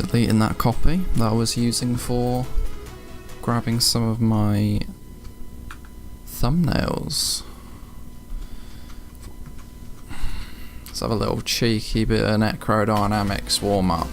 deleting that copy that I was using for grabbing some of my thumbnails. Let's have a little cheeky bit of Necrodynamics warm up.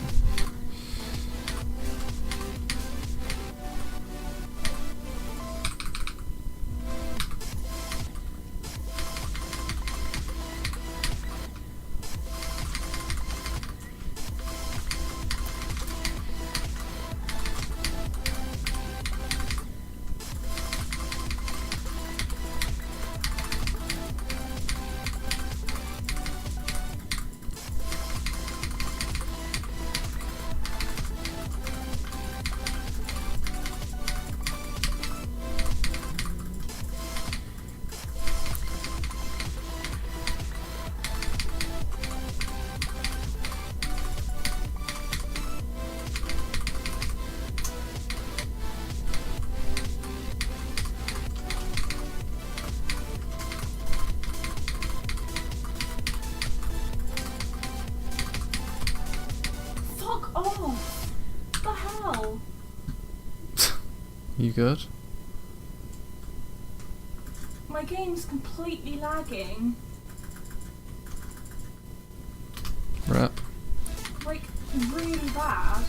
You good? My game's completely lagging. Rep. Like, really bad.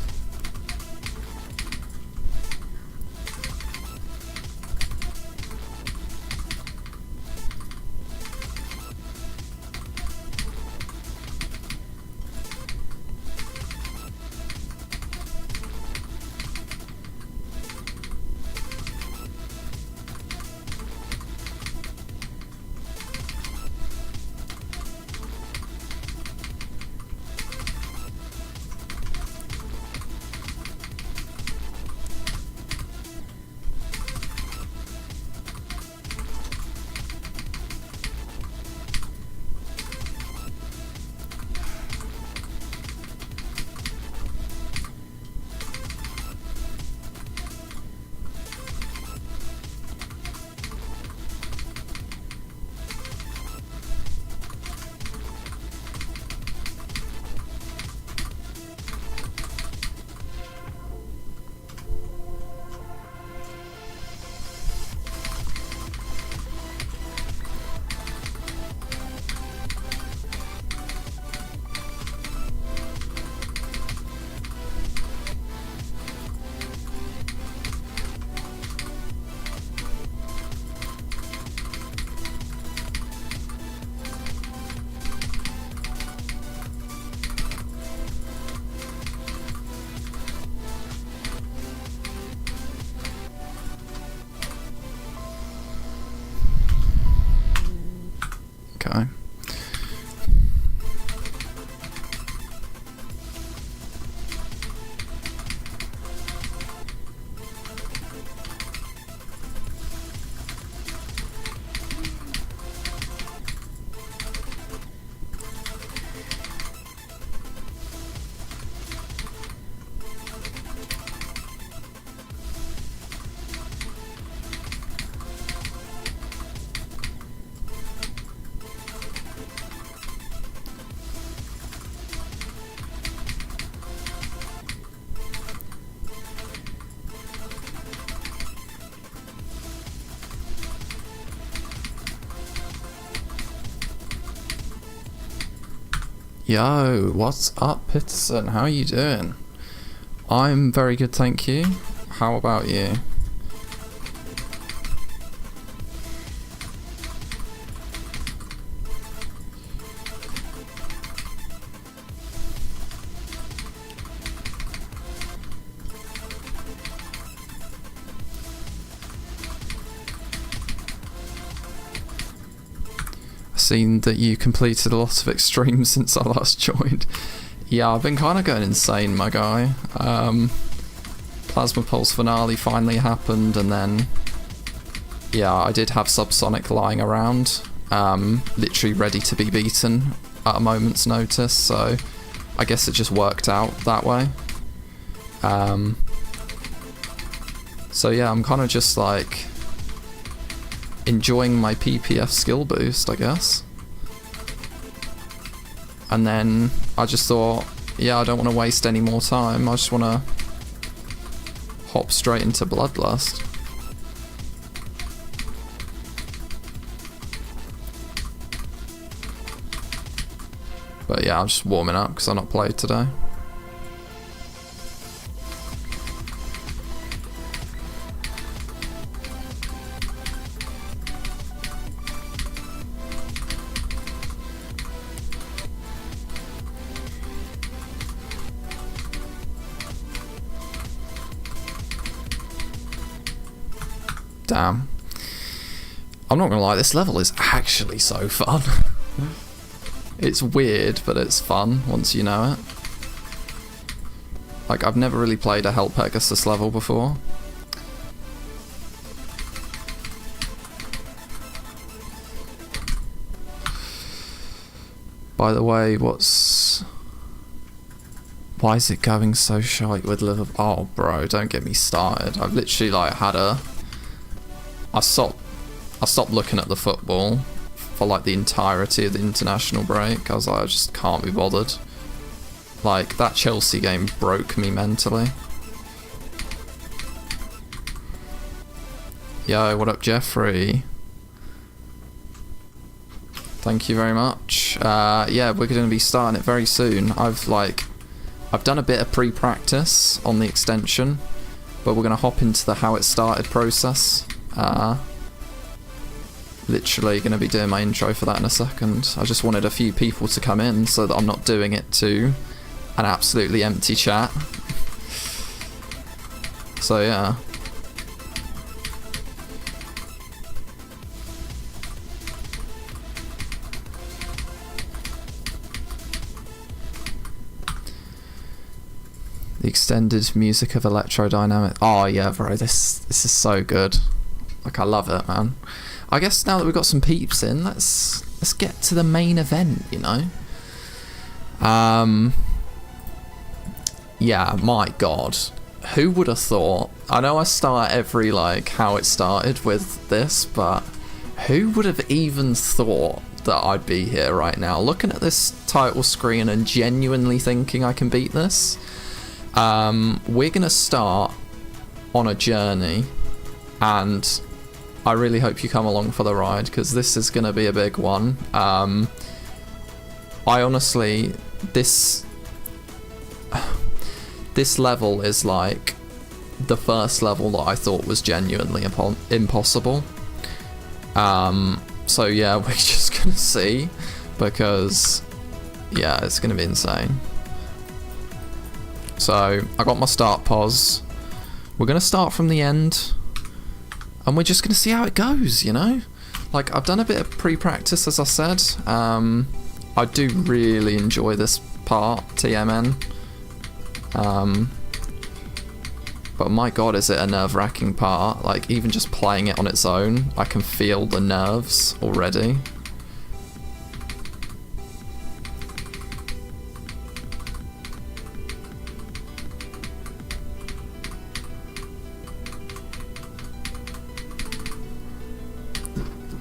Okay. Yo, what's up, Peterson? How are you doing? I'm very good, thank you. How about you? Seen that you completed a lot of extremes since I last joined. Yeah, I've been kind of going insane, my guy. Plasma Pulse Finale finally happened, and then yeah, I did have Subsonic lying around, literally ready to be beaten at a moment's notice, so I guess it just worked out that way. So yeah, I'm kind of just like enjoying my PPF skill boost, I guess. And then I just thought, yeah, I don't want to waste any more time. I just want to hop straight into Bloodlust. But yeah, I'm just warming up because I've not played today. Damn. I'm not gonna lie, this level is actually so fun. It's weird, but it's fun once you know it. Like, I've never really played a Hell Pegasus level before. By the way, why is it going so shite with Liverpool? Oh, bro, don't get me started. I've literally, like, I stopped looking at the football for like the entirety of the international break. I was like, I just can't be bothered. Like, that Chelsea game broke me mentally. Yo, what up, Jeffrey? Thank you very much. Yeah, we're going to be starting it very soon. I've done a bit of pre-practice on the extension, but we're going to hop into the how it started process. Literally going to be doing my intro for that in a second. I just wanted a few people to come in so that I'm not doing it to an absolutely empty chat. So yeah. The extended music of electrodynamic. Oh yeah, bro, this is so good. Like, I love it, man. I guess now that we've got some peeps in, let's get to the main event, you know? Yeah, my god. Who would have thought? I know I start every, like, how it started with this, but who would have even thought that I'd be here right now, looking at this title screen and genuinely thinking I can beat this? We're gonna start on a journey, and I really hope you come along for the ride, because this is going to be a big one. I honestly, this level is like the first level that I thought was genuinely impossible. So yeah, we're just going to see, because yeah, it's going to be insane. So I got my start pause. We're going to start from the end. And we're just going to see how it goes, you know? Like, I've done a bit of pre-practice, as I said. I do really enjoy this part, TMN. But my god, is it a nerve-wracking part. Like, even just playing it on its own, I can feel the nerves already.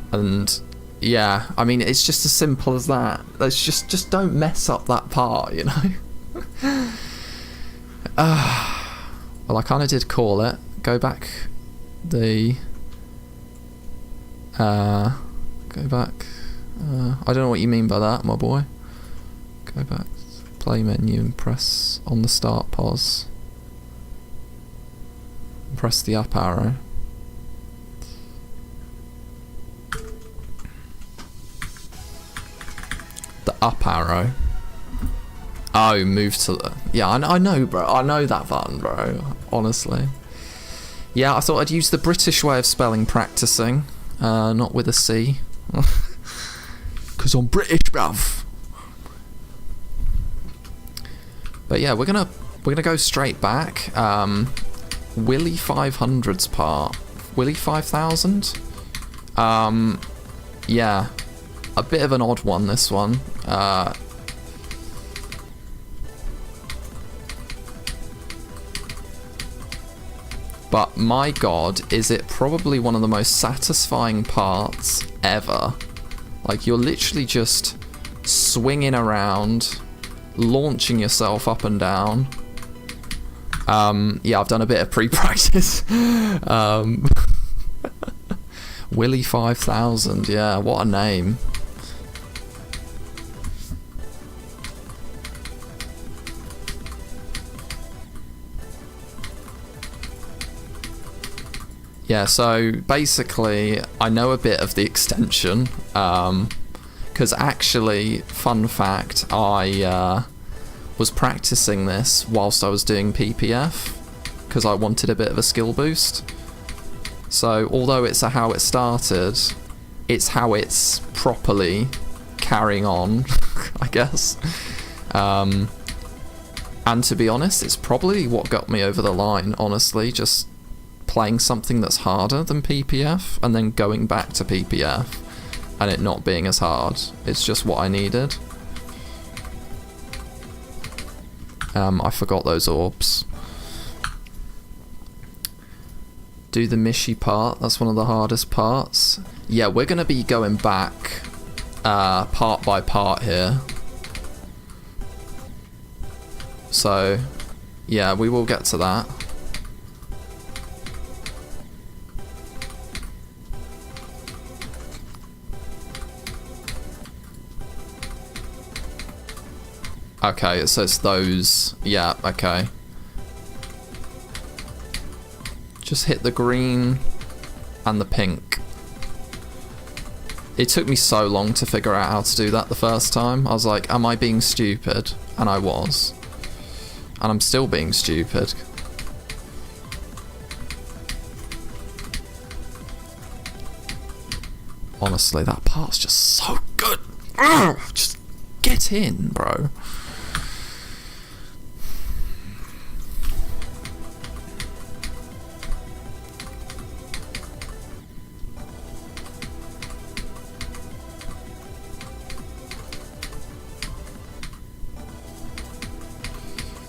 And yeah, I mean, it's just as simple as that. Let's just don't mess up that part, you know? Well, I kind of did call it. Go back I don't know what you mean by that, my boy. Go back, play menu, and press on the start pause. And press the up arrow. The up arrow. Oh, move to the... Yeah, I know, bro. I know that button, bro. Honestly. Yeah, I thought I'd use the British way of spelling practicing. Not with a C. Because I'm British, bruv. But yeah, we're gonna go straight back. Willy 500's part. Willy 5000? Yeah. A bit of an odd one, this one. But my god, is it probably one of the most satisfying parts ever. Like, you're literally just swinging around launching yourself up and down. Yeah, I've done a bit of pre-practice. Willy 5000, yeah, what a name. Yeah, so basically, I know a bit of the extension, because actually, fun fact, I was practicing this whilst I was doing PPF, because I wanted a bit of a skill boost. So, although it's how it started, it's how it's properly carrying on, I guess. And to be honest, it's probably what got me over the line, honestly, just playing something that's harder than PPF and then going back to PPF and it not being as hard. It's just what I needed. I forgot those orbs. Do the Mishi part, that's one of the hardest parts. Yeah, we're going to be going back part by part here. So, yeah, we will get to that. Okay, it says those. Yeah, okay. Just hit the green and the pink. It took me so long to figure out how to do that the first time. I was like, am I being stupid? And I was. And I'm still being stupid. Honestly, that part's just so good. Ugh, just get in, bro.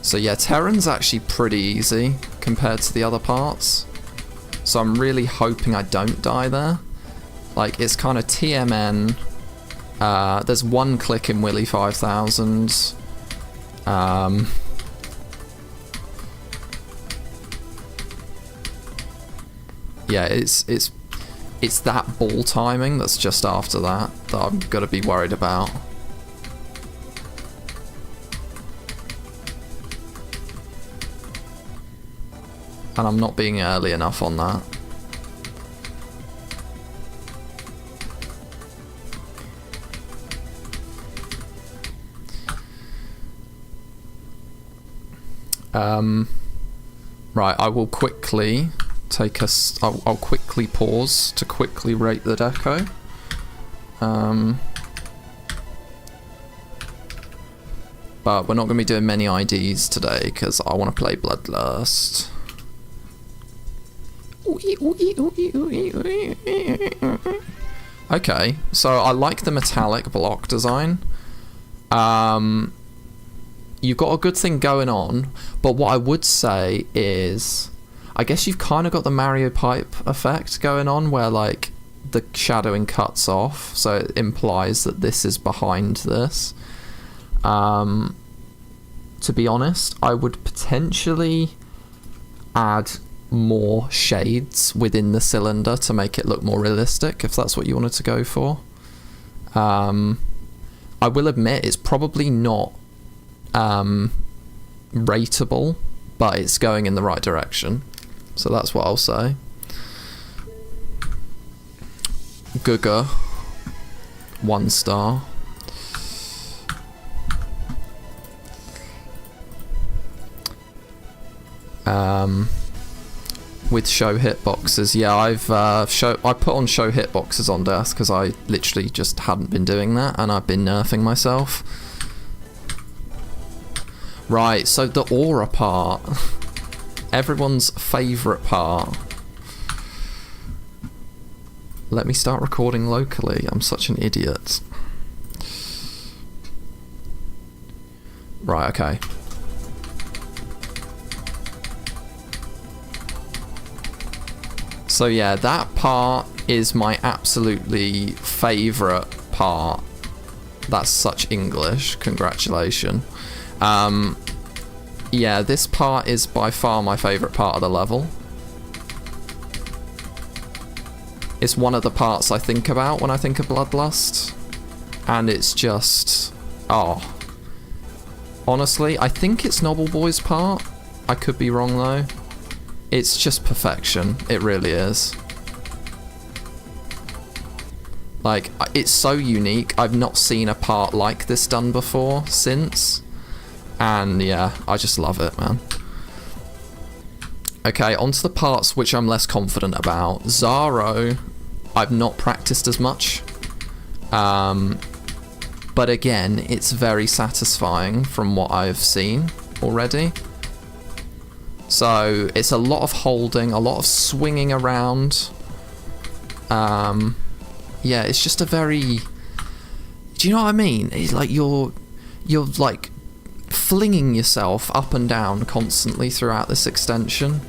So yeah, Terran's actually pretty easy compared to the other parts. So I'm really hoping I don't die there. Like, it's kind of TMN. There's one click in Willy 5000. Yeah, it's that ball timing that's just after that I'm gonna be worried about. And I'm not being early enough on that. Right, I will quickly take us. I'll quickly pause to quickly rate the deco. But we're not going to be doing many IDs today because I want to play Bloodlust. Okay, so I like the metallic block design. You've got a good thing going on, but what I would say is, I guess you've kind of got the Mario pipe effect going on, where like the shadowing cuts off, so it implies that this is behind this. To be honest, I would potentially add more shades within the cylinder to make it look more realistic, if that's what you wanted to go for. I will admit it's probably not rateable, but it's going in the right direction, so that's what I'll say. Guga, 1 star. With show hitboxes, yeah, I put on show hitboxes on death because I literally just hadn't been doing that, and I've been nerfing myself. Right, so the aura part, everyone's favourite part. Let me start recording locally. I'm such an idiot. Right, okay. So yeah, that part is my absolutely favourite part. That's such English, congratulations. Yeah, this part is by far my favourite part of the level. It's one of the parts I think about when I think of Bloodlust. And it's just... oh. Honestly, I think it's Knobbelboy's part. I could be wrong though. It's just perfection. It really is. Like, it's so unique. I've not seen a part like this done before since. And yeah, I just love it, man. Okay, onto the parts which I'm less confident about. Zaro, I've not practiced as much. But again, it's very satisfying from what I've seen already. So, it's a lot of holding, a lot of swinging around. Yeah, it's just a very... do you know what I mean? It's like you're like flinging yourself up and down constantly throughout this extension.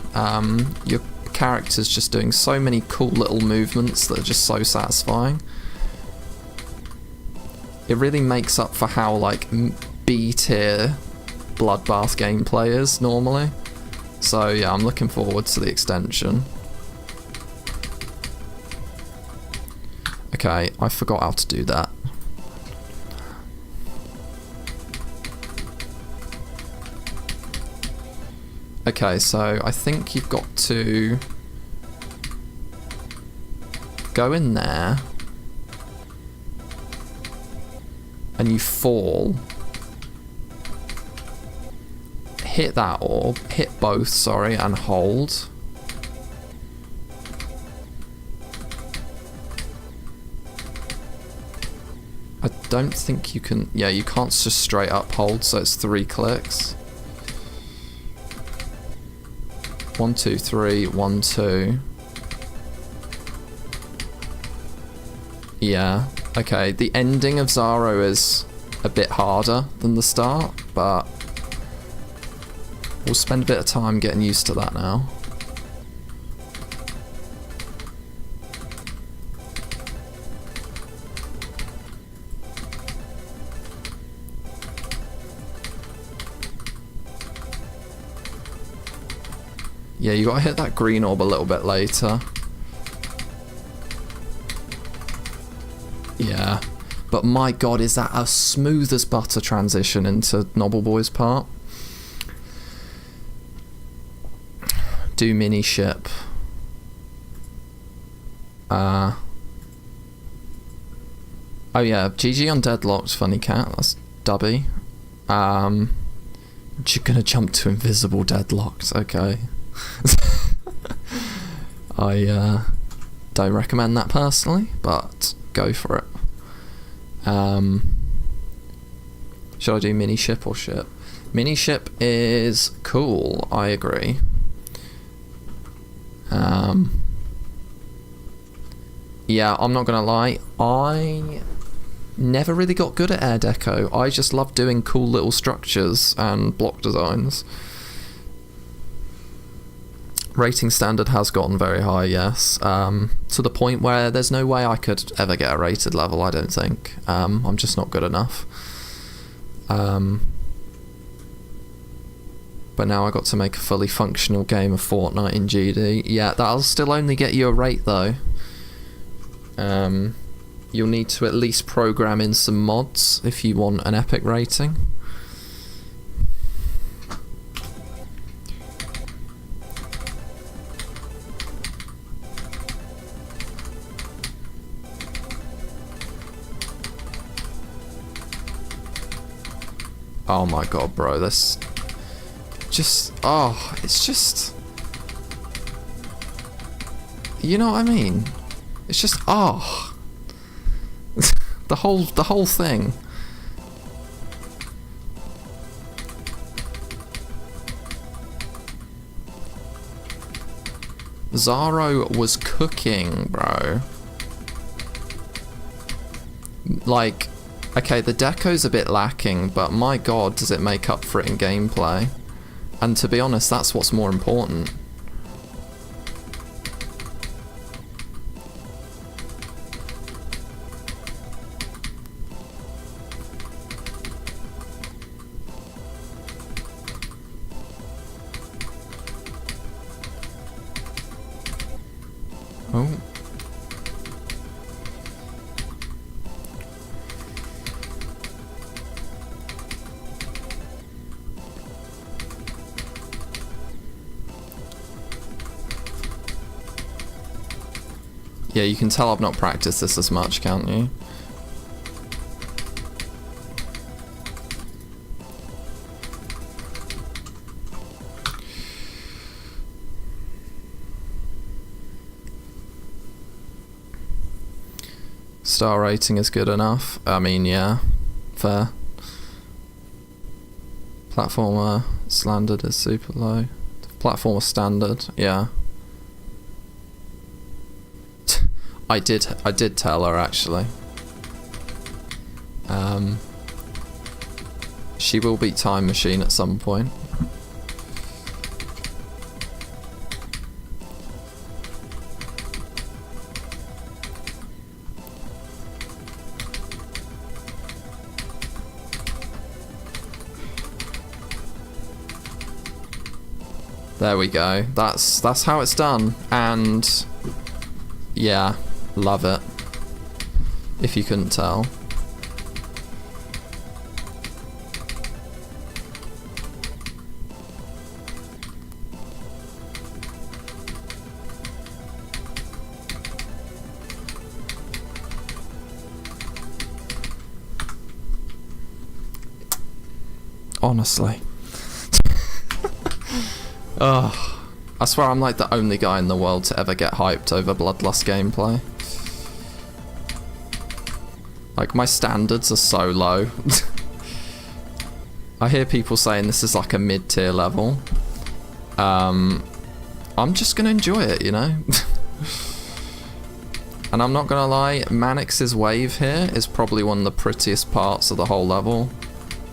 Your character's just doing so many cool little movements that are just so satisfying. It really makes up for how like B-tier Bloodbath gameplay is normally. So yeah, I'm looking forward to the extension. Okay, I forgot how to do that. Okay, so I think you've got to go in there and you fall. Hit that orb, hit both, sorry, and hold. I don't think you can... yeah, you can't just straight up hold, so it's 3 clicks. 1, 2, 3, 1, 2. Yeah, okay. The ending of Zaro is a bit harder than the start, but we'll spend a bit of time getting used to that now. Yeah, you gotta hit that green orb a little bit later. Yeah. But my god, is that a smooth as butter transition into Knobbelboy's part? Do mini ship. Oh yeah, GG on Deadlocked, funny cat, that's dubby. You're gonna jump to invisible Deadlocked, okay. I don't recommend that personally, but go for it. Should I do mini ship or ship? Mini ship is cool, I agree. Yeah, I'm not gonna lie, I never really got good at air deco. I just love doing cool little structures and block designs. Rating standard has gotten very high, yes, to the point where there's no way I could ever get a rated level, I don't think. I'm just not good enough. But now I got to make a fully functional game of Fortnite in GD. Yeah, that'll still only get you a rate though. You'll need to at least program in some mods if you want an epic rating. Oh my god, bro, this just, oh, it's just, you know what I mean? It's just, oh, the whole thing. Zaro was cooking, bro. Like, okay, the deco's a bit lacking, but my god, does it make up for it in gameplay. And to be honest, that's what's more important. Oh. Yeah, you can tell I've not practiced this as much, can't you? Star rating is good enough. I mean, yeah, fair. Platformer standard is super low. Platformer standard, yeah. I did tell her actually. She will beat Time Machine at some point. There we go. That's how it's done, and yeah, love it. If you couldn't tell. Honestly. Ugh. I swear I'm like the only guy in the world to ever get hyped over Bloodlust gameplay. Like, my standards are so low. I hear people saying this is like a mid-tier level. I'm just gonna enjoy it, you know? And I'm not gonna lie, Mannix's wave here is probably one of the prettiest parts of the whole level.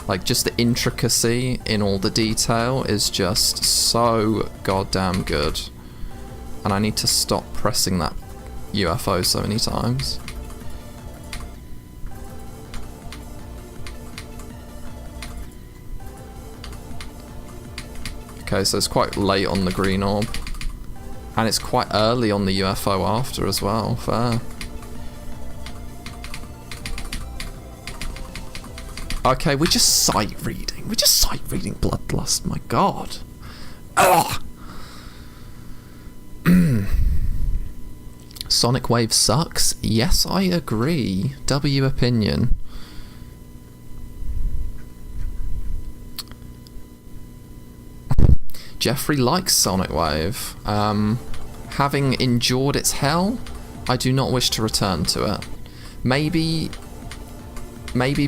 Like, just the intricacy in all the detail is just so goddamn good. And I need to stop pressing that UFO so many times. Okay, so it's quite late on the green orb. And it's quite early on the UFO after as well, fair. Okay, we're just sight reading. We're just sight reading Bloodlust, my god. Ugh! Sonic Wave sucks? Yes, I agree. W opinion. Jeffrey likes Sonic Wave. Having endured its hell, I do not wish to return to it. Maybe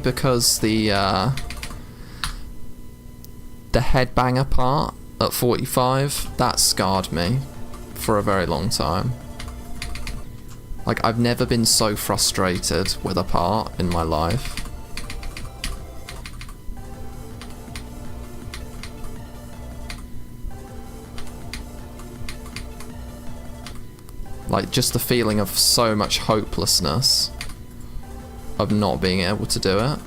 because the headbanger part at 45, that scarred me for a very long time. Like, I've never been so frustrated with a part in my life. Like, just the feeling of so much hopelessness of not being able to do it.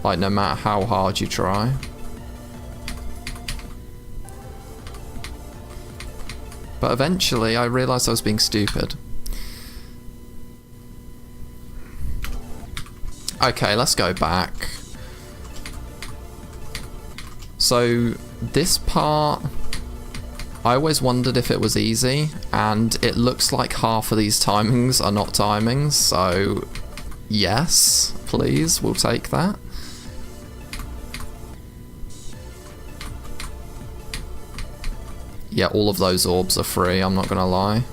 Like, no matter how hard you try. But eventually I realised I was being stupid. Okay, let's go back. So, this part, I always wondered if it was easy, and it looks like half of these timings are not timings, so yes, please, we'll take that. Yeah, all of those orbs are free, I'm not gonna lie.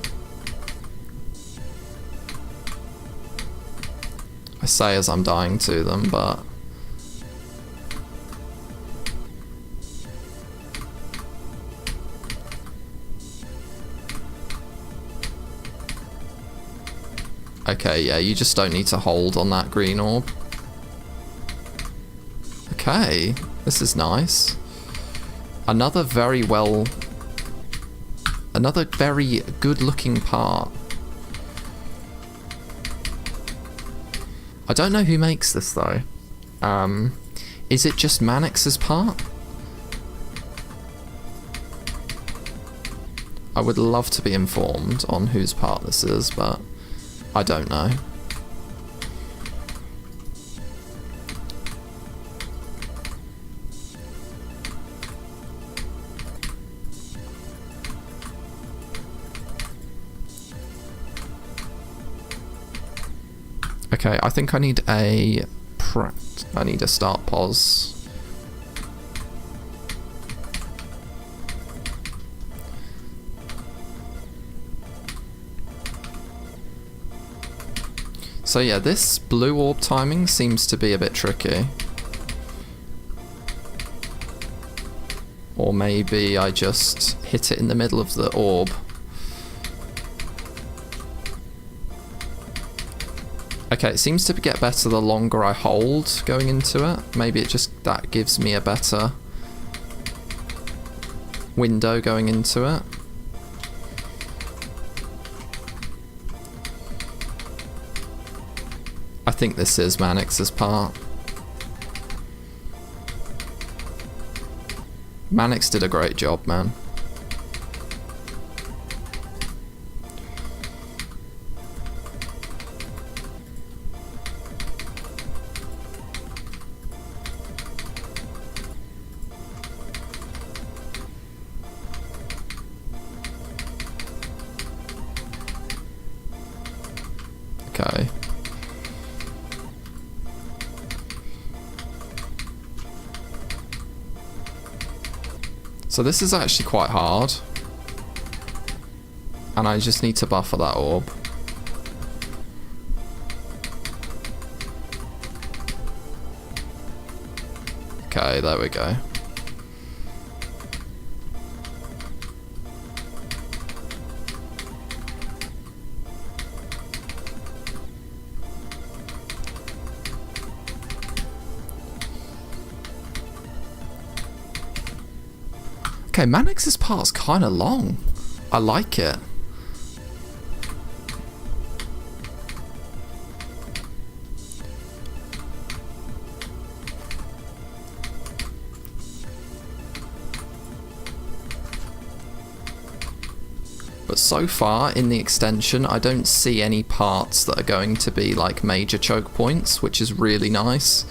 I say as I'm dying to them, but... Okay, yeah, you just don't need to hold on that green orb. Okay, this is nice. Another very good looking part. I don't know who makes this though. Is it just Mannix's part? I would love to be informed on whose part this is, but I don't know. Okay, I think I need a start pause. So yeah, this blue orb timing seems to be a bit tricky. Or maybe I just hit it in the middle of the orb. Okay, it seems to get better the longer I hold going into it. Maybe that gives me a better window going into it. I think this is Mannix's part. Mannix did a great job, man. Okay. So this is actually quite hard. And I just need to buffer that orb. Okay, there we go. Okay, Mannix's part's kind of long. I like it. But so far in the extension, I don't see any parts that are going to be like major choke points, which is really nice.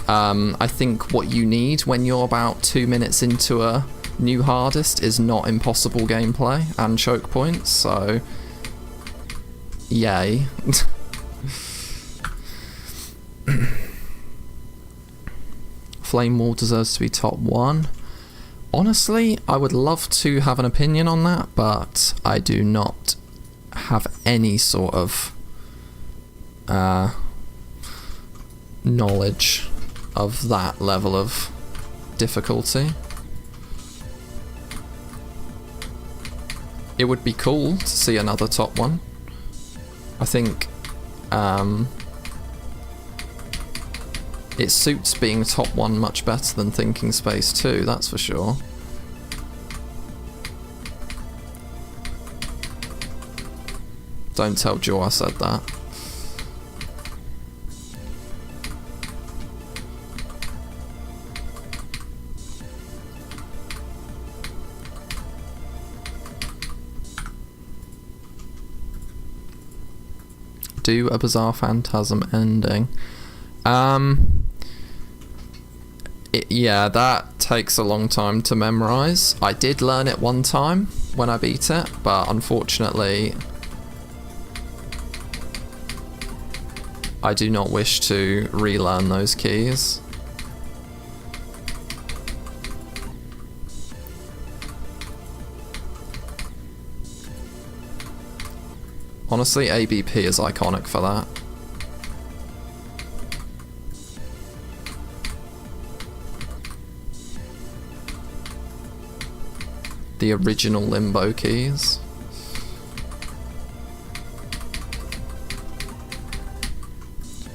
I think what you need when you're about 2 minutes into a new hardest is not impossible gameplay and choke points, so yay. Flame Wall deserves to be top 1. Honestly, I would love to have an opinion on that, but I do not have any sort of knowledge of that level of difficulty. It would be cool to see another top 1. I think it suits being top 1 much better than Thinking Space 2, that's for sure. Don't tell Joe I said that. Do a Bizarre Phantasm ending. Yeah, that takes a long time to memorize. I did learn it one time when I beat it, but unfortunately I do not wish to relearn those keys. Honestly, ABP is iconic for that. The original Limbo keys.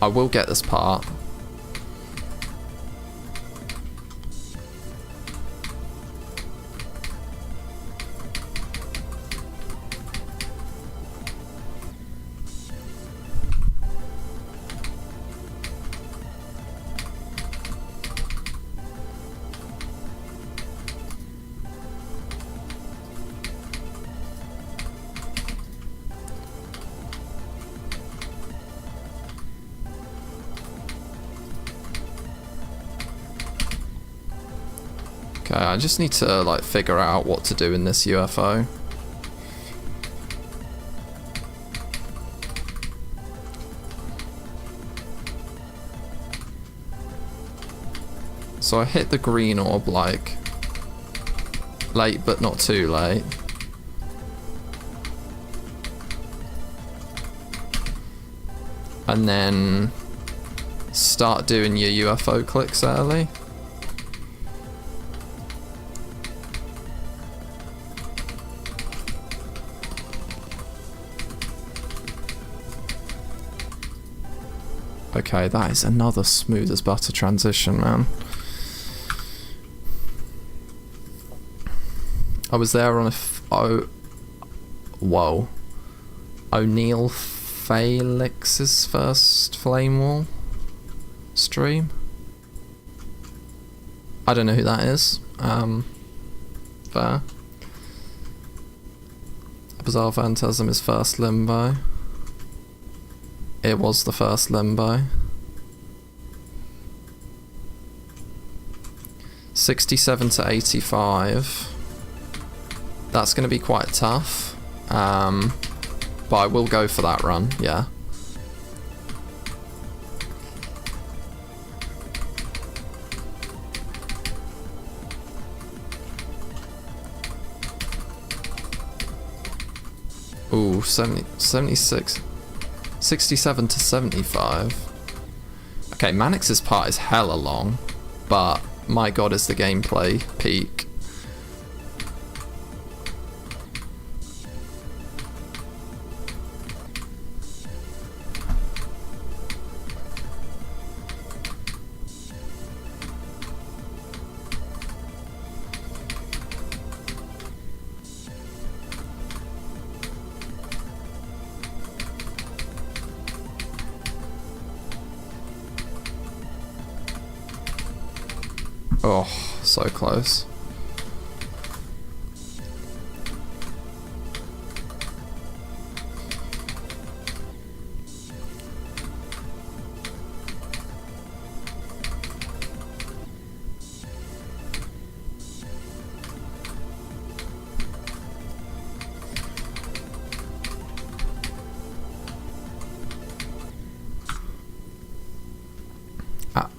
I will get this part. Okay, I just need to like figure out what to do in this UFO. So I hit the green orb like late but not too late. And then start doing your UFO clicks early. Okay, that is another smooth as butter transition, man. I was there on whoa. O'Neill Felix's first Flame Wall stream. I don't know who that is. Fair. Bizarre Phantasm is first Limbo. It was the first Limbo. 67 to 85. That's going to be quite tough. But I will go for that run, yeah. Ooh, 76. 67 to 75. Okay, Mannix's part is hella long, but my god is the gameplay peak. Oh, so close.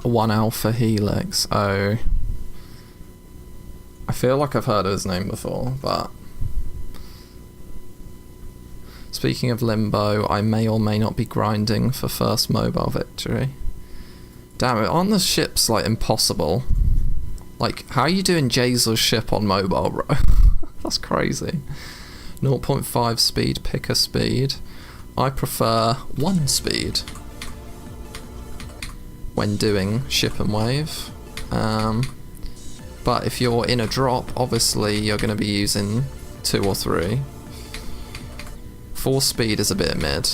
One Alpha Helix. Oh. I feel like I've heard of his name before, but... Speaking of Limbo, I may or may not be grinding for first mobile victory. Damn it, aren't the ships, like, impossible? Like, how are you doing Jazel's ship on mobile, bro? That's crazy. 0.5 speed, pick a speed. I prefer 1 speed when doing ship and wave. But if you're in a drop, obviously you're going to be using 2 or 3. 4 speed is a bit mid.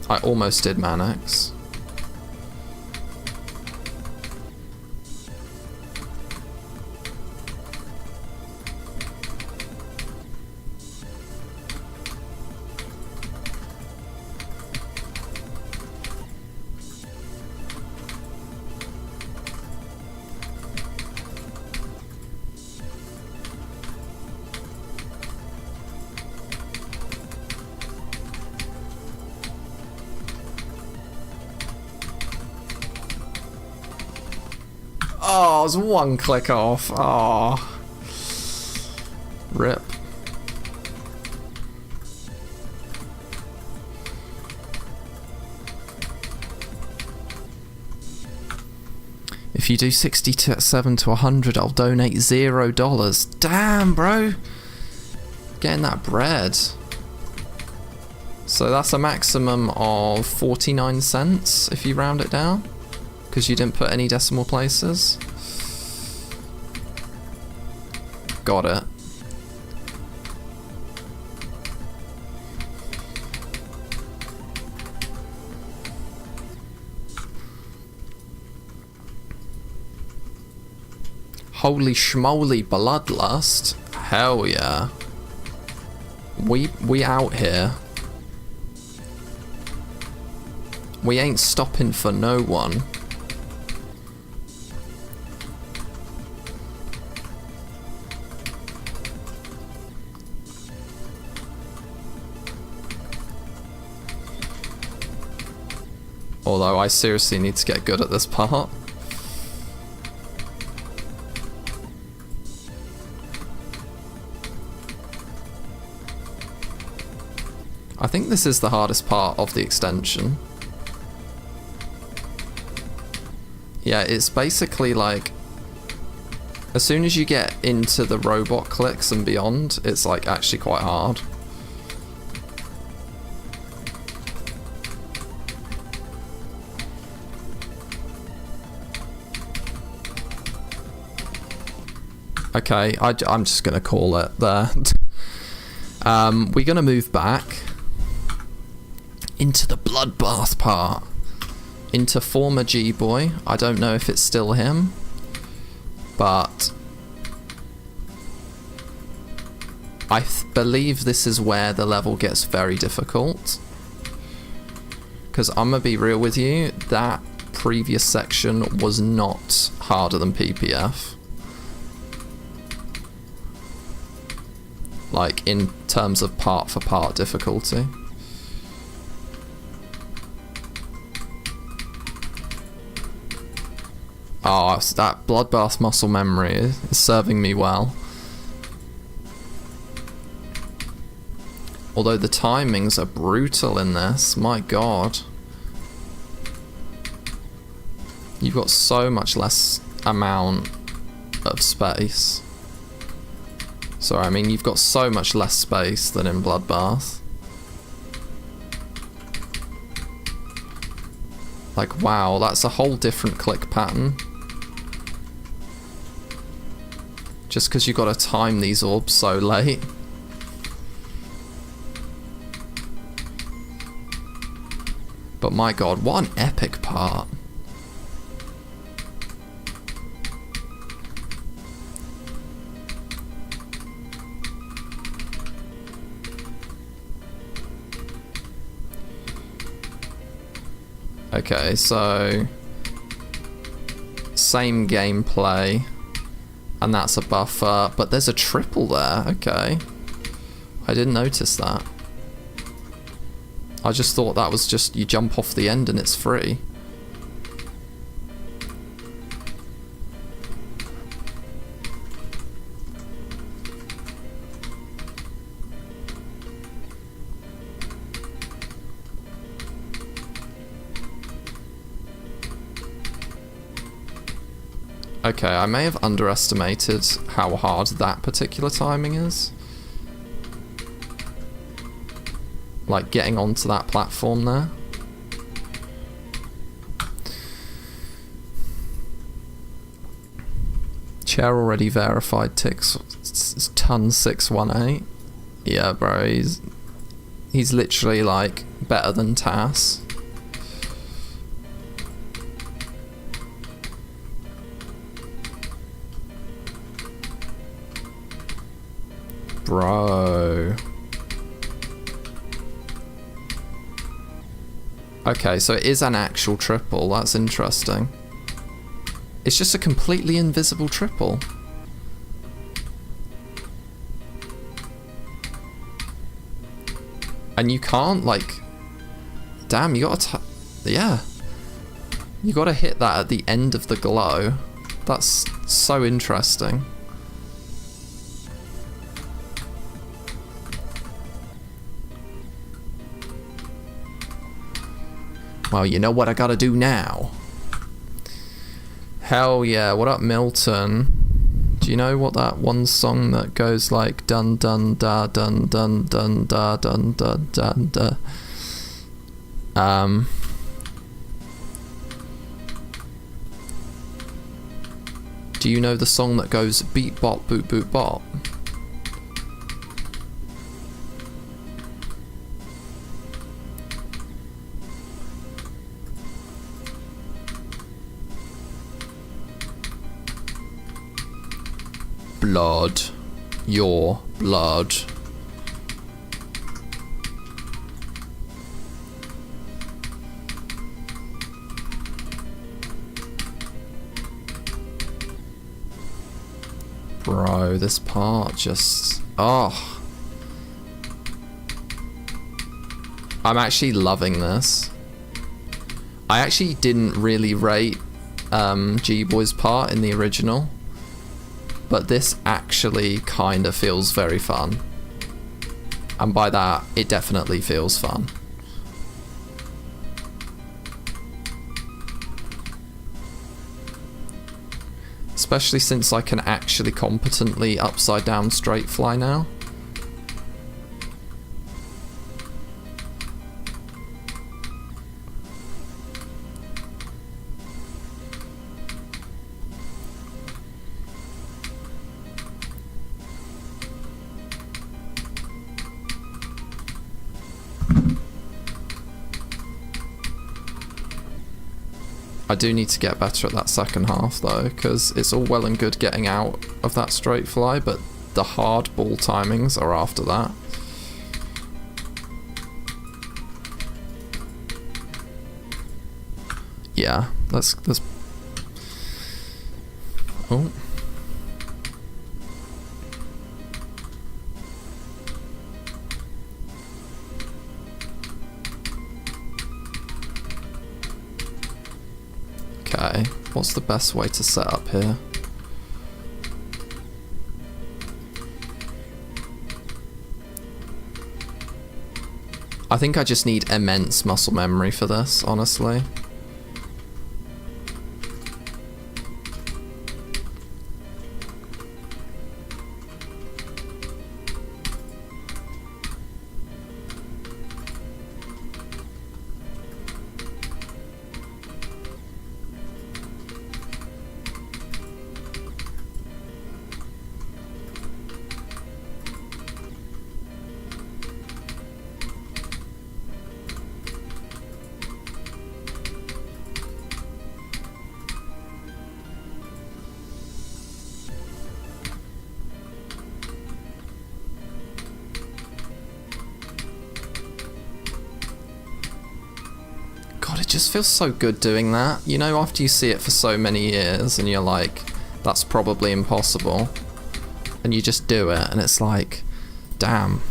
I almost did Mannix. Oh, I was 1 click off. Oh. Rip. If you do 67 to 100, I'll donate $0. Damn, bro. Getting that bread. So that's a maximum of 49 cents if you round it down, because you didn't put any decimal places. Got it. Holy schmoly, Bloodlust. Hell yeah. We out here. We ain't stopping for no one. Although I seriously need to get good at this part. I think this is the hardest part of the extension. Yeah, it's basically like, as soon as you get into the robot clicks and beyond, it's like actually quite hard. Okay, I'm just gonna call it there. We're gonna move back into the bloodbath part, into former G-Boy. I don't know if it's still him, but I believe this is where the level gets very difficult. Because I'm gonna be real with you, that previous section was not harder than PPF. Like, in terms of part for part difficulty. Oh, that bloodbath muscle memory is serving me well. Although the timings are brutal in this, my god. You've got so much less amount of space. Sorry, I mean, you've got so much less space than in Bloodbath. Like, wow, that's a whole different click pattern. Just because you've got to time these orbs so late. But my god, what an epic part. Okay, so same gameplay, and that's a buffer, but there's a triple there. Okay, I didn't notice that. I just thought that was just you jump off the end and it's free. Okay, I may have underestimated how hard that particular timing is. Like, getting onto that platform there. Chair already verified ticks ton 618. Yeah, bro, he's literally like better than Tass. Bro. Okay, so it is an actual triple. That's interesting. It's just a completely invisible triple. And you can't, like... Damn, you gotta... Yeah. You gotta hit that at the end of the glow. That's so interesting. Well, you know what I gotta do now. Hell yeah, what up, Milton? Do you know what that one song that goes like dun dun da dun dun dun da dun dun dun da? Do you know the song that goes beat bop boot boot bop? blood. Your blood. Bro, this part just... Oh. I'm actually loving this. I actually didn't really rate G-Boy's part in the original, but this actually kind of feels very fun. And by that, it definitely feels fun. Especially since I can actually competently upside down straight fly now. I do need to get better at that second half though, because it's all well and good getting out of that straight fly, but the hard ball timings are after that. Yeah, let's oh. Okay, what's the best way to set up here? I think I just need immense muscle memory for this, honestly. It just feels so good doing that, you know, after you see it for so many years and you're like, that's probably impossible, and you just do it and it's like, damn.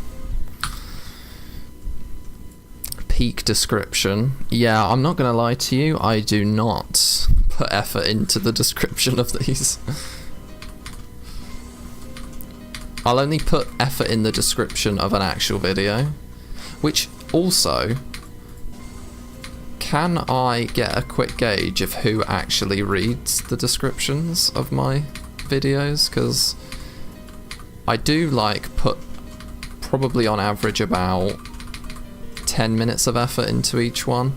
Peak description. Yeah, I'm not gonna lie to you, I do not put effort into the description of these. I'll only put effort in the description of an actual video, which also... Can I get a quick gauge of who actually reads the descriptions of my videos? Because I do like put probably on average about 10 minutes of effort into each one.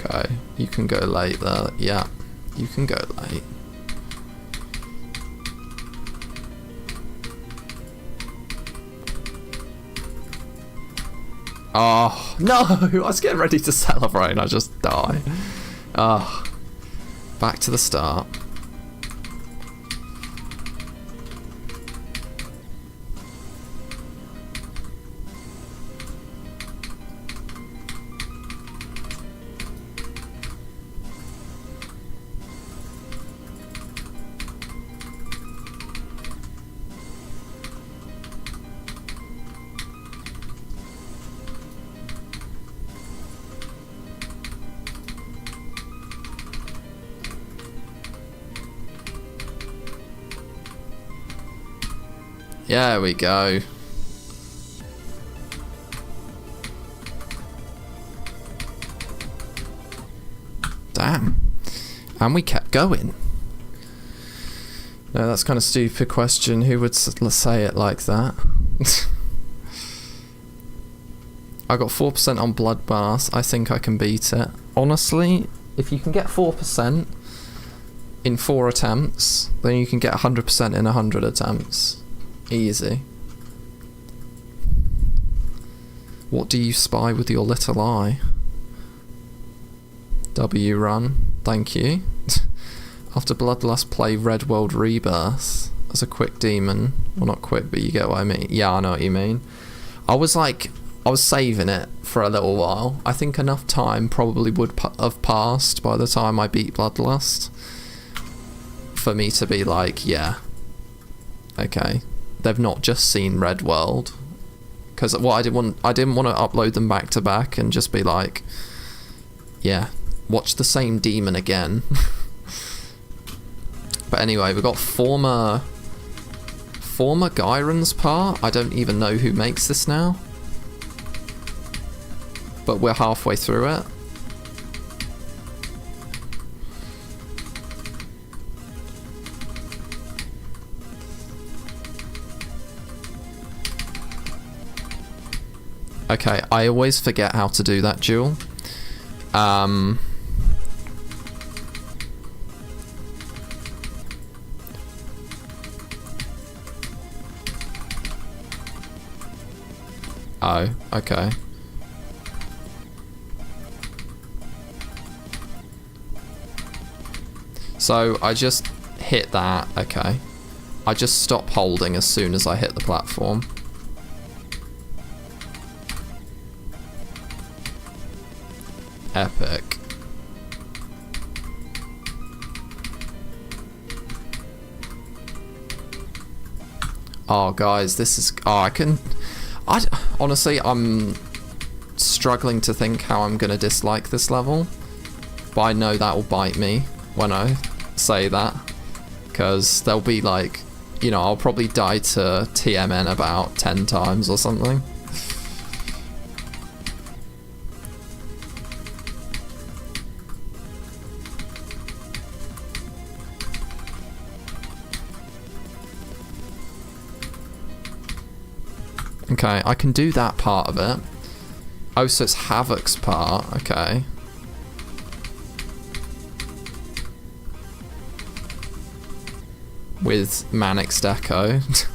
Okay, you can go late there. Yeah, you can go late. Oh, no! I was getting ready to celebrate and I just die. Oh, back to the start. There we go. Damn. And we kept going. No, that's kind of stupid question. Who would say it like that? I got 4% on Bloodbath. I think I can beat it. Honestly, if you can get 4% in 4 attempts, then you can get 100% in 100 attempts. Easy. What do you spy with your little eye? W run. Thank you. After Bloodlust, play Red World Rebirth as a quick demon. Well, not quick, but you get what I mean. Yeah, I know what you mean. I was saving it for a little while. I think enough time probably would have passed by the time I beat Bloodlust for me to be like, yeah, okay, they've not just seen Red World. Because what I didn't want to upload them back to back and just be like, yeah, watch the same demon again. But anyway, we've got former Gyron's part. I don't even know who makes this now, but we're halfway through it. Okay, I always forget how to do that duel. Oh, okay. So I just hit that, okay. I just stop holding as soon as I hit the platform. Epic. Oh, guys, this is... Oh, honestly, I'm struggling to think how I'm going to dislike this level. But I know that will bite me when I say that. Because there'll be like... You know, I'll probably die to TMN about 10 times or something. Okay, I can do that part of it. Oh, so it's Havoc's part. Okay. With Manix Deco.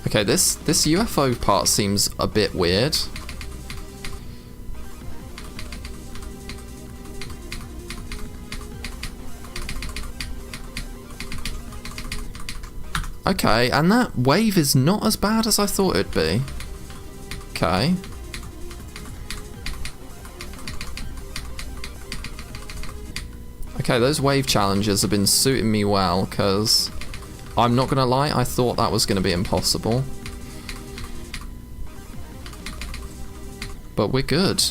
Okay, this UFO part seems a bit weird. Okay, and that wave is not as bad as I thought it'd be. Okay. Okay, those wave challenges have been suiting me well, because I'm not gonna lie, I thought that was gonna be impossible. But we're good.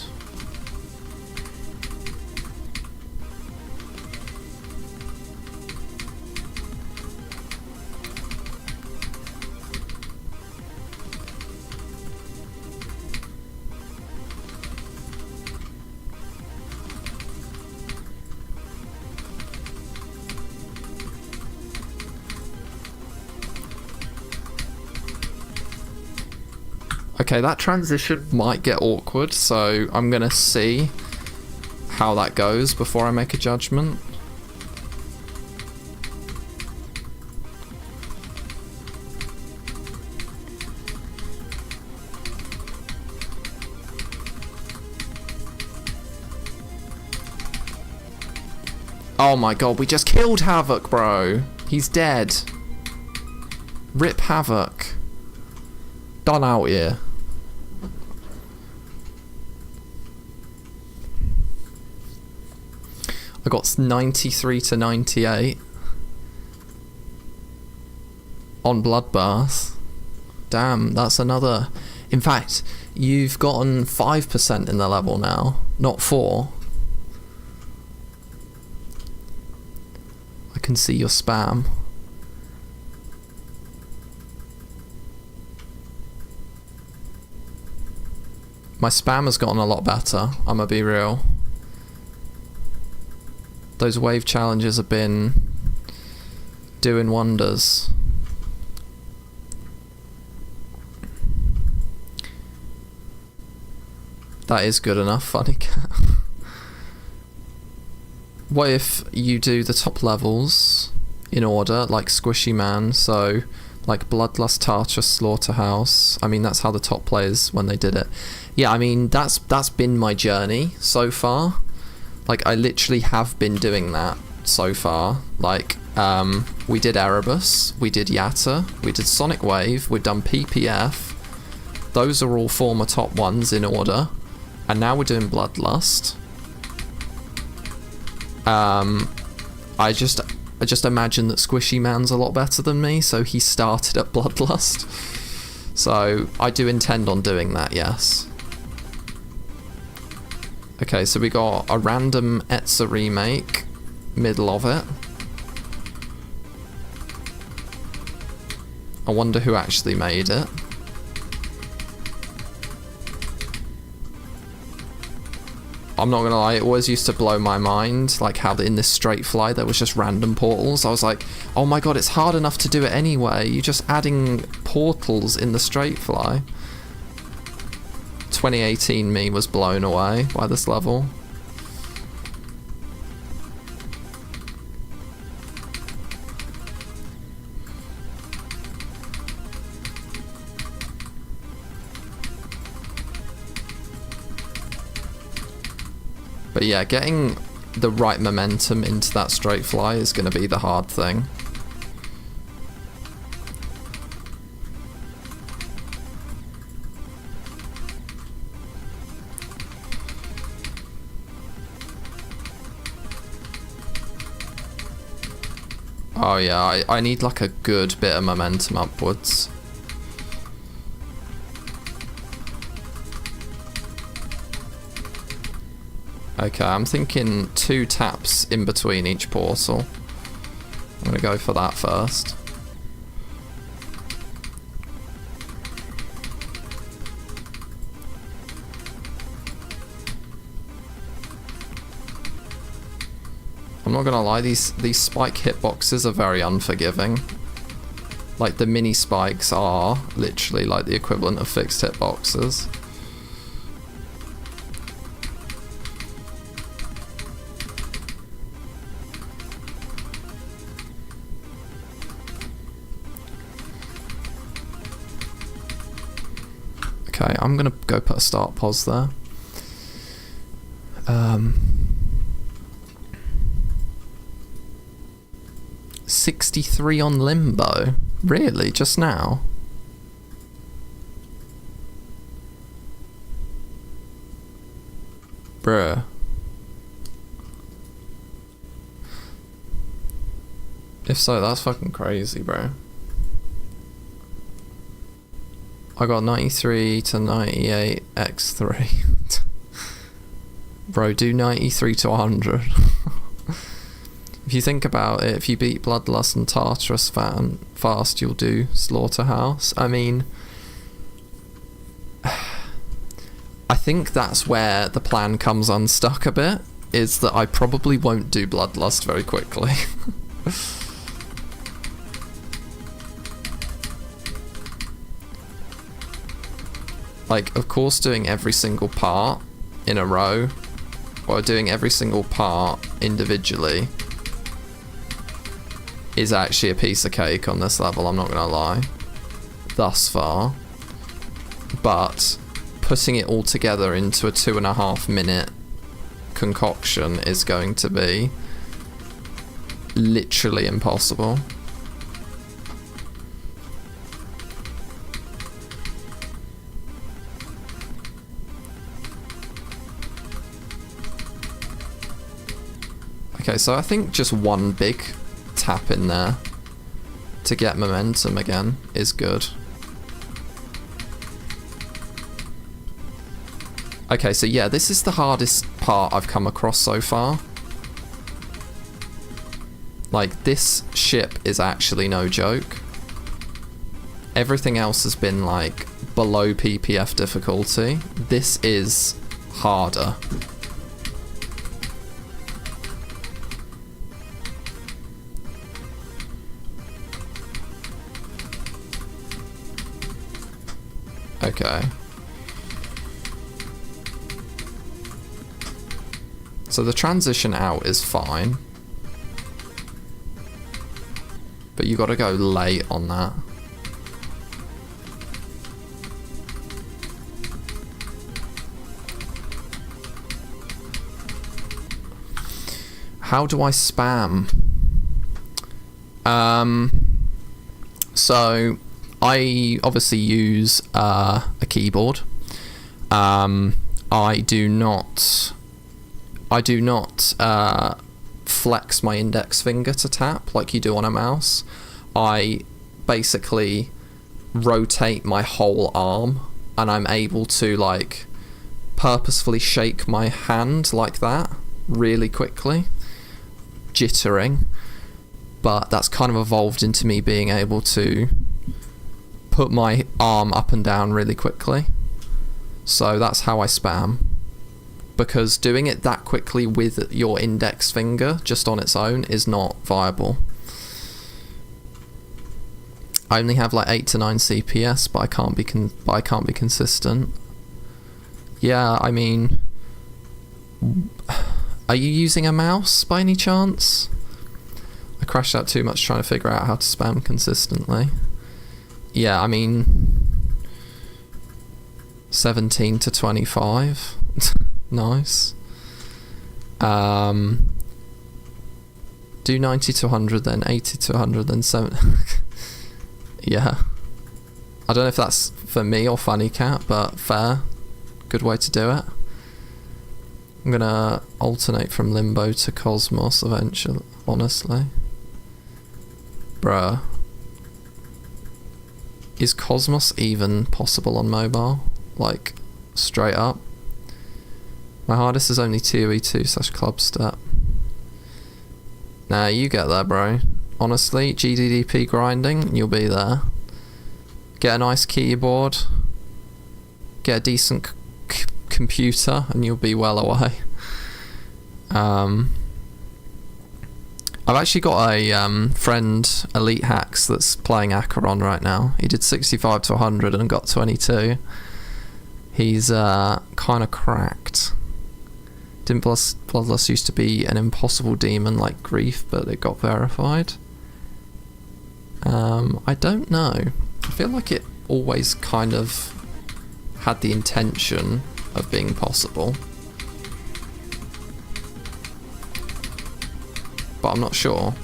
Okay, that transition might get awkward, so I'm gonna see how that goes before I make a judgment. Oh my god, we just killed Havoc, bro. He's dead. Rip Havoc. Done out here. I got 93 to 98 on Bloodbath. Damn, that's another... In fact, you've gotten 5% in the level now, not 4. I can see your spam. My spam has gotten a lot better, I'm gonna be real. Those wave challenges have been doing wonders. That is good enough, funny cat. What if you do the top levels in order, like Squishy Man, so like Bloodlust, Tartarus, Slaughterhouse. I mean, that's how the top players when they did it. Yeah, I mean, that's been my journey so far. Like, I literally have been doing that so far. Like, we did Erebus, we did Yatta, we did Sonic Wave, we've done PPF. Those are all former top ones in order. And now we're doing Bloodlust. I just imagine that Squishy Man's a lot better than me, so he started at Bloodlust. So I do intend on doing that, yes. Okay, so we got a random Etza remake, middle of it. I wonder who actually made it. I'm not gonna lie, it always used to blow my mind, like how in this straight fly there was just random portals. I was like, oh my god, it's hard enough to do it anyway. You're just adding portals in the straight fly. 2018 me was blown away by this level. But yeah, getting the right momentum into that straight fly is going to be the hard thing. Oh yeah, I need like a good bit of momentum upwards. Okay, I'm thinking 2 taps in between each portal. I'm gonna go for that first. I'm not gonna lie, these spike hitboxes are very unforgiving. Like, the mini spikes are literally like the equivalent of fixed hitboxes. Okay, I'm gonna go put a start pause there. 63 on Limbo? Really? Just now? Bruh. If so, that's fucking crazy, bro. I got 93 to 98 x3. Bro, do 93 to 100. If you think about it, if you beat Bloodlust and Tartarus fast, you'll do Slaughterhouse. I mean, I think that's where the plan comes unstuck a bit, is that I probably won't do Bloodlust very quickly. Like, of course, doing every single part in a row, or doing every single part individually, is actually a piece of cake on this level, I'm not gonna lie, thus far. But putting it all together into a 2.5 minute concoction is going to be literally impossible. Okay, so I think just one big tap in there to get momentum again is good. Okay, so yeah, this is the hardest part I've come across so far. Like, this ship is actually no joke. Everything else has been like below PPF difficulty, this is harder. Okay. So the transition out is fine. But you gotta go late on that. How do I spam? So I obviously use a keyboard. I do not flex my index finger to tap like you do on a mouse. I basically rotate my whole arm, and I'm able to like purposefully shake my hand like that really quickly, jittering, but that's kind of evolved into me being able to put my arm up and down really quickly. So that's how I spam, because doing it that quickly with your index finger just on its own is not viable. I only have like 8 to 9 CPS, but I can't be consistent. Yeah, I mean, are you using a mouse by any chance? I crashed out too much trying to figure out how to spam consistently. Yeah, I mean, 17 to 25. Nice. Do 90 to 100, then 80 to 100, then 7. Yeah. I don't know if that's for me or Funny Cat, but fair. Good way to do it. I'm gonna alternate from Limbo to Cosmos eventually, honestly. Bruh. Is Cosmos even possible on mobile? Like, straight up? My hardest is only TOE2/clubstep. Nah, you get there, bro. Honestly, GDDP grinding, you'll be there. Get a nice keyboard. Get a decent computer, and you'll be well away. I've actually got a friend, Elite Hacks, that's playing Acheron right now. He did 65 to 100 and got 22. He's kind of cracked. Didn't Bloodlust used to be an impossible demon like Grief, but it got verified? I don't know. I feel like it always kind of had the intention of being possible, but I'm not sure.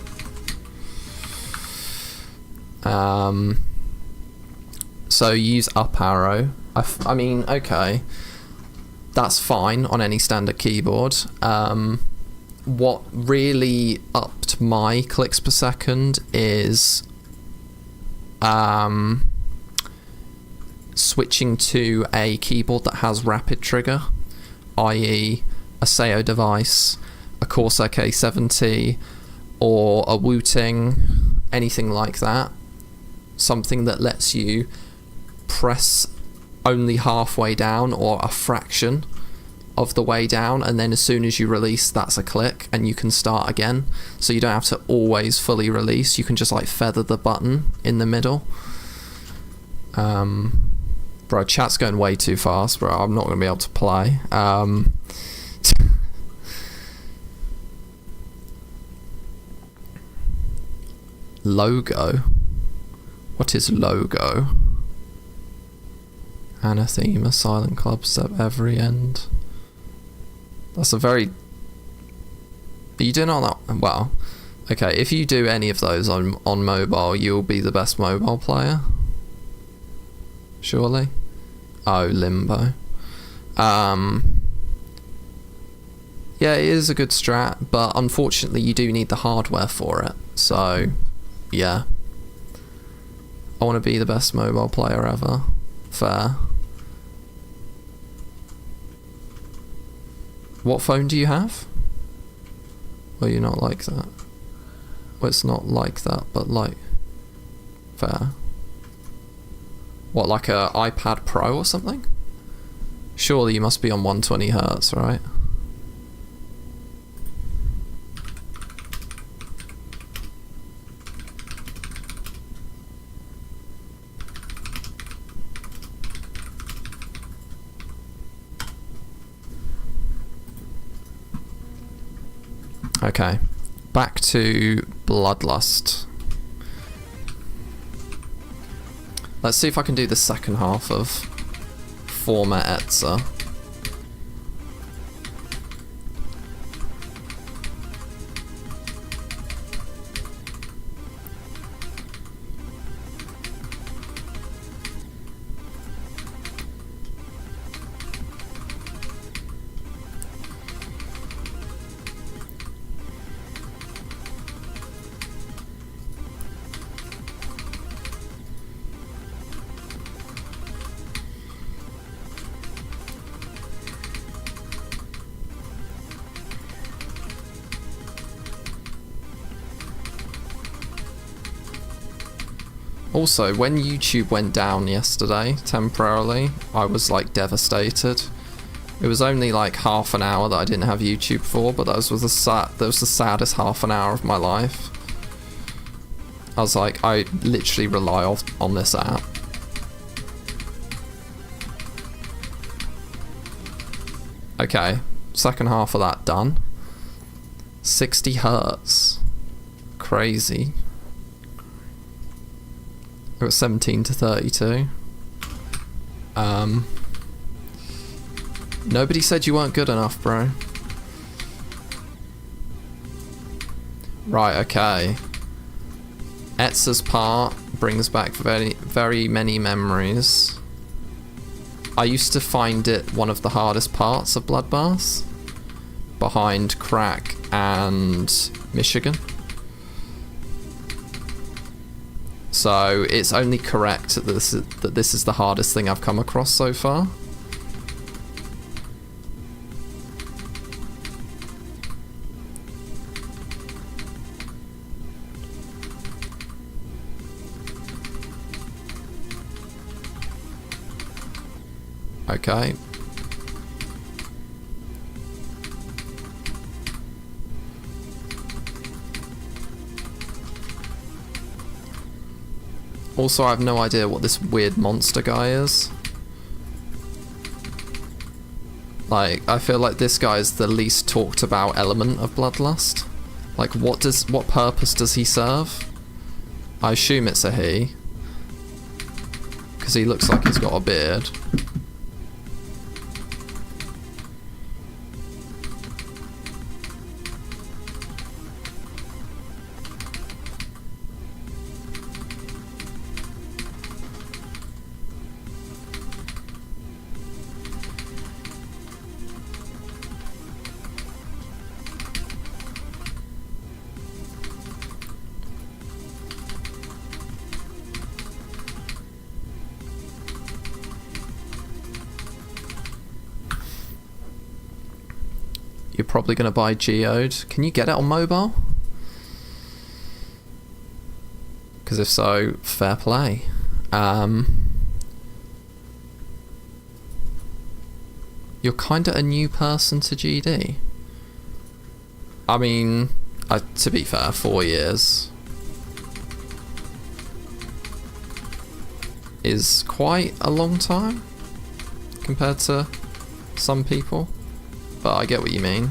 So use up arrow. I mean, okay, that's fine on any standard keyboard. What really upped my clicks per second is switching to a keyboard that has rapid trigger, i.e. a Seio device, a Corsair K70, or a Wooting, anything like that. Something that lets you press only halfway down or a fraction of the way down, and then as soon as you release, that's a click and you can start again. So you don't have to always fully release, you can just like feather the button in the middle. Bro, chat's going way too fast, bro. I'm not going to be able to play. Logo? What is logo? Anathema, silent clubstep, every end. That's a very... Are you doing all that? Well, okay, if you do any of those on mobile, you'll be the best mobile player. Surely? Oh, Limbo. Yeah, it is a good strat, but unfortunately you do need the hardware for it. So, yeah. I want to be the best mobile player ever. Fair. What phone do you have? Well, you're not like that. Well, it's not like that, but like... Fair. What, like a iPad Pro or something? Surely you must be on 120 hertz, right? Okay, back to Bloodlust. Let's see if I can do the second half of former Etzer. Also, when YouTube went down yesterday, temporarily, I was like devastated. It was only like half an hour that I didn't have YouTube for, but that was the saddest half an hour of my life. I was like, I literally rely on this app. Okay, second half of that done. 60 hertz. Crazy. It was 17 to 32. Nobody said you weren't good enough, bro. Right, okay. Etzer's part brings back very, very many memories. I used to find it one of the hardest parts of Bloodbath, behind Crack and Michigan. So it's only correct that this is the hardest thing I've come across so far. Okay. Also, I have no idea what this weird monster guy is. Like, I feel like this guy is the least talked about element of Bloodlust. Like, what purpose does he serve? I assume it's a he. Because he looks like he's got a beard. You're probably going to buy Geode. Can you get it on mobile? Because if so, fair play. You're kind of a new person to GD. I mean, to be fair, 4 years is quite a long time compared to some people. But I get what you mean.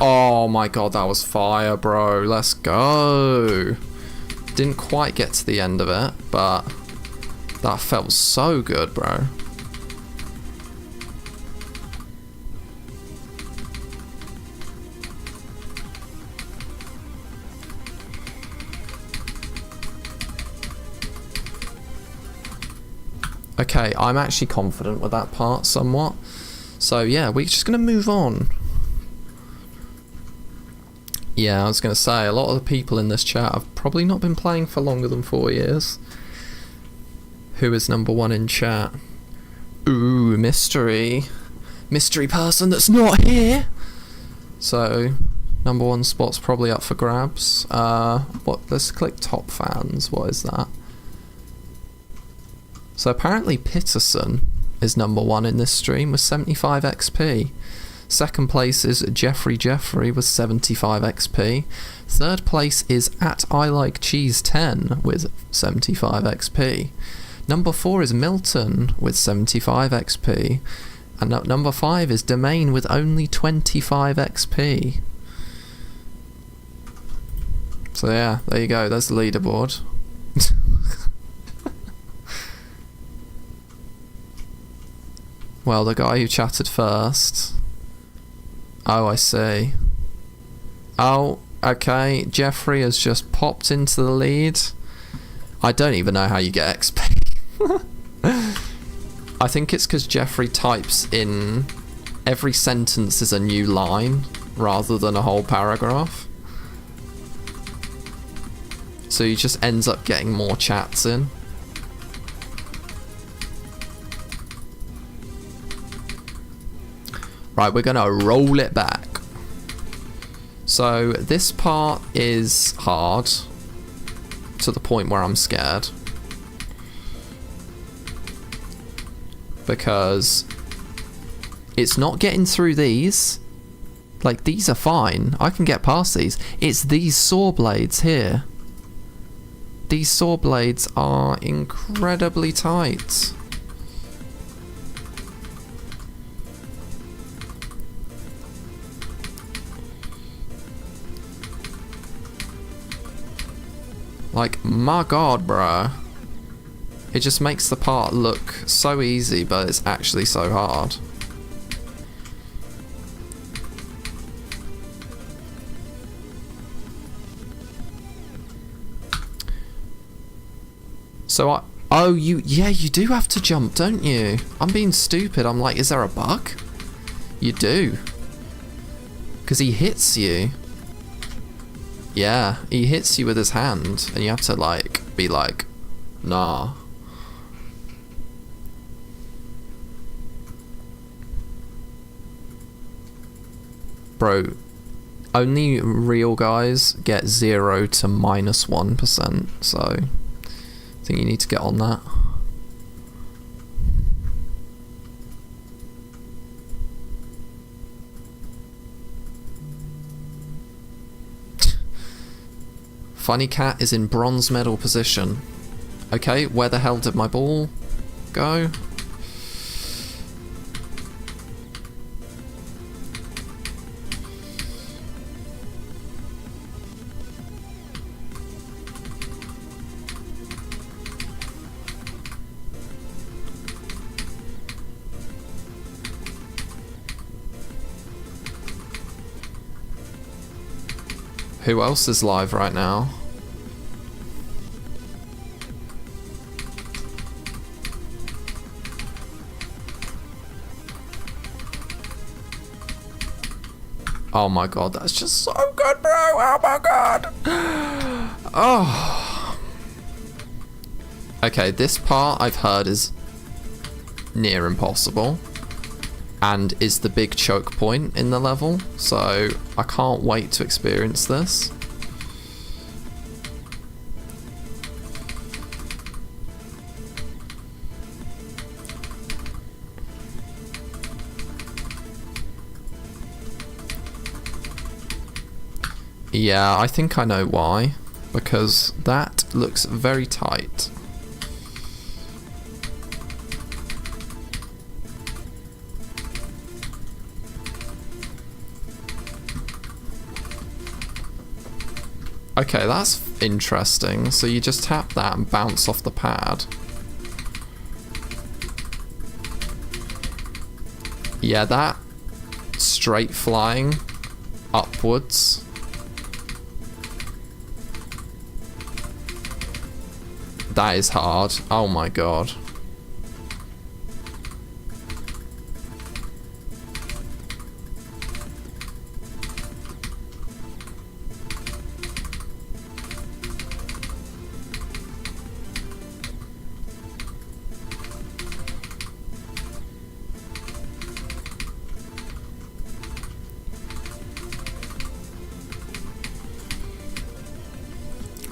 Oh my god, that was fire, bro. Let's go. Didn't quite get to the end of it, but that felt so good, bro. Okay, I'm actually confident with that part somewhat. So yeah, we're just going to move on. Yeah, I was going to say, a lot of the people in this chat have probably not been playing for longer than 4 years. Who is number 1 in chat? Ooh, mystery. Mystery person that's not here! So, number 1 spot's probably up for grabs. Let's click top fans. What is that? So apparently Peterson is number 1 in this stream with 75 XP. Second place is Jeffrey with 75 XP. Third place is at I Like Cheese 10 with 75 XP. Number 4 is Milton with 75 XP. And number 5 is Domain with only 25 XP. So yeah, there you go, there's the leaderboard. Well, the guy who chatted first. Oh, I see. Oh, okay. Jeffrey has just popped into the lead. I don't even know how you get XP. I think it's because Jeffrey types in every sentence is a new line rather than a whole paragraph. So he just ends up getting more chats in. Right, we're gonna roll it back. So this part is hard to the point where I'm scared. Because it's not getting through these. Like, these are fine. I can get past these. It's these saw blades here. These saw blades are incredibly tight. Like, my god, bruh. It just makes the part look so easy, but it's actually so hard. So yeah, you do have to jump, don't you? I'm being stupid. I'm like, is there a bug? You do. Because he hits you. Yeah, he hits you with his hand, and you have to, like, be like, nah. Bro, only real guys get 0 to -1%, so I think you need to get on that. Funny Cat is in bronze medal position. Okay, where the hell did my ball go? Who else is live right now? Oh my god, that's just so good, bro! Oh my god! Oh. Okay, this part I've heard is near impossible. And is the big choke point in the level, so I can't wait to experience this. Yeah, I think I know why, because that looks very tight. Okay, that's interesting. So you just tap that and bounce off the pad. Yeah, that straight flying upwards. That is hard. Oh my god.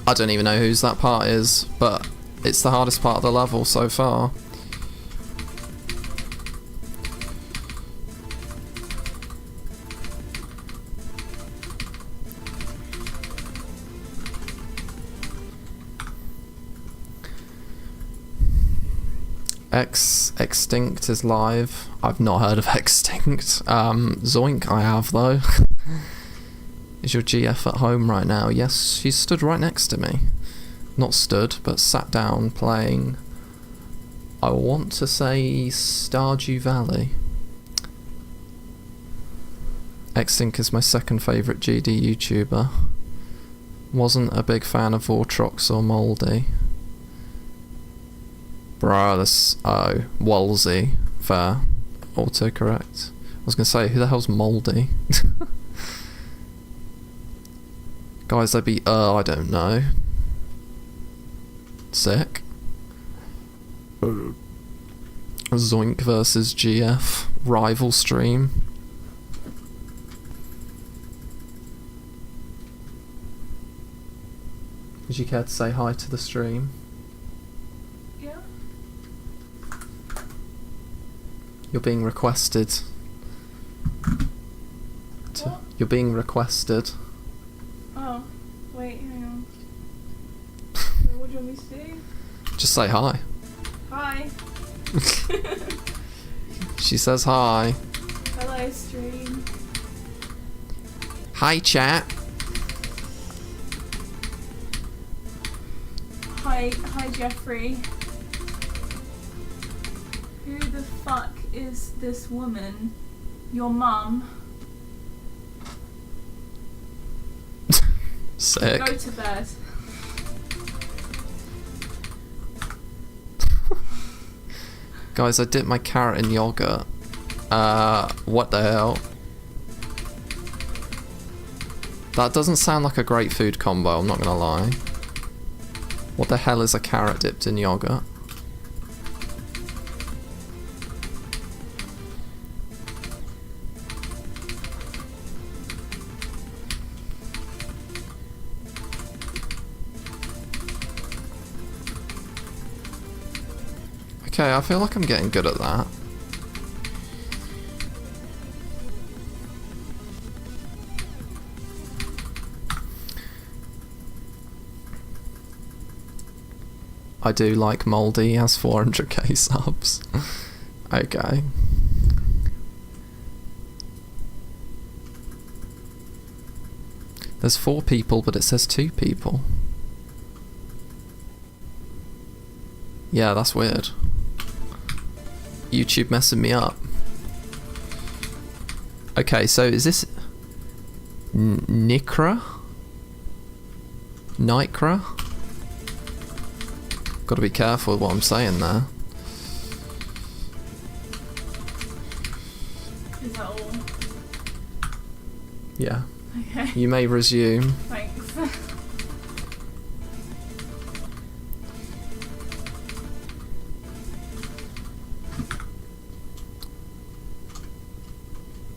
I don't even know whose that part is, but it's the hardest part of the level so far. Extinct is live. I've not heard of Extinct. Zoink I have though. Is your GF at home right now? Yes, she's stood right next to me. Not stood, but sat down playing, I want to say, Stardew Valley. Extinct is my second favourite GD YouTuber. Wasn't a big fan of Vortrox or Mouldy. Bruh, this... oh, Wolsey. Fair. Autocorrect. I was gonna say, who the hell's Mouldy? Guys, they'd be... I don't know. Sick. Zoink versus GF. Rival stream. Would you care to say hi to the stream? Yeah. You're being requested. What? You're being requested. Oh, wait, hang on. Wait, what do you want me to do? Just say hi. Hi. She says hi. Hello, stream. Hi, chat. Hi, Jeffrey. Who the fuck is this woman? Your mum? Sick. Go to bed. Guys, I dipped my carrot in yogurt. What the hell? That doesn't sound like a great food combo, I'm not gonna lie. What the hell is a carrot dipped in yogurt? Okay, I feel like I'm getting good at that. I do like Mouldy, he has 400k subs. Okay. There's 4 people, but it says 2 people. Yeah, that's weird. YouTube messing me up. Okay, so is this Nikra? Nikra? Gotta be careful with what I'm saying there. Is that all? Yeah. Okay. You may resume. Thanks.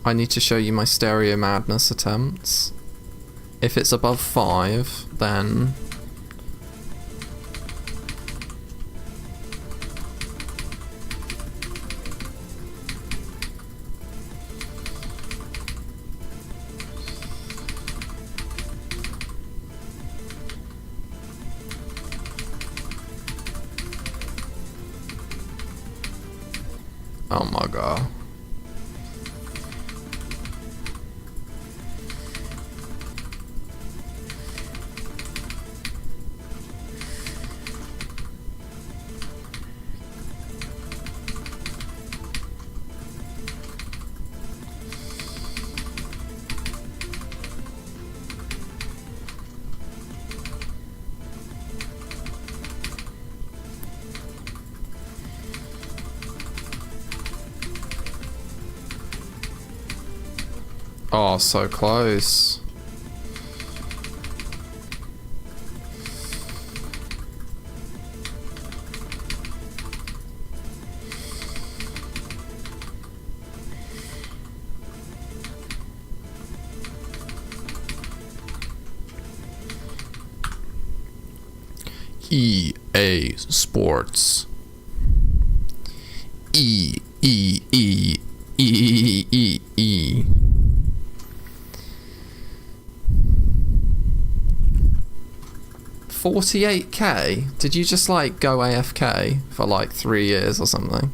I need to show you my stereo madness attempts. If it's above 5, then... oh my god. Oh, so close. EA Sports. E E E E E E. $48K? Did you just like go AFK for like 3 years or something?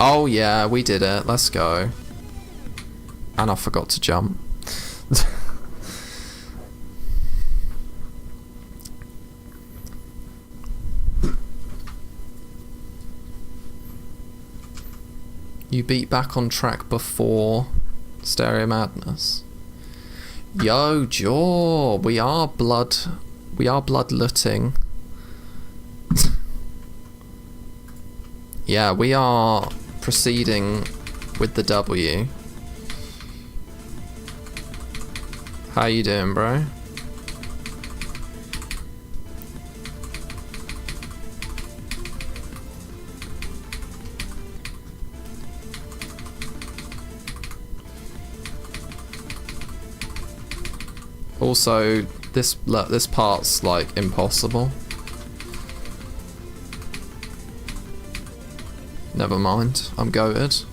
Oh yeah, we did it. Let's go. And I forgot to jump. You beat back on track before Stereo Madness. Yo, Jaw, we are bloodlutting. Yeah, we are proceeding with the W. How you doing, bro? Also, this part's like impossible. Never mind, I'm goated.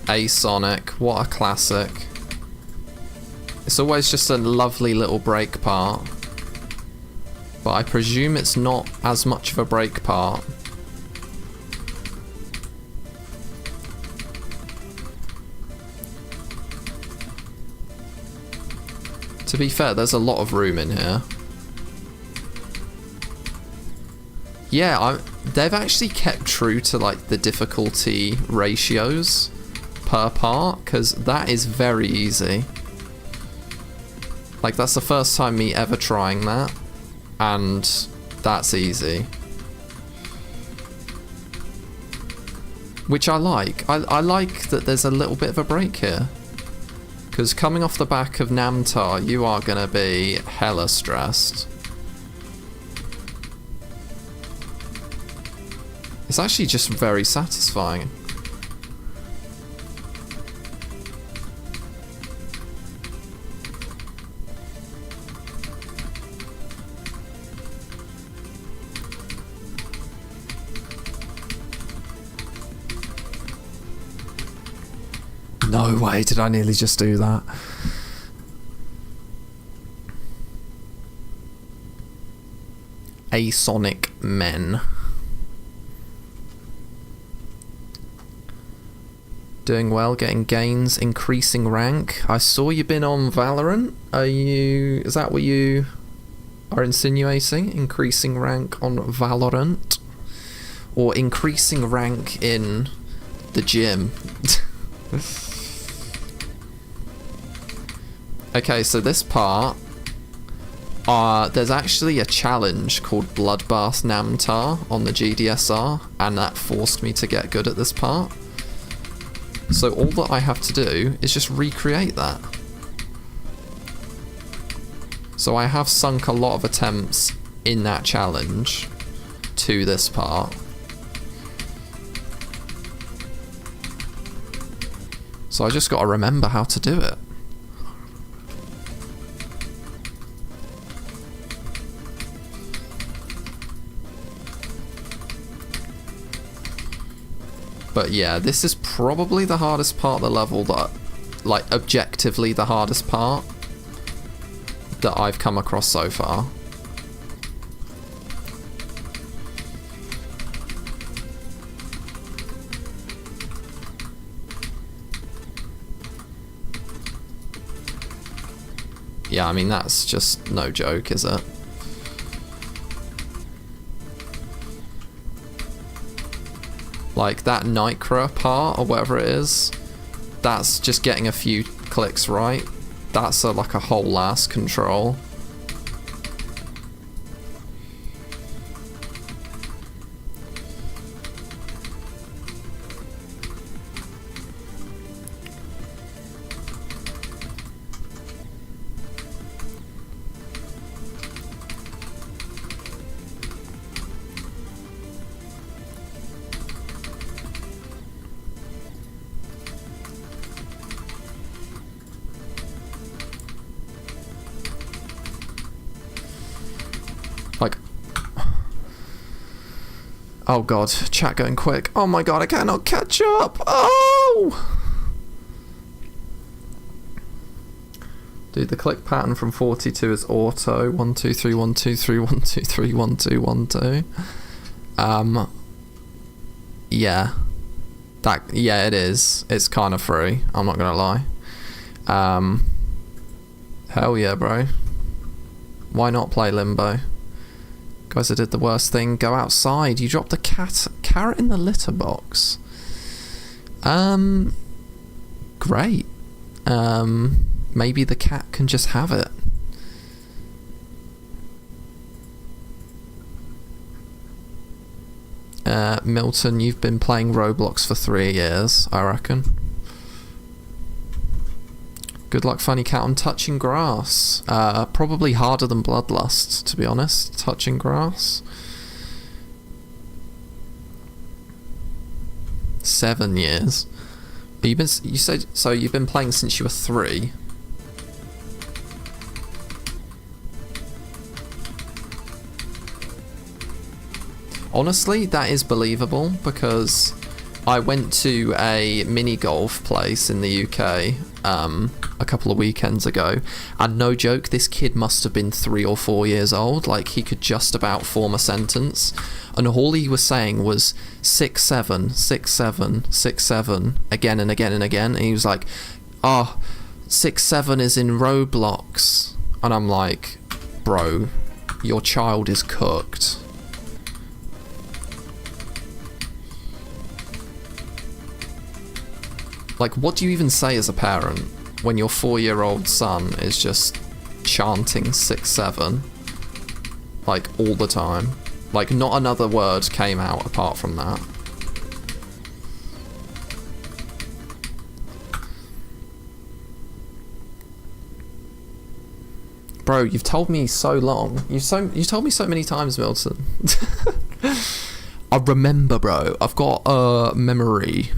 A-Sonic, what a classic. It's always just a lovely little break part. But I presume it's not as much of a break part. To be fair, there's a lot of room in here. Yeah, they've actually kept true to like the difficulty ratios per part, because that is very easy. Like, that's the first time me ever trying that. And that's easy. Which I like. I like that there's a little bit of a break here. Because coming off the back of Namtar, you are going to be hella stressed. It's actually just very satisfying. No way, did I nearly just do that? A-Sonic Men. Doing well, getting gains, increasing rank. I saw you've been on Valorant. Is that what you are insinuating? Increasing rank on Valorant? Or increasing rank in the gym? Okay, so this part, there's actually a challenge called Bloodbath Namtar on the GDSR, and that forced me to get good at this part. So all that I have to do is just recreate that. So I have sunk a lot of attempts in that challenge to this part. So I just got to remember how to do it. But yeah, this is probably the hardest part of the level that, like, objectively the hardest part that I've come across so far. Yeah, I mean, that's just no joke, is it? Like that Nycra part, or whatever it is, that's just getting a few clicks right. That's like a whole ass control. Like, oh god, chat going quick. Oh my god, I cannot catch up. Oh! Dude, the click pattern from 42 is auto. 1, 2, 3, 1, 2, 3, 1, 2, 3, 1, 2, 1, 2. Yeah. Yeah, it is. It's kind of free. I'm not gonna lie. Hell yeah, bro. Why not play Limbo? Guys, I did the worst thing. Go outside. You dropped the carrot in the litter box. Great. Maybe the cat can just have it. Milton, you've been playing Roblox for 3 years, I reckon. Good luck, funny cat, on touching grass. Probably harder than Bloodlust, to be honest. Touching grass. 7 years. You said so. You've been playing since you were 3. Honestly, that is believable, because I went to a mini golf place in the UK a couple of weekends ago, and no joke, this kid must have been 3 or 4 years old. Like, he could just about form a sentence, and all he was saying was 6 7 6 7 6 7 again and again and again, and he was like, oh, 6 7 is in Roblox, and I'm like, bro, your child is cooked. Like, what do you even say as a parent when your 4-year-old son is just chanting 6 7, like, all the time? Like, not another word came out apart from that. Bro, you've told me so long. You told me so many times, Milton. I remember, bro. I've got a memory.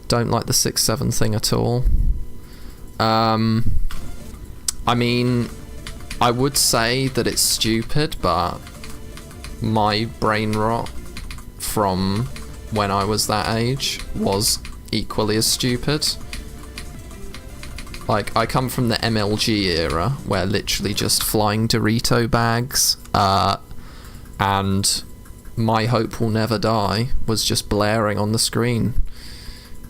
Don't like the 6 7 thing at all. I mean, I would say that it's stupid, but my brain rot from when I was that age was equally as stupid. Like, I come from the MLG era, where literally just flying Dorito bags, and My Hope Will Never Die was just blaring on the screen.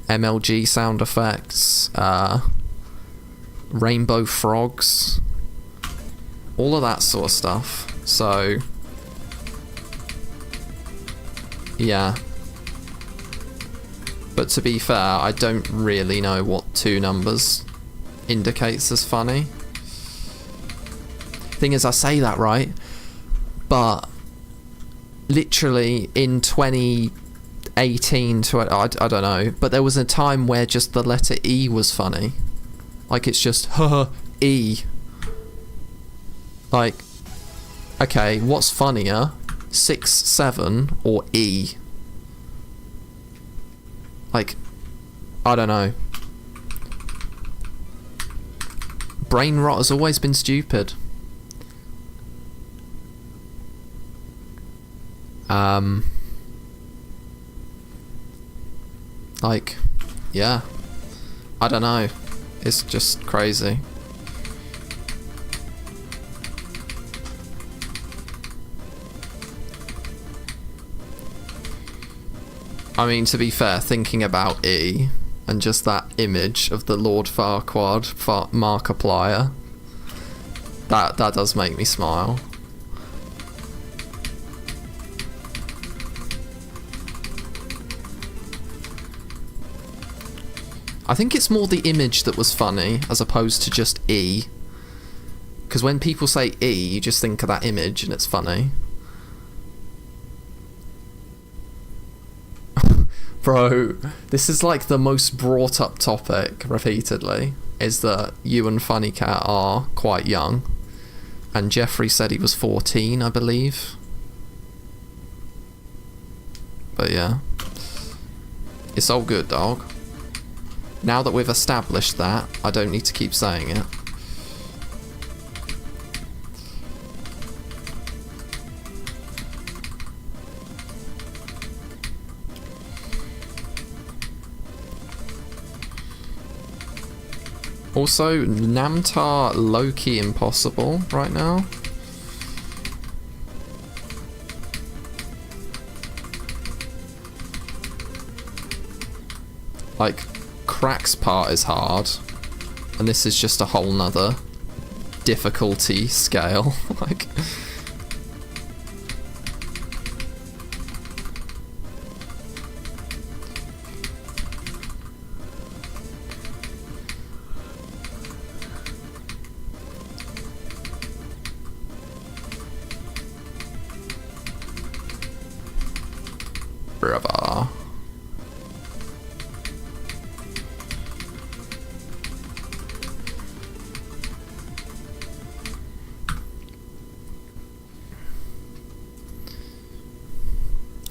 MLG sound effects, rainbow frogs, all of that sort of stuff. So, yeah. But to be fair, I don't really know what 2 numbers indicates as funny. Thing is, I say that, right? But literally in 2018 to I don't know, but there was a time where just the letter E was funny. Like, it's just E. Like, okay, what's funnier, 6 7 or E? Like, I don't know. Brain rot has always been stupid. Like, yeah, I don't know, it's just crazy. I mean, to be fair, thinking about E and just that image of the Lord Farquaad Markiplier, that does make me smile. I think it's more the image that was funny as opposed to just E. Because when people say E, you just think of that image and it's funny. Bro, this is like the most brought up topic repeatedly, is that you and Funny Cat are quite young. And Jeffrey said he was 14, I believe. But yeah. It's all good, dog. Now that we've established that, I don't need to keep saying it. Also, Namtar low-key impossible right now. Like, Crack's part is hard, and this is just a whole nother difficulty scale. Like, brother.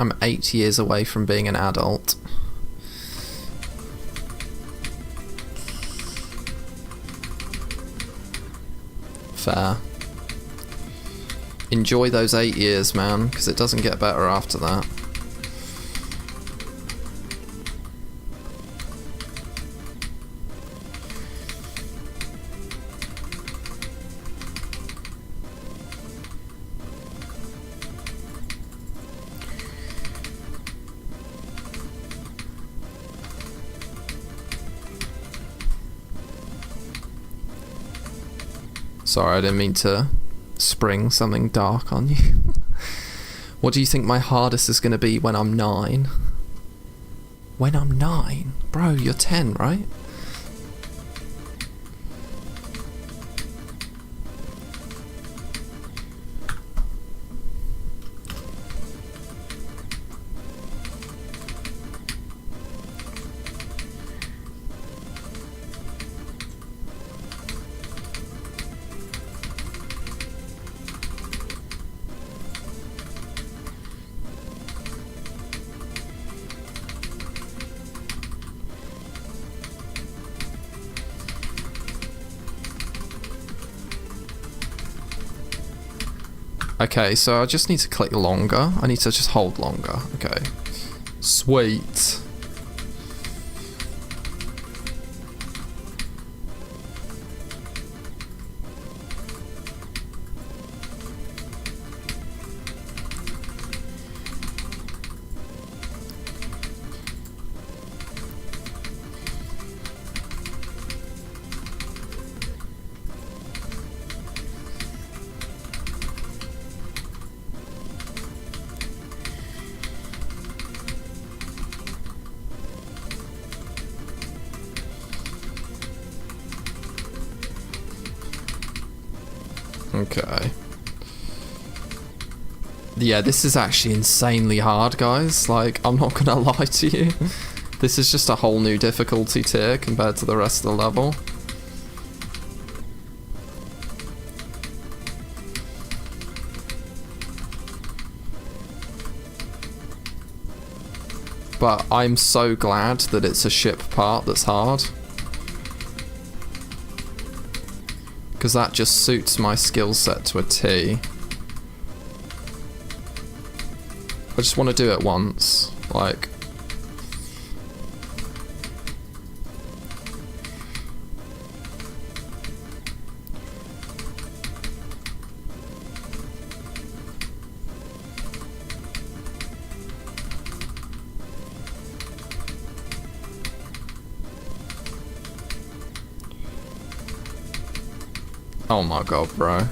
I'm 8 years away from being an adult. Fair. Enjoy those 8 years, man, because it doesn't get better after that. Sorry, I didn't mean to spring something dark on you. What do you think my hardest is going to be when I'm 9? When I'm 9? Bro, you're 10, right? Okay, so I just need to click longer. I need to just hold longer. Okay. Sweet. Okay. Yeah, this is actually insanely hard, guys. Like, I'm not gonna lie to you. This is just a whole new difficulty tier compared to the rest of the level. But I'm so glad that it's a ship part that's hard. Because that just suits my skill set to a T. I just want to do it once, like... Oh my god, bro.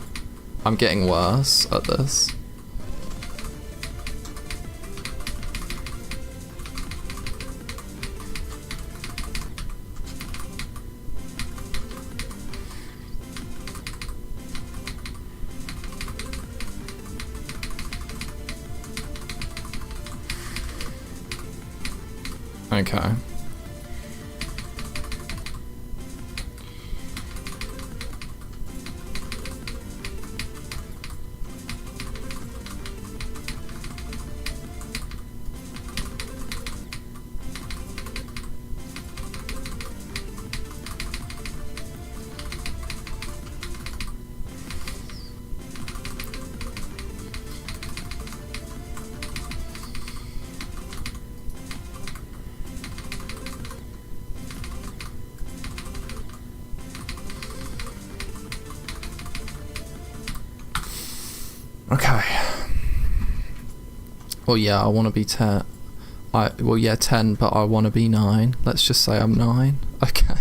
I'm getting worse at this. Okay. Okay. Well, yeah, I want to be 10. Well, yeah, 10, but I want to be 9. Let's just say I'm 9. Okay.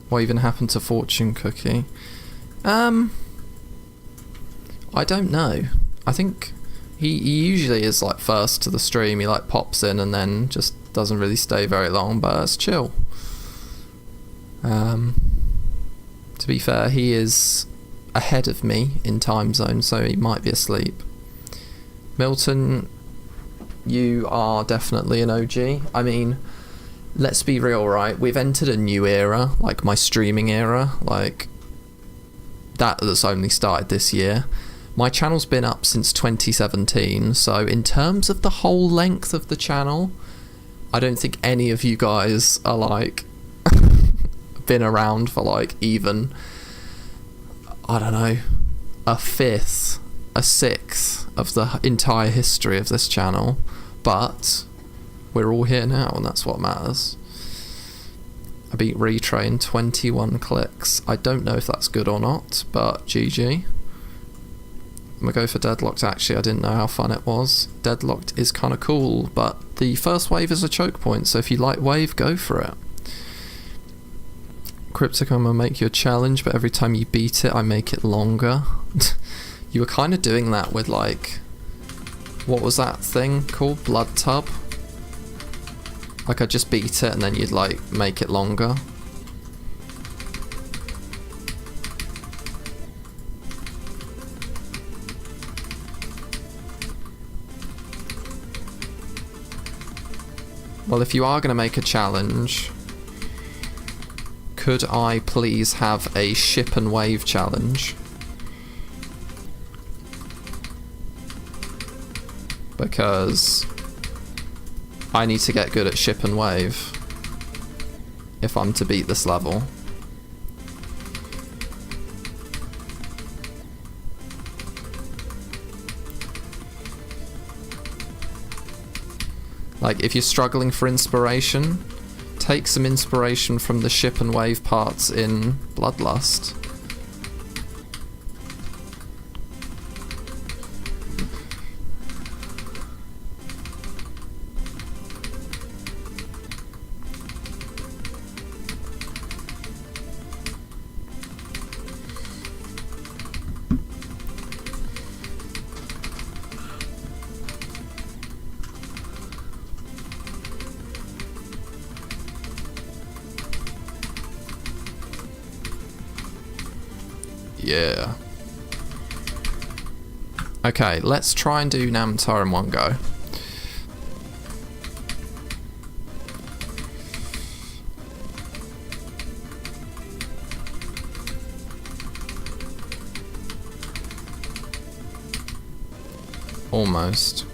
What even happened to Fortune Cookie? I don't know. I think he usually is like first to the stream. He like pops in and then just doesn't really stay very long, but it's chill. To be fair, he is ahead of me in time zone, so he might be asleep. Milton, you are definitely an OG. I mean, let's be real, right? We've entered a new era, like my streaming era, like that's only started this year. My channel's been up since 2017, so in terms of the whole length of the channel, I don't think any of you guys are like been around for like even, I don't know, a fifth, a sixth of the entire history of this channel, but we're all here now and that's what matters. I beat Retrain 21 clicks. I don't know if that's good or not, but GG. I'm gonna go for Deadlocked. Actually, I didn't know how fun it was. Deadlocked is kind of cool, but the first wave is a choke point, so if you like wave, go for it. Cryptic, I'm gonna make you a challenge, but every time you beat it, I make it longer. You were kind of doing that with like, what was that thing called? Blood Tub? Like I just beat it and then you'd like make it longer. Well, if you are going to make a challenge, could I please have a ship and wave challenge? Because I need to get good at ship and wave if I'm to beat this level. Like, if you're struggling for inspiration, take some inspiration from the ship and wave parts in Bloodlust. Yeah. Okay, let's try and do Namtar in one go. Almost.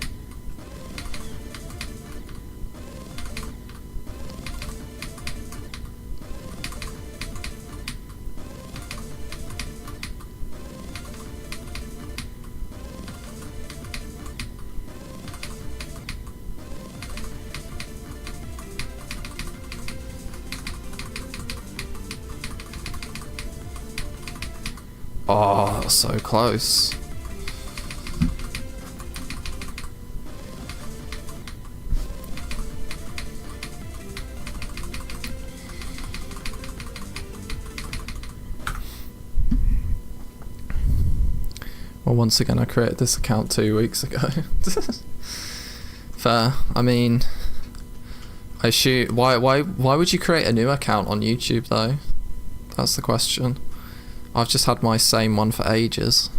Oh, so close. Well, once again, I created this account 2 weeks ago. Fair. I mean, I shoot. Why would you create a new account on YouTube though? That's the question. I've just had my same one for ages.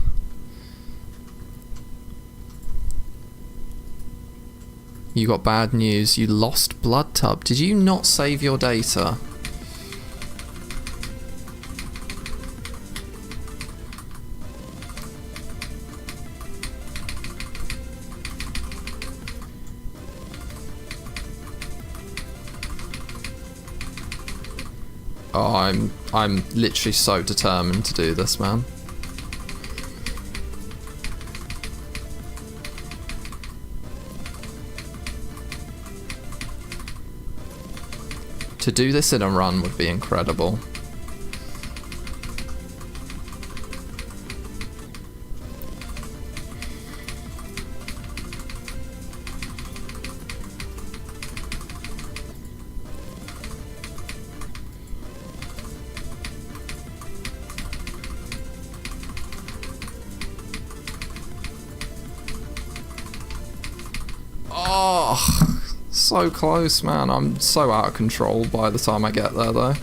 You got bad news. You lost Blood Tub. Did you not save your data? Oh, I'm literally so determined to do this, man. To do this in a run would be incredible. Oh, so close, man. I'm so out of control by the time I get there, though.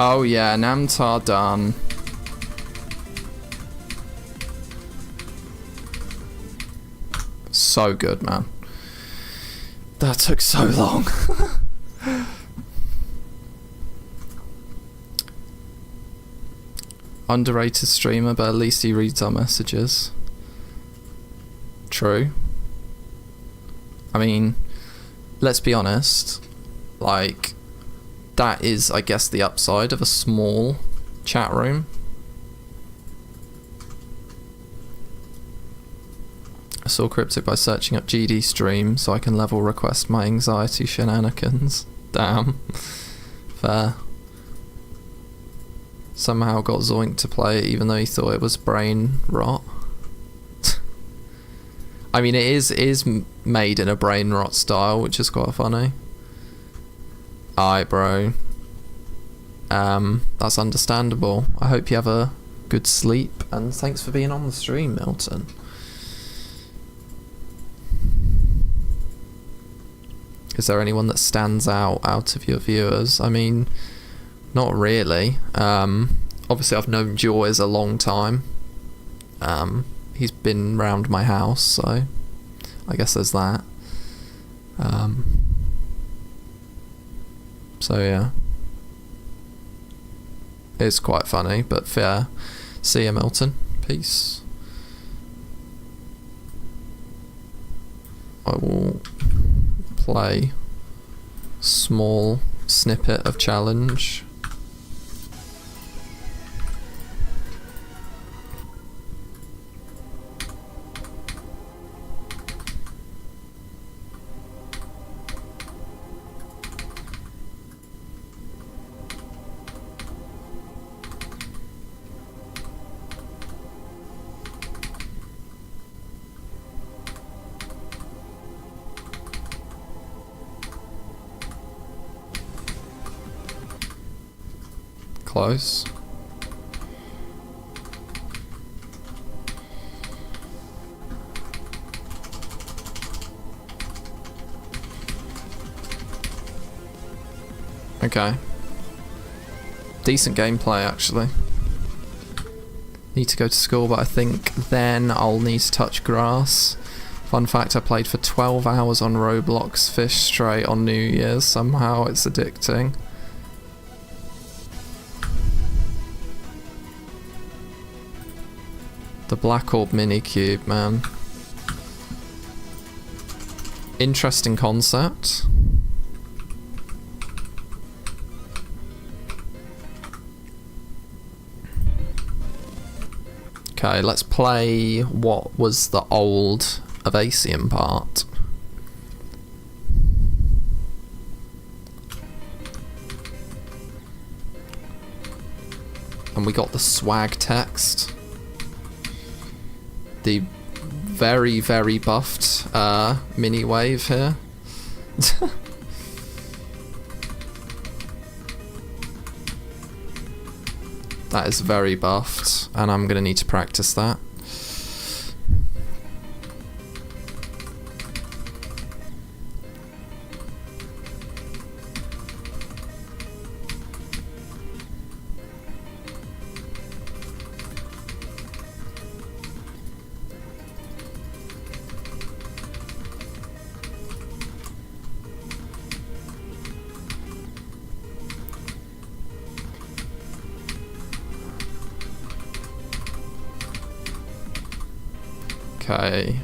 Oh yeah, Namtar done. So good, man. That took so long. Underrated streamer, but at least he reads our messages. True. I mean, let's be honest, like, that is, I guess, the upside of a small chat room. I saw Cryptic by searching up GD stream so I can level request my anxiety shenanigans. Damn. Fair. Somehow got Zoink to play it even though he thought it was brain rot. I mean, it is made in a brain rot style, which is quite funny. Alright, bro. That's understandable. I hope you have a good sleep, and thanks for being on the stream, Milton. Is there anyone that stands out of your viewers? I mean, not really. Obviously, I've known Joyce a long time. He's been round my house, so I guess there's that. So yeah, it's quite funny, but fair. See ya, Milton. Peace. I will play small snippet of challenge. Close. Okay. Decent gameplay, actually. Need to go to school, but I think then I'll need to touch grass. Fun fact, I played for 12 hours on Roblox Fish straight on New Year's. Somehow it's addicting. The Black Orb mini cube, man. Interesting concept. Okay, let's play what was the old Avacian part. And we got the swag text. The very, very buffed mini wave here. That is very buffed, and I'm gonna need to practice that. Okay.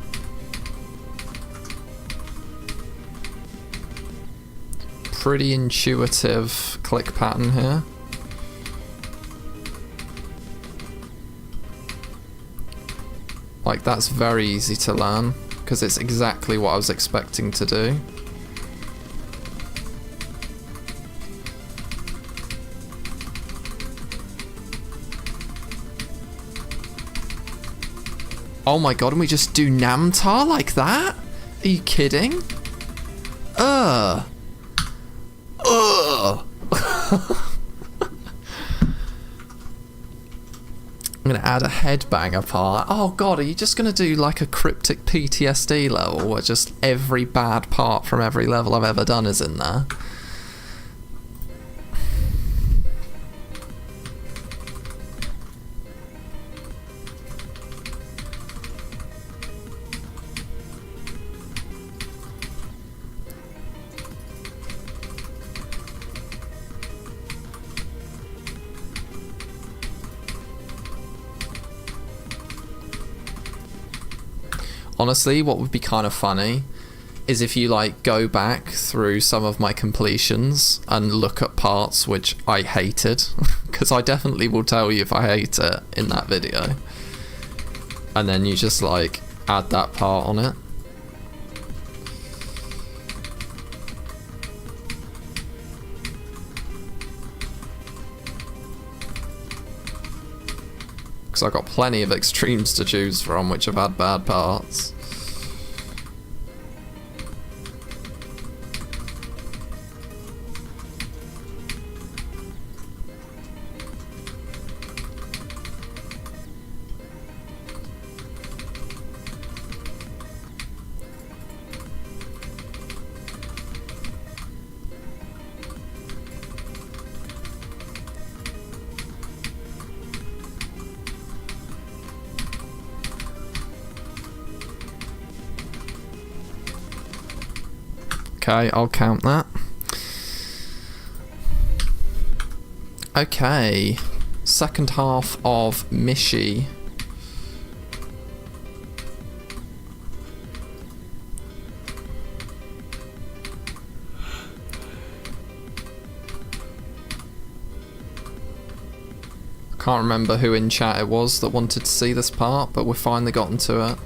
Pretty intuitive click pattern here. Like, that's very easy to learn, because it's exactly what I was expecting to do. Oh my god, and we just do Namtar like that? Are you kidding? Ugh. I'm gonna add a headbanger part. Oh god, are you just gonna do like a cryptic PTSD level where just every bad part from every level I've ever done is in there? Honestly, what would be kind of funny is if you like go back through some of my completions and look at parts which I hated, because I definitely will tell you if I hate it in that video, and then you just like add that part on it. Because I've got plenty of extremes to choose from which have had bad parts. Okay, I'll count that. Okay, second half of Mishi. Can't remember who in chat it was that wanted to see this part, but we've finally gotten to it.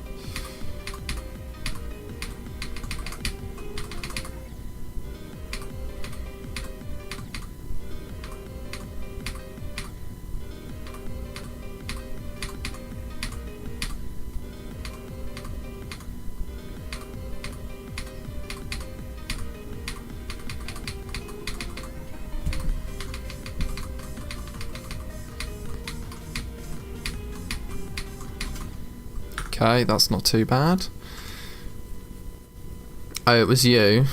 Okay, that's not too bad. Oh, it was you.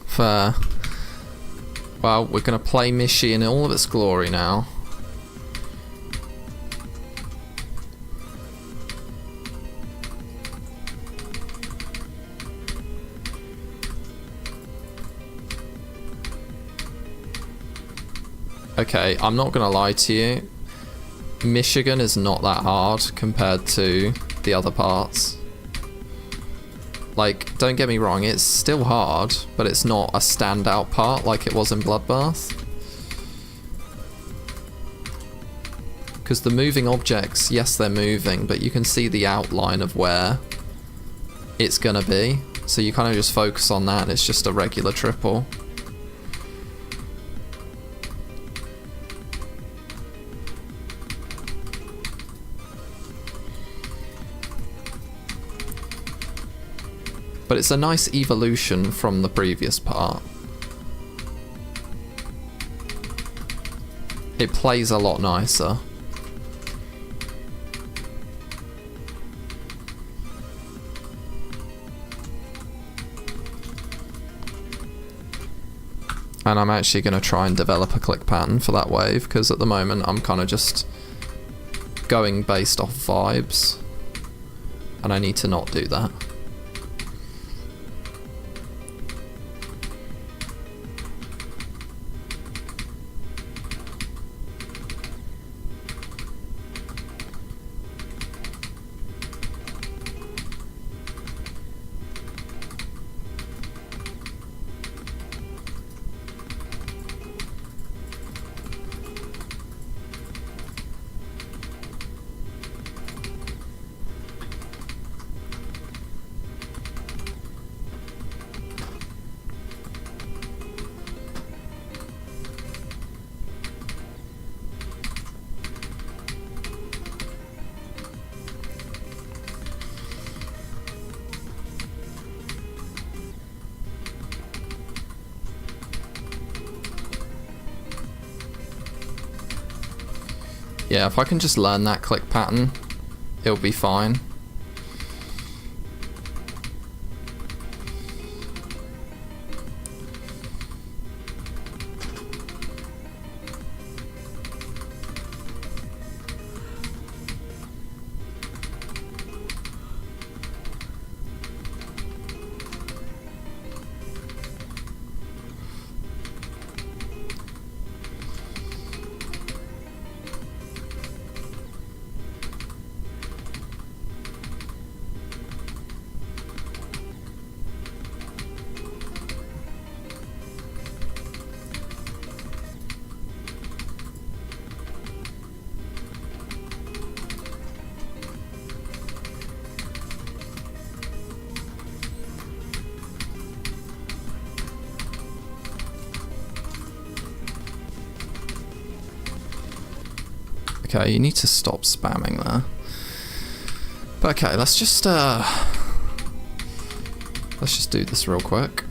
Fair. Well, we're gonna play Mishi in all of its glory now. Okay, I'm not gonna lie to you. Michigan is not that hard compared to the other parts. Like, don't get me wrong, it's still hard, but it's not a standout part like it was in Bloodbath. Because the moving objects, yes, they're moving, but you can see the outline of where it's gonna be. So you kind of just focus on that and it's just a regular triple. But it's a nice evolution from the previous part. It plays a lot nicer. And I'm actually going to try and develop a click pattern for that wave, because at the moment I'm kind of just going based off vibes. And I need to not do that. Yeah, if I can just learn that click pattern, it'll be fine. Okay, you need to stop spamming there. But okay, let's just do this real quick.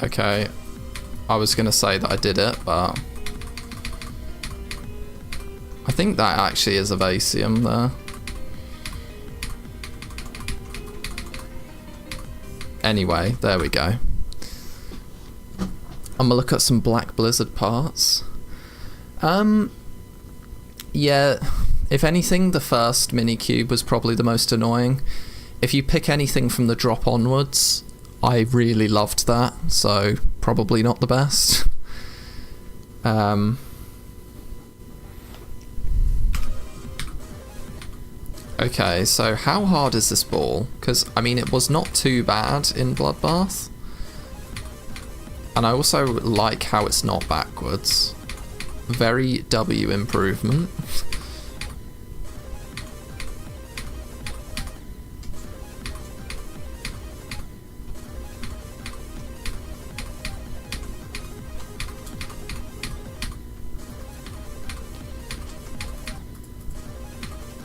Okay, I was gonna say that I did it, but I think that actually is a Vasium there. Anyway, there we go. I'm gonna look at some Black Blizzard parts. Yeah, if anything, the first mini cube was probably the most annoying. If you pick anything from the drop onwards, I really loved that, so probably not the best. Okay, so how hard is this ball? Because, I mean, it was not too bad in Bloodbath. And I also like how it's not backwards. Very W improvement.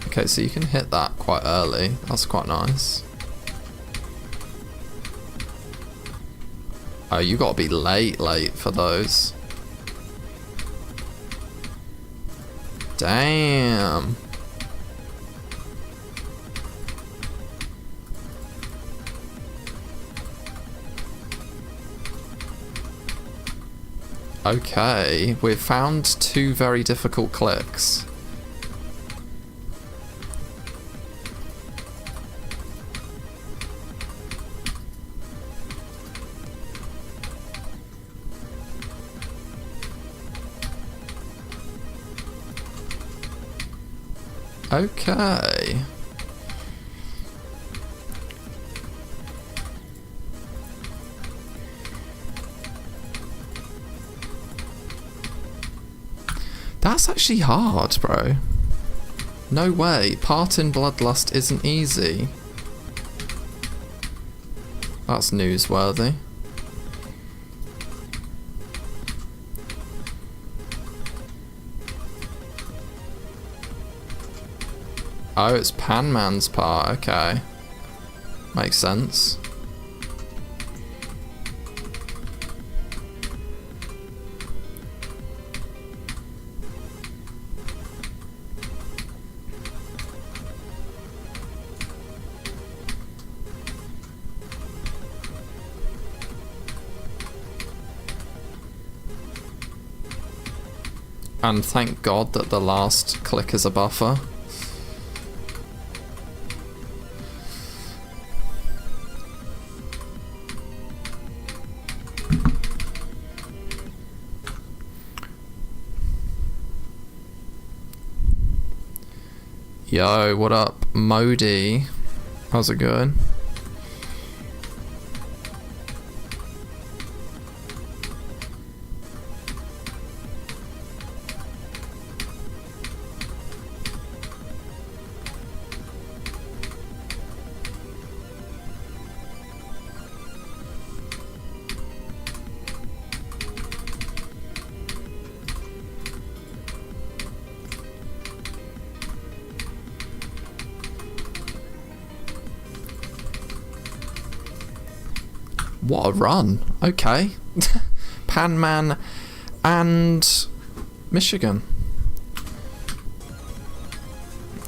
Okay, so you can hit that quite early. That's quite nice. Oh, you gotta be late for those. Damn. Okay, we've found two very difficult clicks. Okay. That's actually hard, bro. No way. Part in Bloodlust isn't easy. That's newsworthy. Oh, it's Panman's part. Okay. Makes sense. And thank God that the last click is a buffer. Yo, what up, Modi? How's it going? What a run. Okay. Panman and Michigan.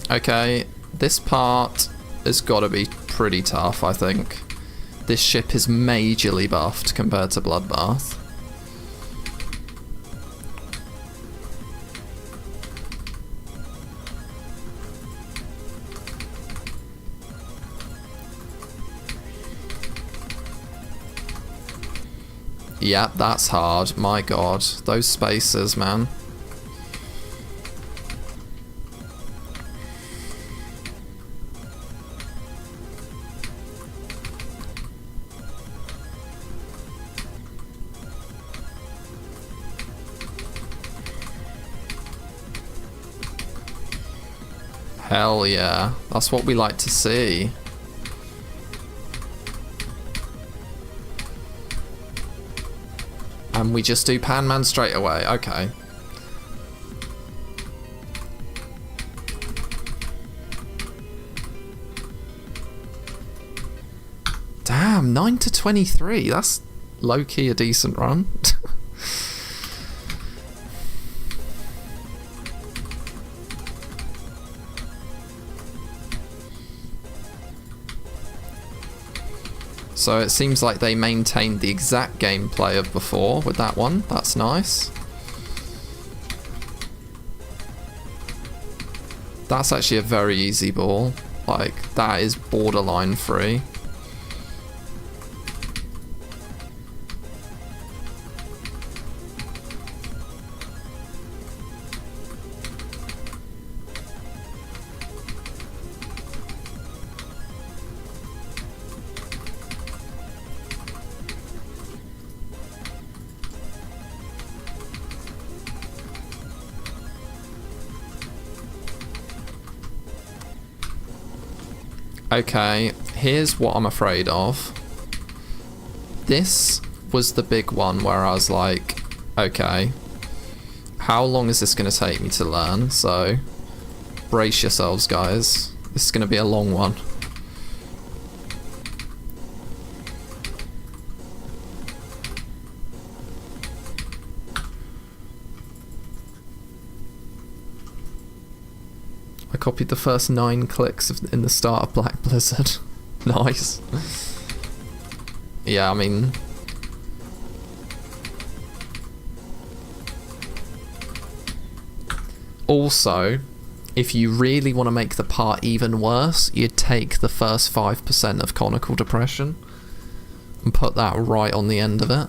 Okay, this part has got to be pretty tough, I think. This ship is majorly buffed compared to Bloodbath. Yep, that's hard. My god. Those spaces, man. Hell yeah. That's what we like to see. And we just do Panman straight away. Okay. Damn, 9 to 23. That's low-key a decent run. So it seems like they maintained the exact gameplay of before with that one. That's nice. That's actually a very easy ball. Like, that is borderline free. Okay, here's what I'm afraid of. This was the big one where I was like, okay, how long is this going to take me to learn? So, brace yourselves, guys. This is going to be a long one. I copied the first 9 clicks in the start of Black Blizzard. Nice. Yeah, I mean... Also, if you really want to make the part even worse, you'd take the first 5% of conical depression and put that right on the end of it.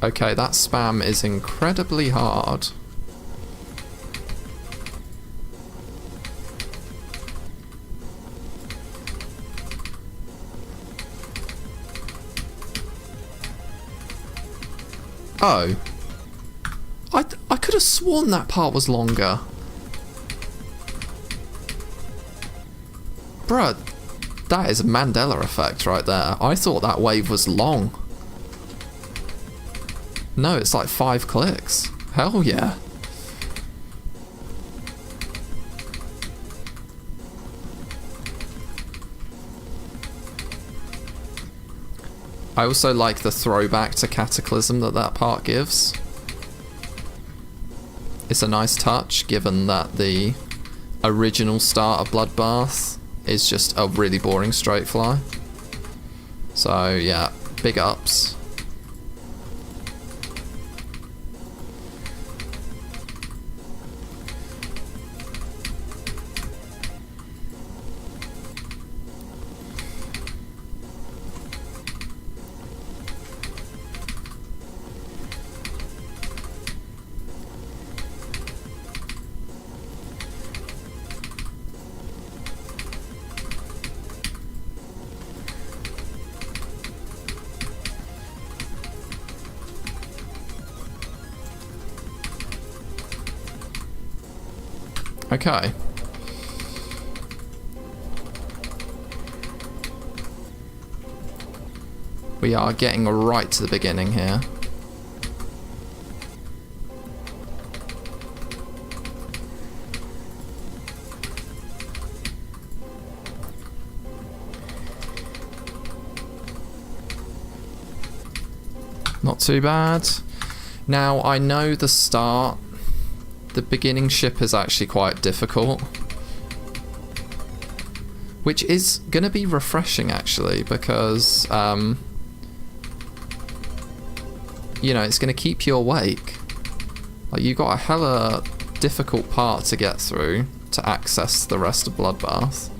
Okay, that spam is incredibly hard. Oh. I could have sworn that part was longer. Bruh, that is a Mandela effect right there. I thought that wave was long. No, it's like 5 clicks. Hell yeah. I also like the throwback to Cataclysm that part gives. It's a nice touch, given that the original start of Bloodbath is just a really boring straight fly. So yeah, big ups. Okay. We are getting right to the beginning here. Not too bad. Now, I know the start. The beginning ship is actually quite difficult, which is going to be refreshing actually, because you know, it's going to keep you awake. Like, you got a hella difficult part to get through to access the rest of Bloodbath.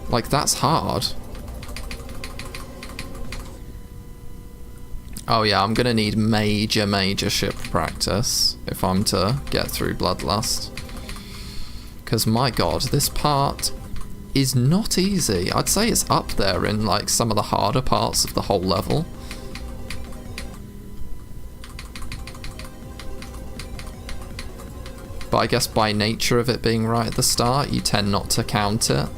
Like, that's hard. Oh yeah, I'm gonna need major ship practice if I'm to get through Bloodlust. Because my god, this part is not easy. I'd say it's up there in like some of the harder parts of the whole level. But I guess by nature of it being right at the start, you tend not to count it.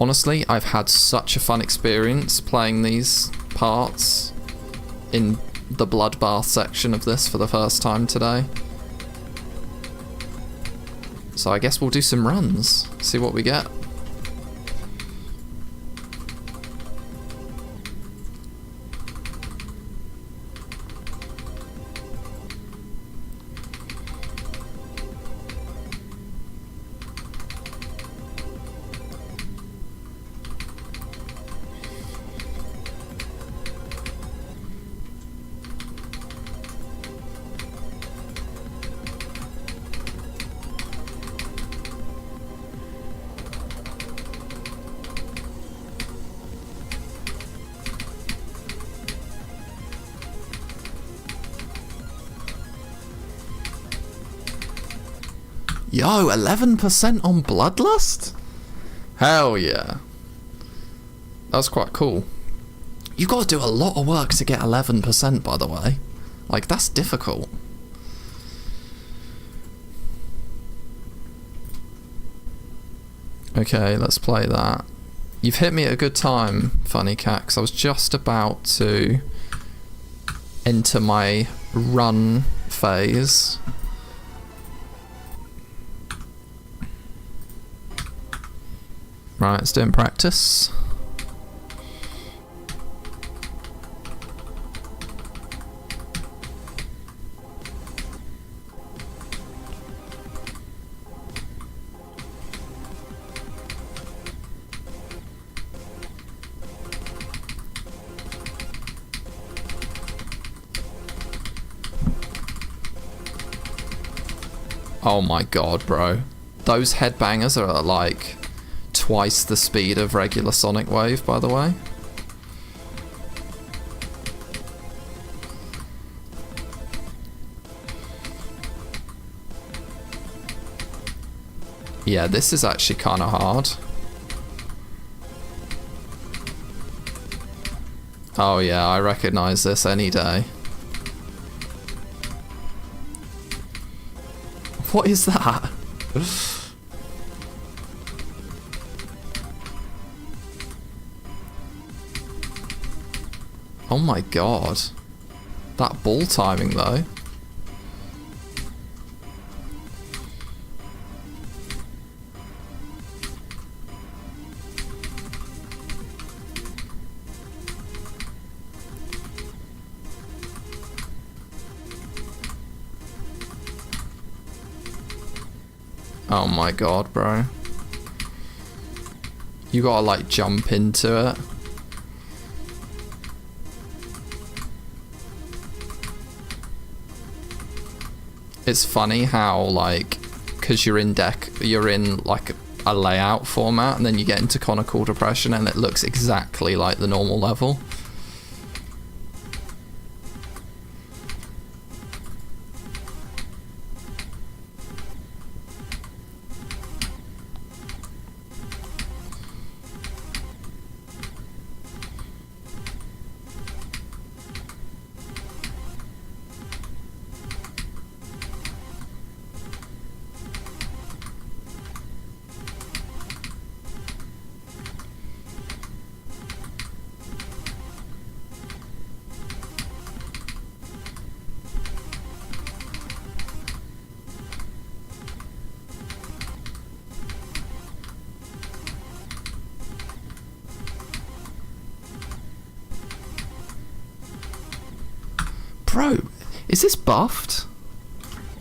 Honestly, I've had such a fun experience playing these parts in the Bloodbath section of this for the first time today. So I guess we'll do some runs, see what we get. Yo, 11% on Bloodlust? Hell yeah. That's quite cool. You've got to do a lot of work to get 11%, by the way. Like, that's difficult. Okay, let's play that. You've hit me at a good time, Funny Cat, because I was just about to enter my run phase. Right, let's do in practice. Oh my god, bro. Those headbangers are like twice the speed of regular Sonic Wave, by the way. Yeah, this is actually kind of hard. Oh yeah, I recognize this any day. What is that? Oh my god. That ball timing though. Oh my god, bro. You gotta like jump into it. It's funny how like, cause you're in like a layout format and then you get into conical depression and it looks exactly like the normal level. Bro, is this buffed?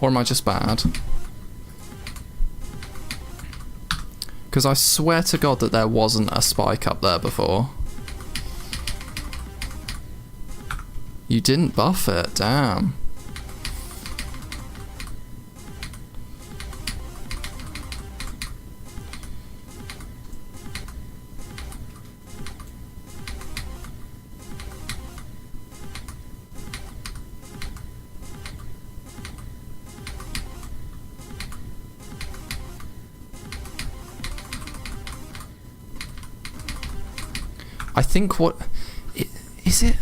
Or am I just bad? Because I swear to God that there wasn't a spike up there before. You didn't buff it, damn. I think what... Is it...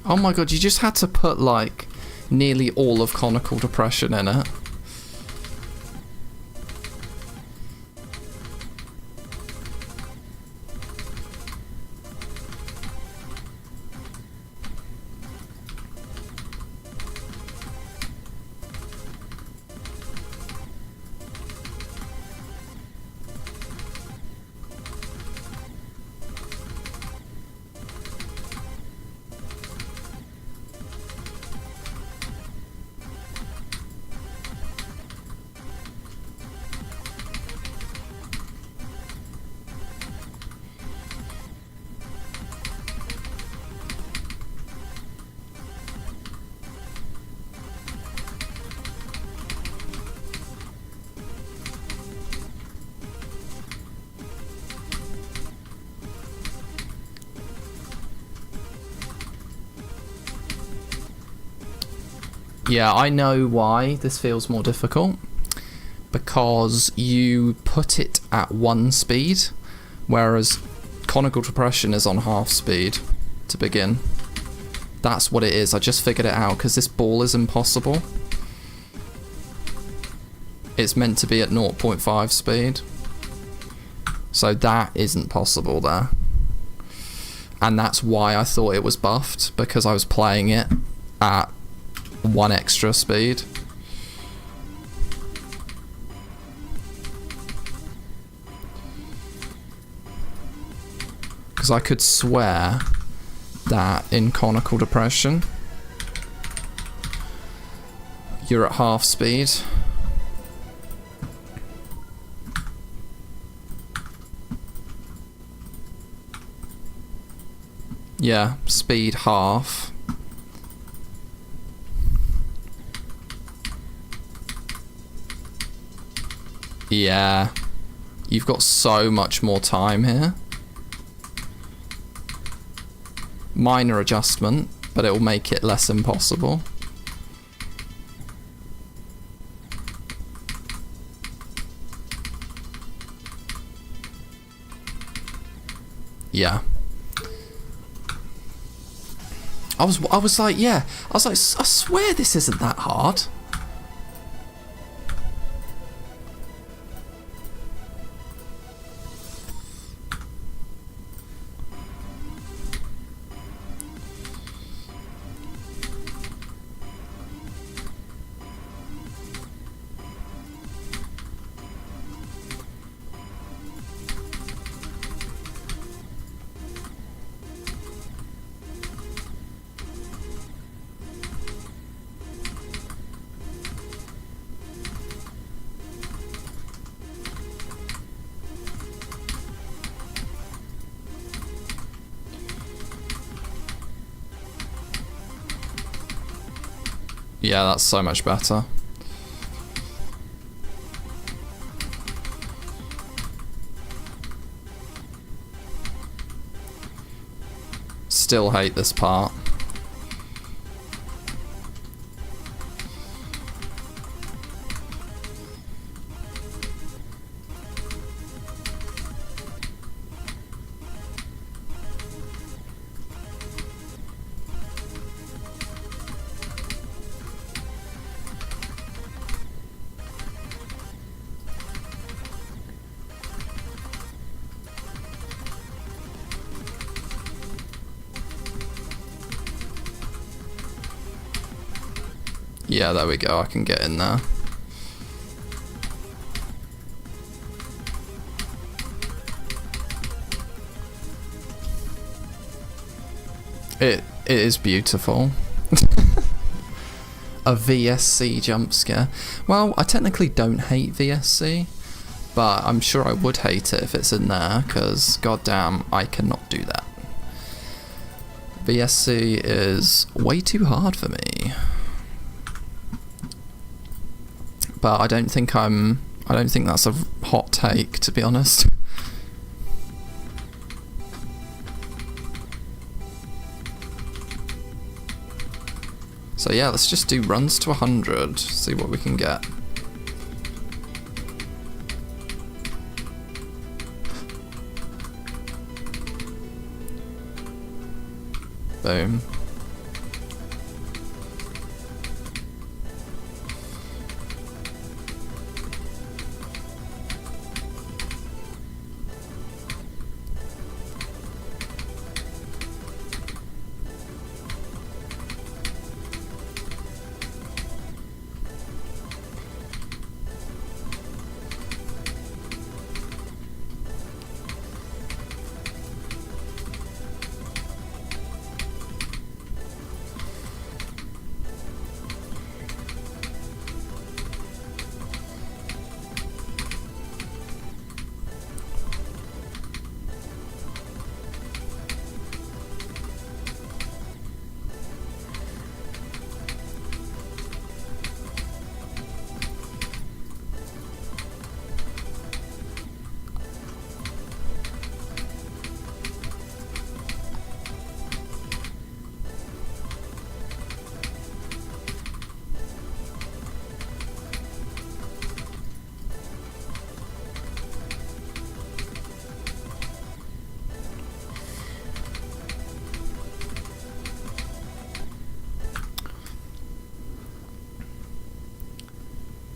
Oh my god, you just had to put like nearly all of conical depression in it. Yeah, I know why this feels more difficult. Because you put it at 1 speed, whereas conical depression is on half speed to begin. That's what it is. I just figured it out because this ball is impossible. It's meant to be at 0.5 speed. So that isn't possible there. And that's why I thought it was buffed, because I was playing it at 1 extra speed. Because I could swear that in conical depression, you're at half speed. Yeah, speed half. Yeah, you've got so much more time here. Minor adjustment, but it will make it less impossible. Yeah. I was like, yeah. I was like, I swear this isn't that hard. Yeah, that's so much better. Still hate this part. Yeah, there we go, I can get in there. It is beautiful. A VSC jump scare. Well, I technically don't hate VSC, but I'm sure I would hate it if it's in there, because goddamn, I cannot do that. VSC is way too hard for me. But I don't think that's a hot take, to be honest. So yeah, let's just do runs to 100, see what we can get. Boom.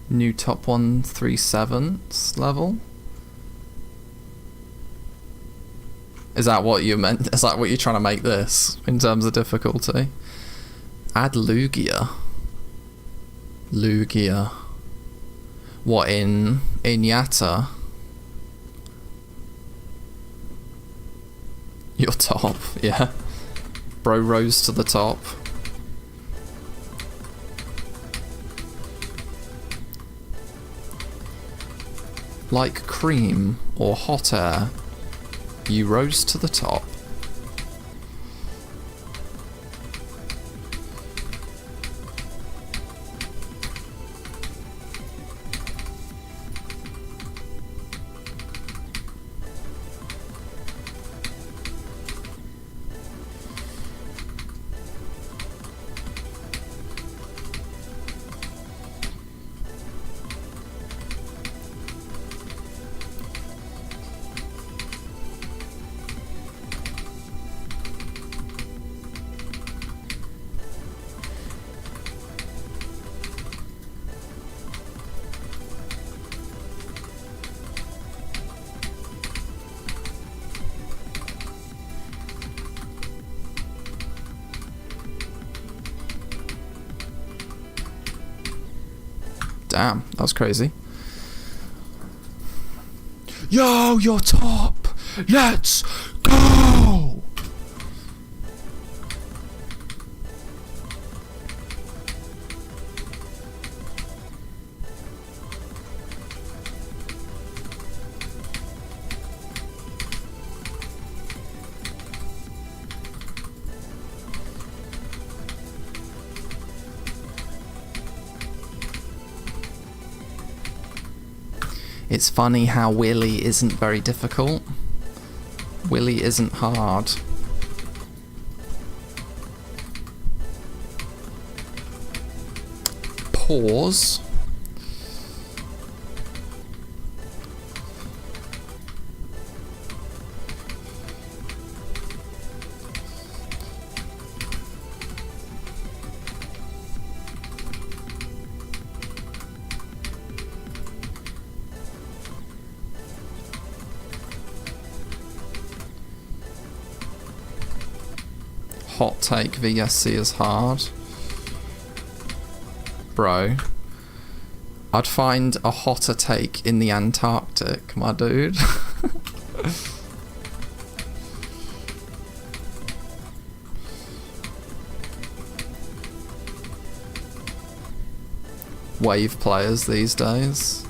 New top 137 level. Is that what you meant? Is that what you're trying to make this in terms of difficulty? Add Lugia. Lugia. What, in Yatta? Your top, yeah. Bro rose to the top. Like cream or hot air, you rose to the top. Damn, that was crazy. Yo, you're top! Let's go! It's funny how Willy isn't very difficult. Willy isn't hard. Pause. Hot take, VSC is hard. Bro, I'd find a hotter take in the Antarctic, my dude. Wave players these days,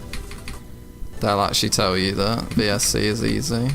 they'll actually tell you that VSC is easy.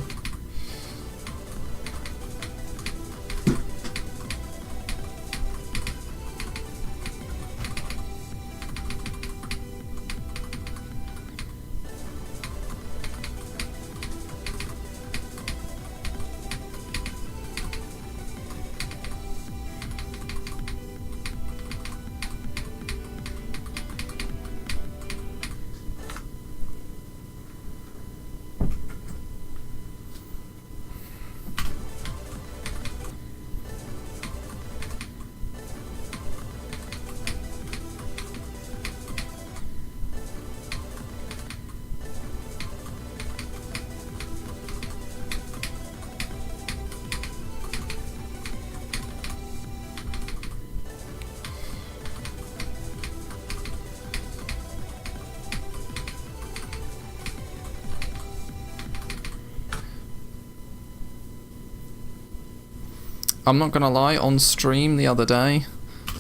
I'm not gonna lie, on stream the other day,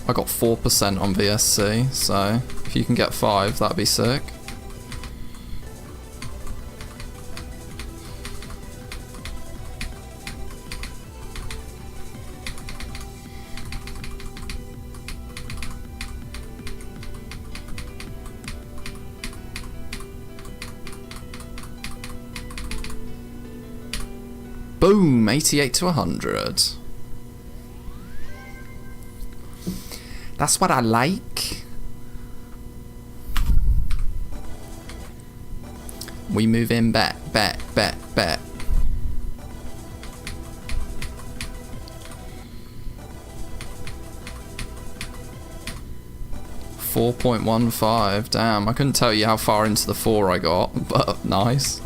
I got 4% on VSC, so if you can get 5, that'd be sick. Boom, 88 to 100. That's what I like. We move in, bet. 4.15, damn, I couldn't tell you how far into the 4 I got, but nice.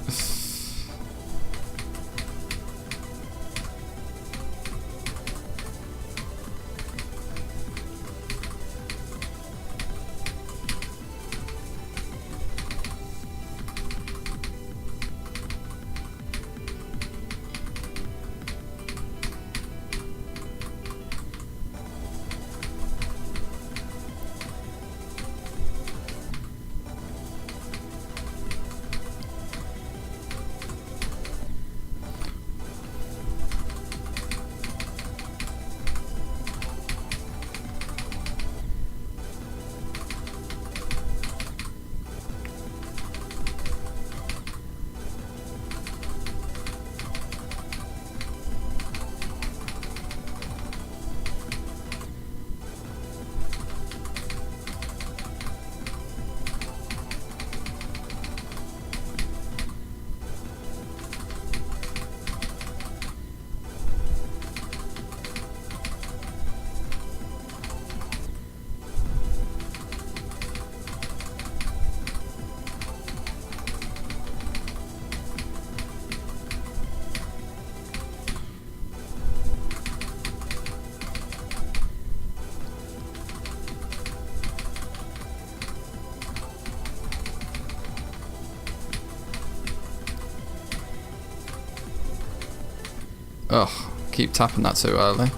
Ugh, keep tapping that too early.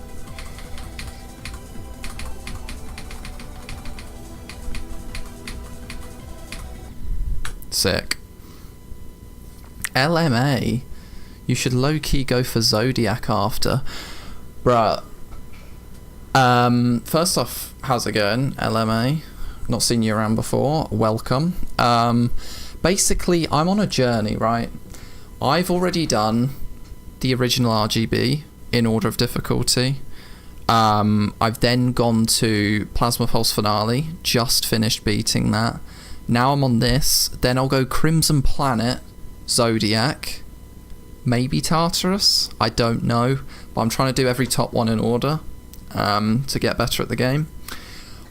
Sick. LMA? You should low-key go for Zodiac after. Bruh. First off, how's it going, LMA? Not seen you around before. Welcome. Basically, I'm on a journey, right? I've already done the original RGB in order of difficulty. I've then gone to Plasma Pulse Finale, just finished beating that. Now I'm on this, then I'll go Crimson Planet, Zodiac, maybe Tartarus, I don't know, but I'm trying to do every top one in order to get better at the game.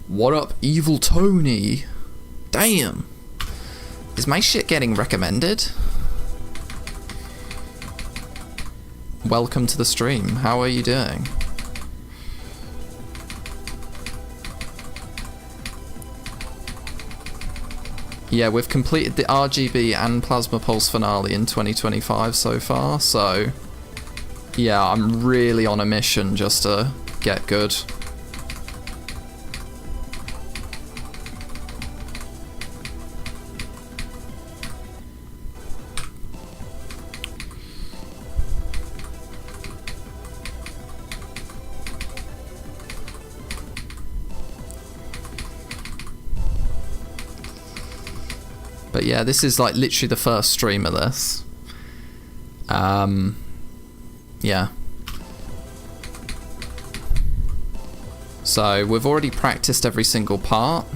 What up, Evil Tony? Damn! Is my shit getting recommended? Welcome to the stream, how are you doing? Yeah, we've completed the RGB and Plasma Pulse Finale in 2025 so far, so yeah, I'm really on a mission just to get good. But yeah, this is like literally the first stream of this. Yeah. So we've already practiced every single part.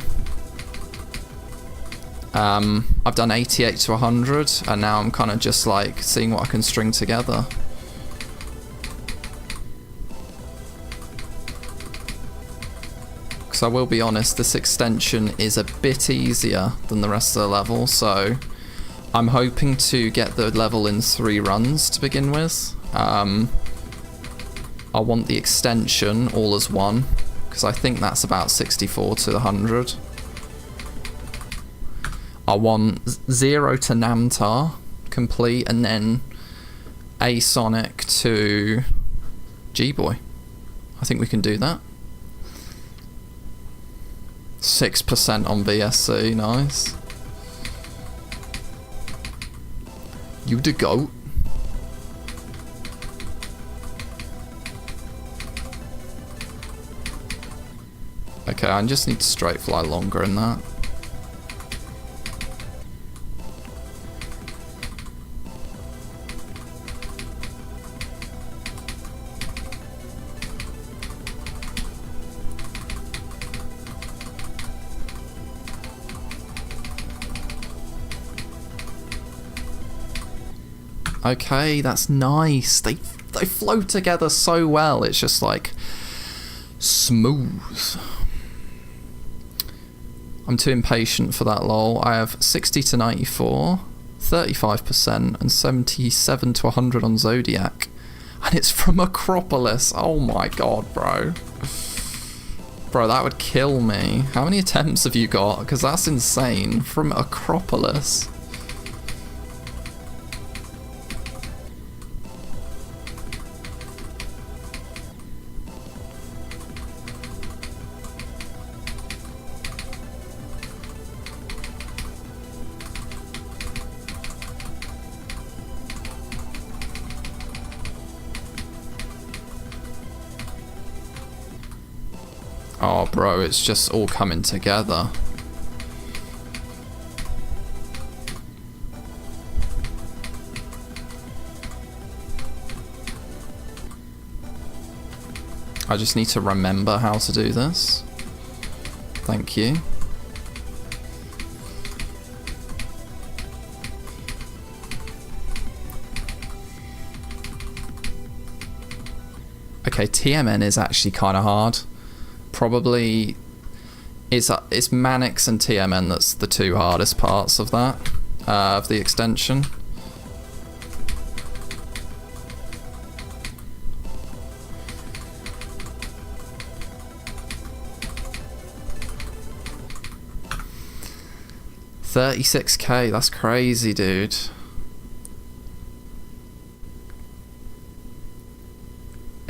I've done 88 to 100, and now I'm kind of just like seeing what I can string together. I will be honest, this extension is a bit easier than the rest of the level, so I'm hoping to get the level in 3 runs to begin with. I want the extension all as one, because I think that's about 64 to 100. I want 0 to Namtar complete, and then A Sonic to G-Boy. I think we can do that. 6% on VSC, nice. You the goat. Okay, I just need to straight fly longer in that. Okay, that's nice. They flow together so well. It's just like smooth. I'm too impatient for that, lol. I have 60 to 94, 35%, and 77 to 100 on Zodiac. And it's from Acropolis. Oh my god, bro. Bro, that would kill me. How many attempts have you got? Because that's insane. From Acropolis. Oh, bro, it's just all coming together. I just need to remember how to do this. Thank you. Okay, TMN is actually kind of hard. Probably it's Manix and TMN that's the 2 hardest parts of that, of the extension. $36K, that's crazy, dude.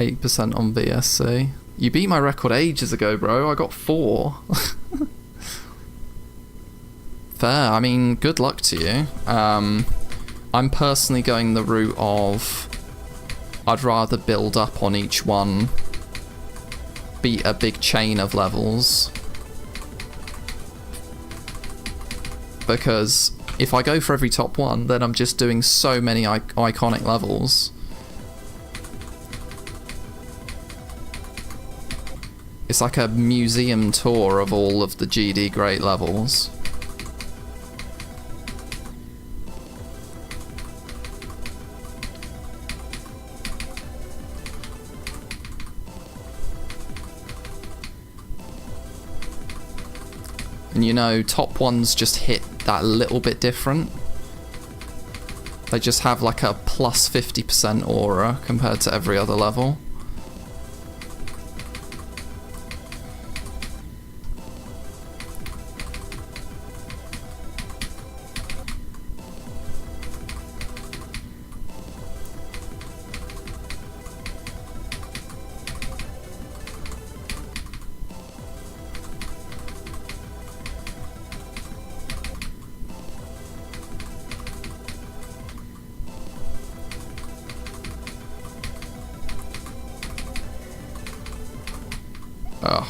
8% on VSC. You beat my record ages ago, bro. I got 4. Fair. I mean, good luck to you. I'm personally going the route of I'd rather build up on each one, beat a big chain of levels, because if I go for every top one, then I'm just doing so many iconic levels. It's like a museum tour of all of the GD great levels. And you know, top ones just hit that little bit different. They just have like a plus 50% aura compared to every other level. Ugh.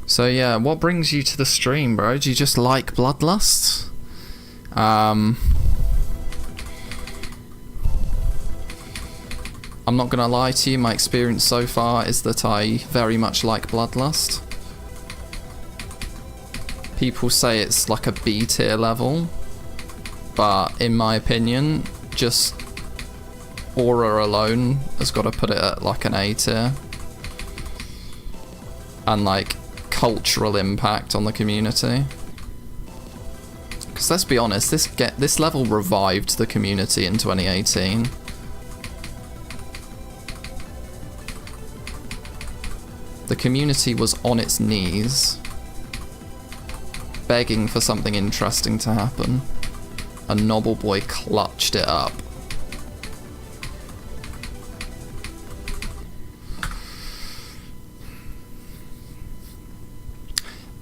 So yeah, what brings you to the stream, bro? Do you just like Bloodlust? I'm not gonna lie to you, my experience so far is that I very much like Bloodlust. People say it's like a B tier level, but in my opinion, just aura alone has got to put it at like an A tier. And like cultural impact on the community. Because let's be honest, this level revived the community in 2018. The community was on its knees, begging for something interesting to happen. And Knobbelboy clutched it up.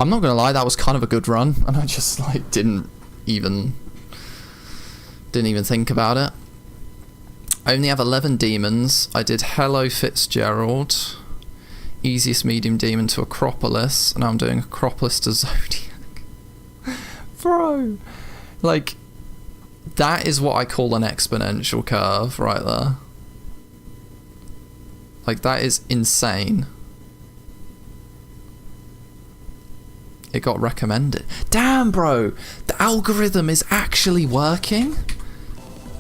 I'm not gonna lie, that was kind of a good run, and I just like didn't even think about it. I only have 11 demons. I did Hello Fitzgerald, easiest medium demon to Acropolis, and now I'm doing Acropolis to Zodiac. Bro, like, that is what I call an exponential curve right there. Like, that is insane. It got recommended. Damn, bro! The algorithm is actually working?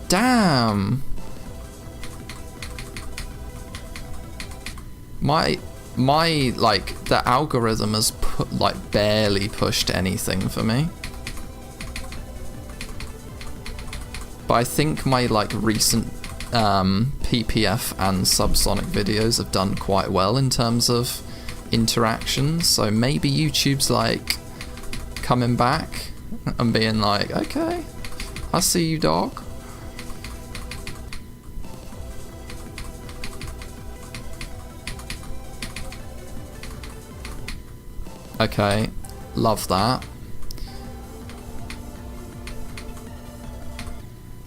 Damn. My like, the algorithm has barely pushed anything for me. But I think my like recent PPF and subsonic videos have done quite well in terms of interactions, so maybe YouTube's like coming back and being like, okay, I see you, dog. Okay, love that.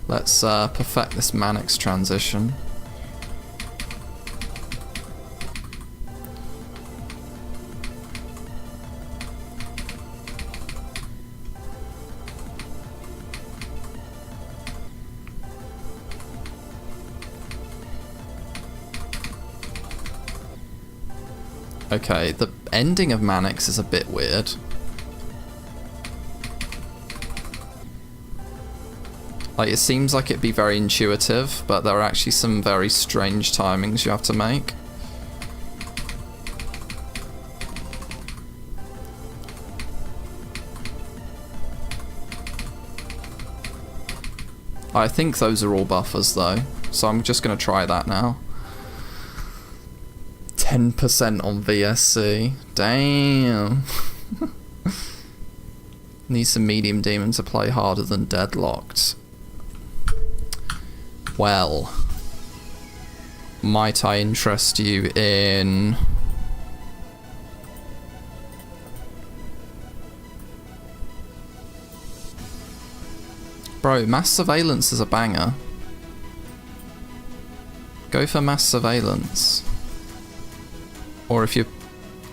Let's perfect this Mannix transition. Okay, the ending of Mannix is a bit weird. Like, it seems like it'd be very intuitive, but there are actually some very strange timings you have to make. I think those are all buffers though, so I'm just gonna try that now. 10% on VSC. Damn. Need some medium demon to play harder than Deadlocked. Well, might I interest you in... Bro, Mass Surveillance is a banger. Go for Mass Surveillance. Or if your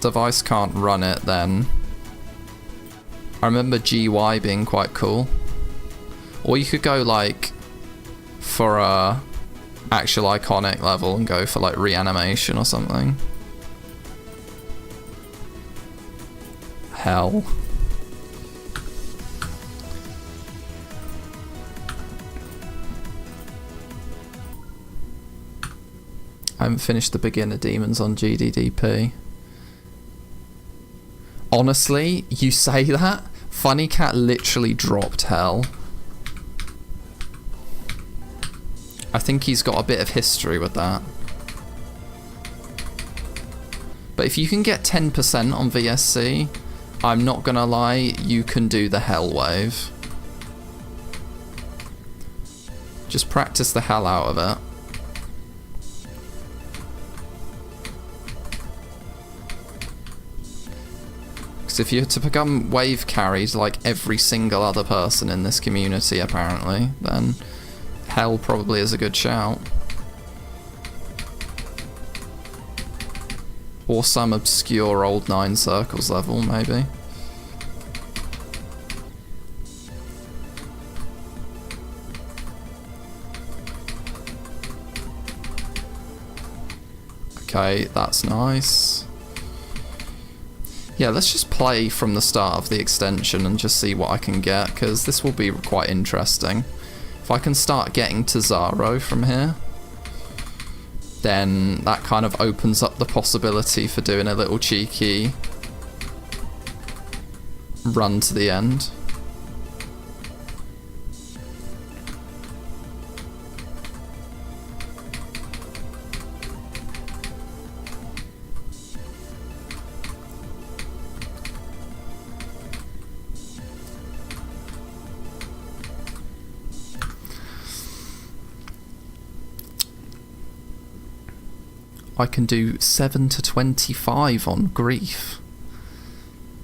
device can't run it, then... I remember GY being quite cool. Or you could go, like, for a actual iconic level and go for, like, Reanimation or something. Hell. I haven't finished the beginner demons on GDDP. Honestly, you say that? Funny Cat literally dropped Hell. I think he's got a bit of history with that. But if you can get 10% on VSC, I'm not gonna lie, you can do the Hell wave. Just practice the hell out of it. Because if you're to become wave carried like every single other person in this community apparently, then Hell probably is a good shout. Or some obscure old 9 circles level, maybe. Okay, that's nice. Yeah, let's just play from the start of the extension and just see what I can get, because this will be quite interesting. If I can start getting to Zaro from here, then that kind of opens up the possibility for doing a little cheeky run to the end. I can do 7 to 25 on Grief.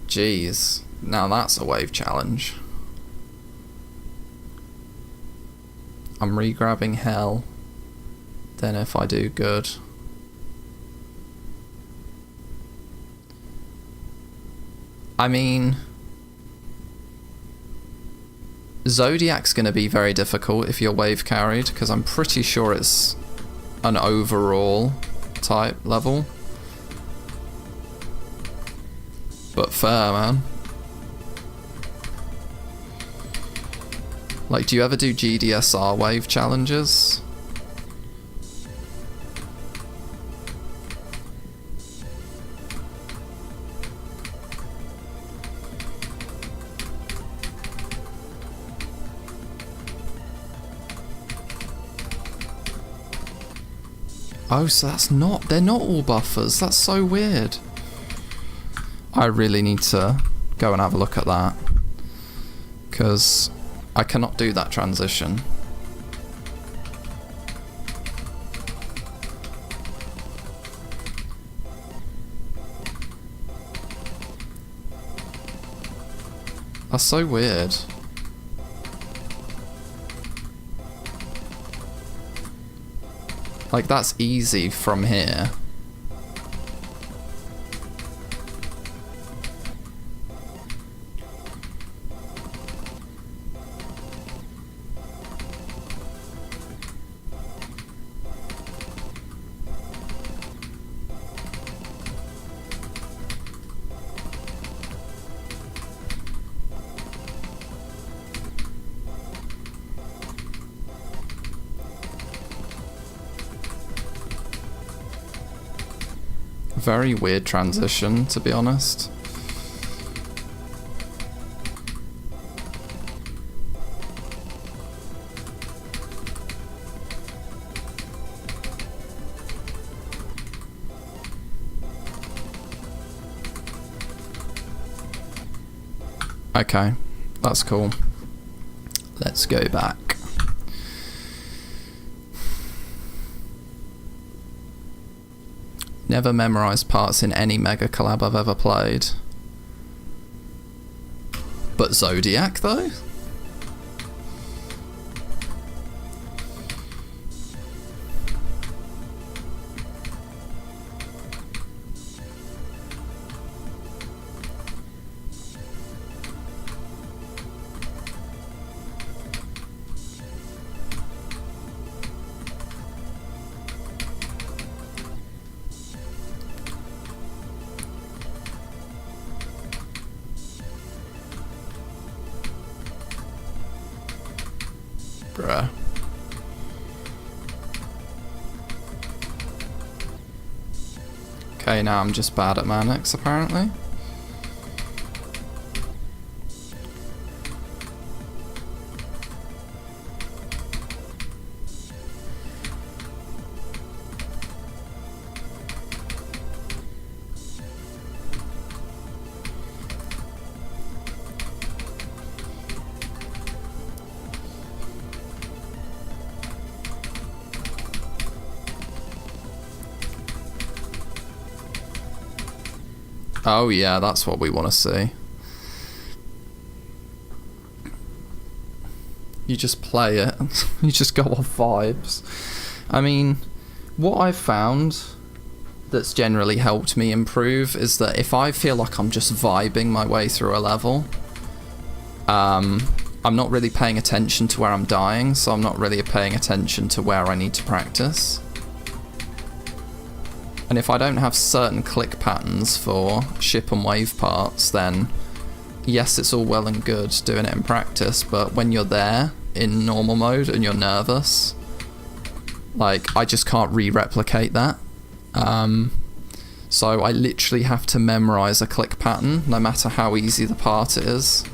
Jeez, now that's a wave challenge. I'm re-grabbing Hell. Then if I do good. I mean... Zodiac's going to be very difficult if you're wave carried, because I'm pretty sure it's an overall type level. But fair, man. Like, do you ever do GDSR wave challenges? Oh, so that's not... They're not all buffers. That's so weird. I really need to go and have a look at that. Because I cannot do that transition. That's so weird. Like, that's easy from here. Very weird transition, to be honest. Okay. That's cool. Let's go back. Never memorised parts in any mega collab I've ever played. But Zodiac, though? Bruh. Okay, now I'm just bad at Manix, apparently. Oh yeah, that's what we want to see. You just play it. You just go off vibes. I mean, what I've found that's generally helped me improve is that if I feel like I'm just vibing my way through a level, I'm not really paying attention to where I'm dying, so I'm not really paying attention to where I need to practice. And if I don't have certain click patterns for ship and wave parts, then yes, it's all well and good doing it in practice, but when you're there in normal mode and you're nervous, like, I just can't re-replicate that. So I literally have to memorize a click pattern, no matter how easy the part is,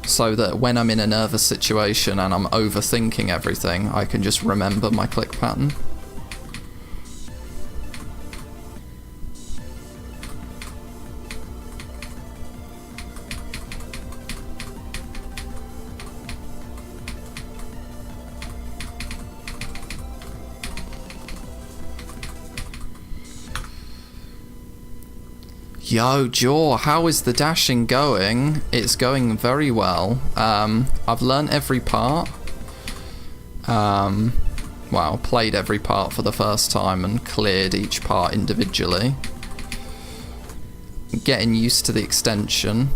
so that when I'm in a nervous situation and I'm overthinking everything, I can just remember my click pattern. Yo, Jaw, how is the dashing going? It's going very well. I've learnt every part. Well, played every part for the first time and cleared each part individually. Getting used to the extension.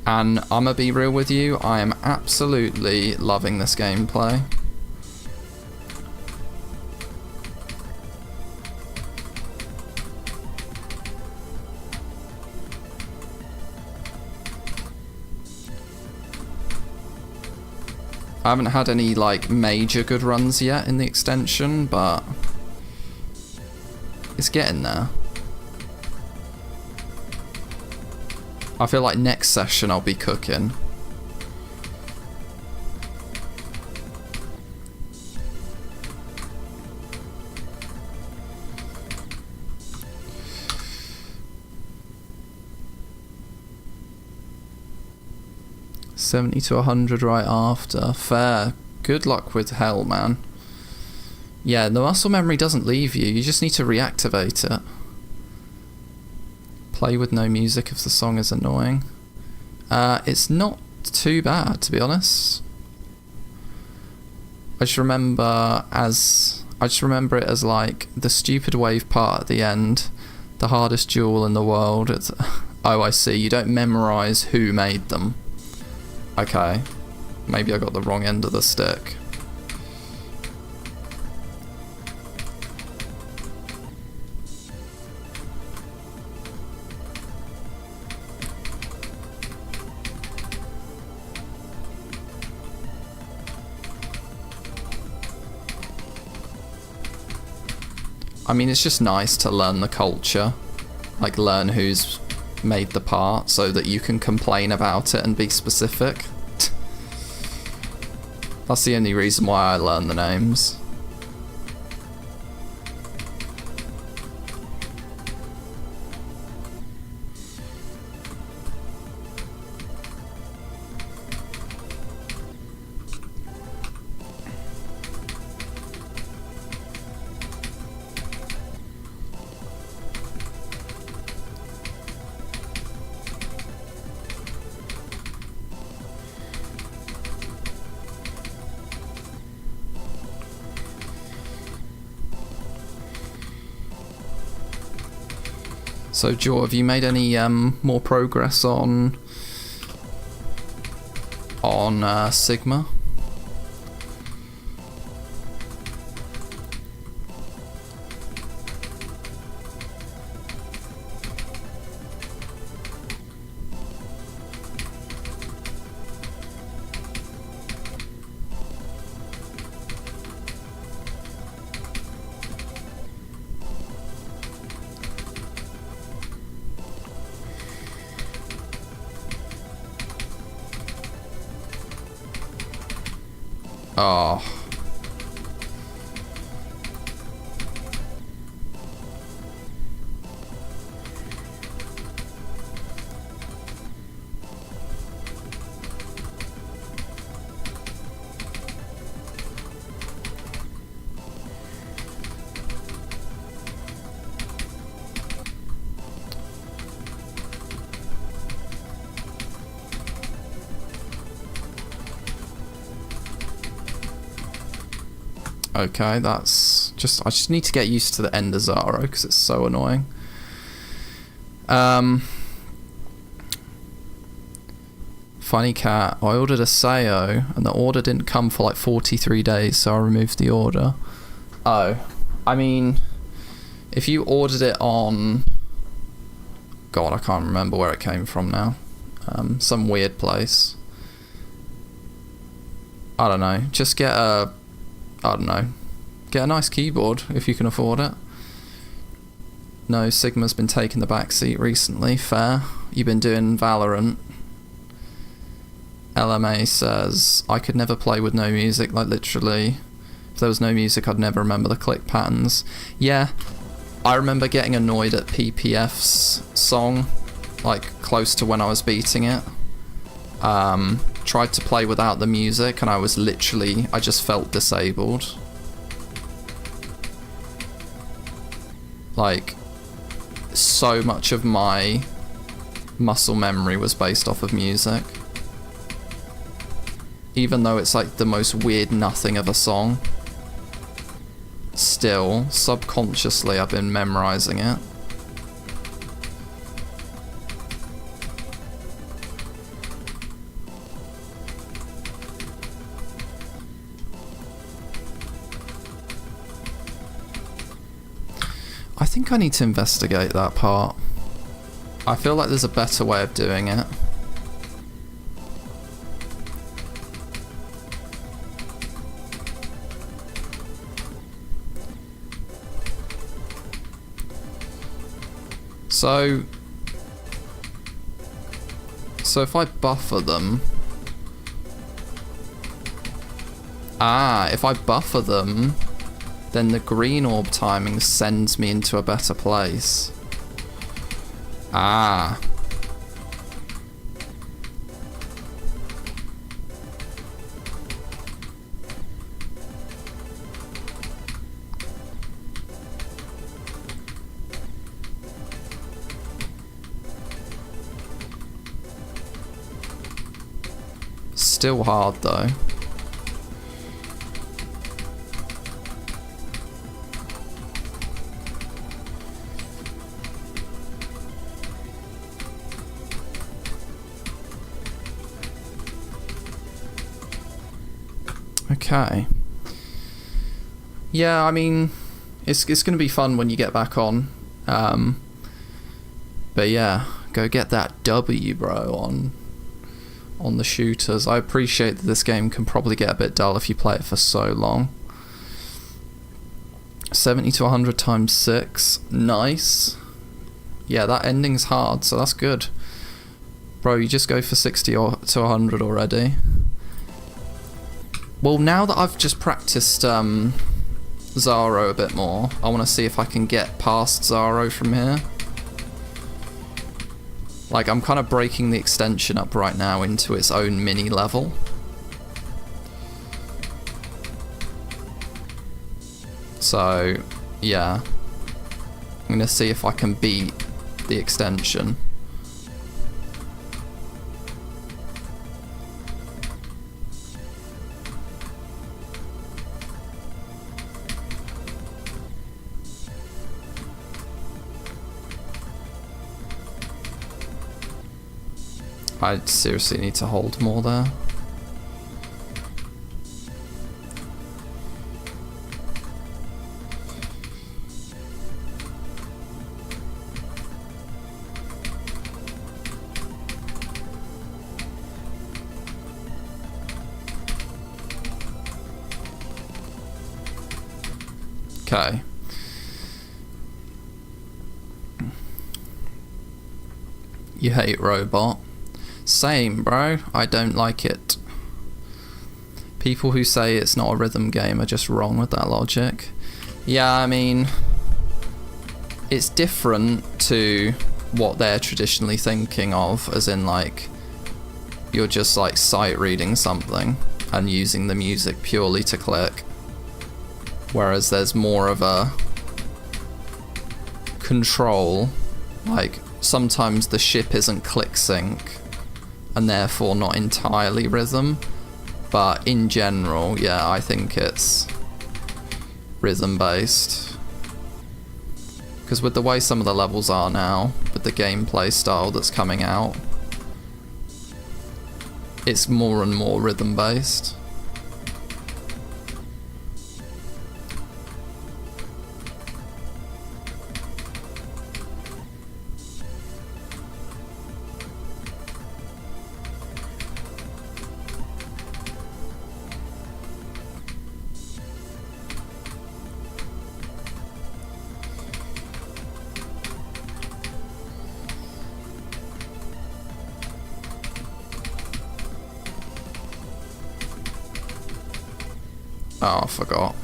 And I'ma be real with you, I am absolutely loving this gameplay. I haven't had any, like, major good runs yet in the extension, but it's getting there. I feel like next session I'll be cooking. $70 to $100 right after. Fair. Good luck with hell, man. Yeah, the muscle memory doesn't leave you. You just need to reactivate it. Play with no music if the song is annoying. It's not too bad, to be honest. I just remember it as like the stupid wave part at the end, the hardest duel in the world. It's, oh, I see. You don't memorize who made them. Okay, maybe I got the wrong end of the stick. I mean, it's just nice to learn the culture, like learn who's made the part so that you can complain about it and be specific. That's the only reason why I learn the names. So, Jor, have you made any more progress on Sigma? Oh. Okay, that's just... I just need to get used to the Ender Zaro because it's so annoying. Funny cat. I ordered a Sayo and the order didn't come for like 43 days, so I removed the order. Oh, I mean, if you ordered it on... God, I can't remember where it came from now. Some weird place. I don't know. Just get a... I don't know. Get a nice keyboard if you can afford it. No, Sigma's been taking the back seat recently. Fair. You've been doing Valorant. LMA says, I could never play with no music, like literally. If there was no music, I'd never remember the click patterns. Yeah, I remember getting annoyed at PPF's song, like close to when I was beating it. Tried to play without the music and I was literally, I just felt disabled. Like, so much of my muscle memory was based off of music. Even though it's like the most weird nothing of a song, still, subconsciously I've been memorizing it. I think I need to investigate that part. I feel like there's a better way of doing it. So if I buffer them... if I buffer them, then the green orb timing sends me into a better place. Still hard though. Okay. Yeah, I mean, it's going to be fun when you get back on. But yeah, go get that W, bro, on the shooters. I appreciate that this game can probably get a bit dull if you play it for so long. 70 to 100 times 6. Nice. Yeah, that ending's hard, so that's good. Bro, you just go for 60 to 100 already. Well, now that I've just practiced Zaro a bit more, I want to see if I can get past Zaro from here. Like, I'm kind of breaking the extension up right now into its own mini level. So, yeah. I'm going to see if I can beat the extension. I seriously need to hold more there. Okay. You hate robot. Same, bro. I don't like it. People who say it's not a rhythm game are just wrong with that logic. Yeah, I mean, it's different to what they're traditionally thinking of, as in like, you're just like sight reading something and using the music purely to click. Whereas there's more of a control, like sometimes the ship isn't click sync and therefore not entirely rhythm, but in general, yeah, I think it's rhythm based. Because with the way some of the levels are now, with the gameplay style that's coming out, it's more and more rhythm based. Oh, I forgot.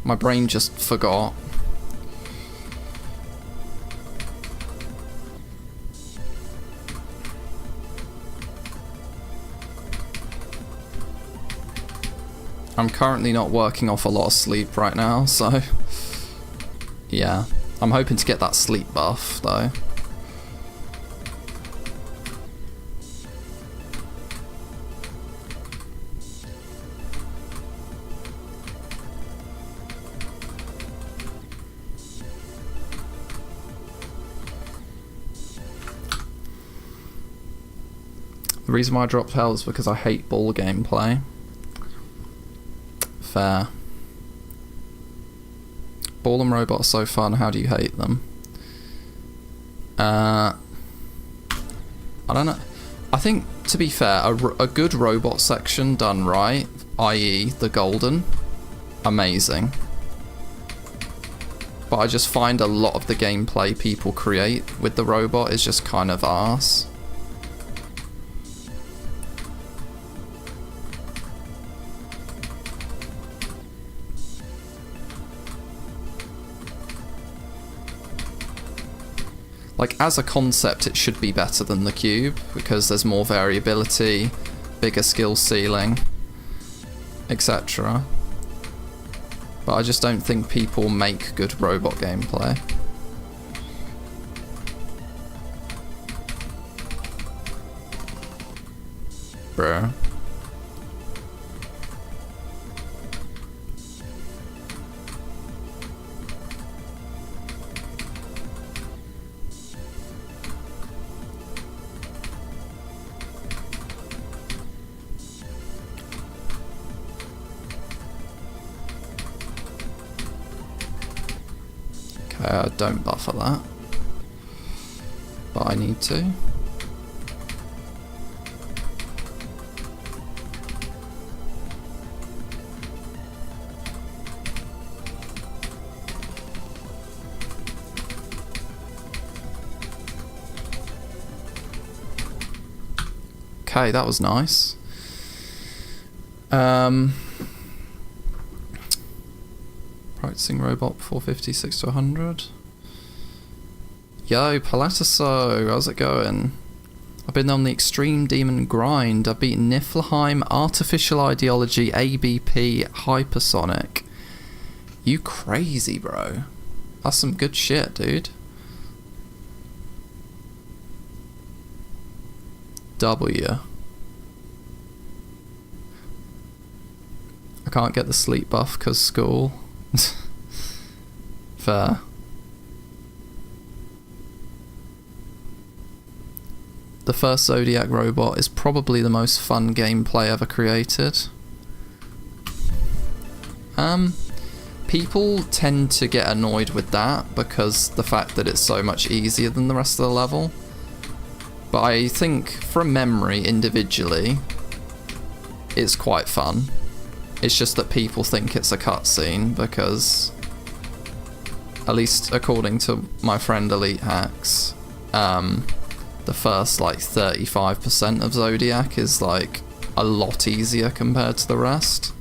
My brain just forgot. I'm currently not working off a lot of sleep right now, so yeah. I'm hoping to get that sleep buff, though. The reason why I dropped Hell is because I hate ball gameplay. Fair. Ball and Robot are so fun, how do you hate them? I don't know. I think, to be fair, a good robot section done right, i.e. the golden, amazing. But I just find a lot of the gameplay people create with the robot is just kind of arse. Like, as a concept, it should be better than the cube, because there's more variability, bigger skill ceiling, etc. But I just don't think people make good robot gameplay. Bruh. Don't buffer that, but I need to. Okay, that was nice. Practicing robot 456 to 100. Yo, Palatiso, how's it going? I've been on the Extreme Demon grind. I've beaten Niflheim, Artificial Ideology, ABP, Hypersonic. You crazy, bro. That's some good shit, dude. W. I can't get the sleep buff because school. Fair. The the first Zodiac robot is probably the most fun gameplay ever created. People tend to get annoyed with that because the fact that it's so much easier than the rest of the level. But I think from memory, individually, it's quite fun. It's just that people think it's a cutscene because, at least according to my friend Elite Hacks, the first like 35% of Zodiac is like a lot easier compared to the rest.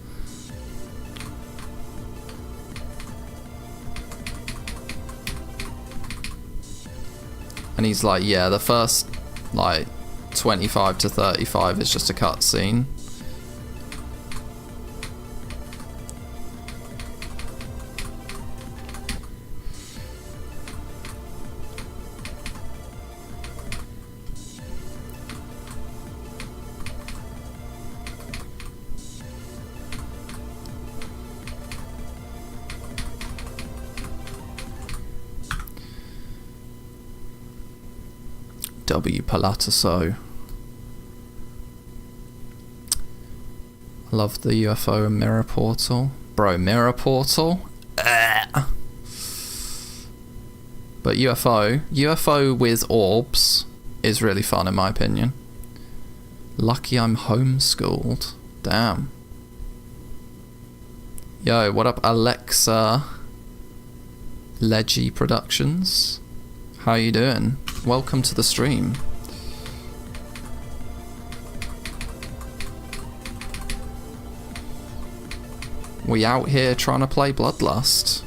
And he's like, yeah, the first like 25 to 35 is just a cutscene. W. Palataso. I love the UFO and Mirror Portal. Bro, Mirror Portal? But UFO with orbs is really fun in my opinion. Lucky I'm homeschooled. Damn. Yo, what up Alexa Leggy Productions? How you doing? Welcome to the stream. We out here trying to play Bloodlust.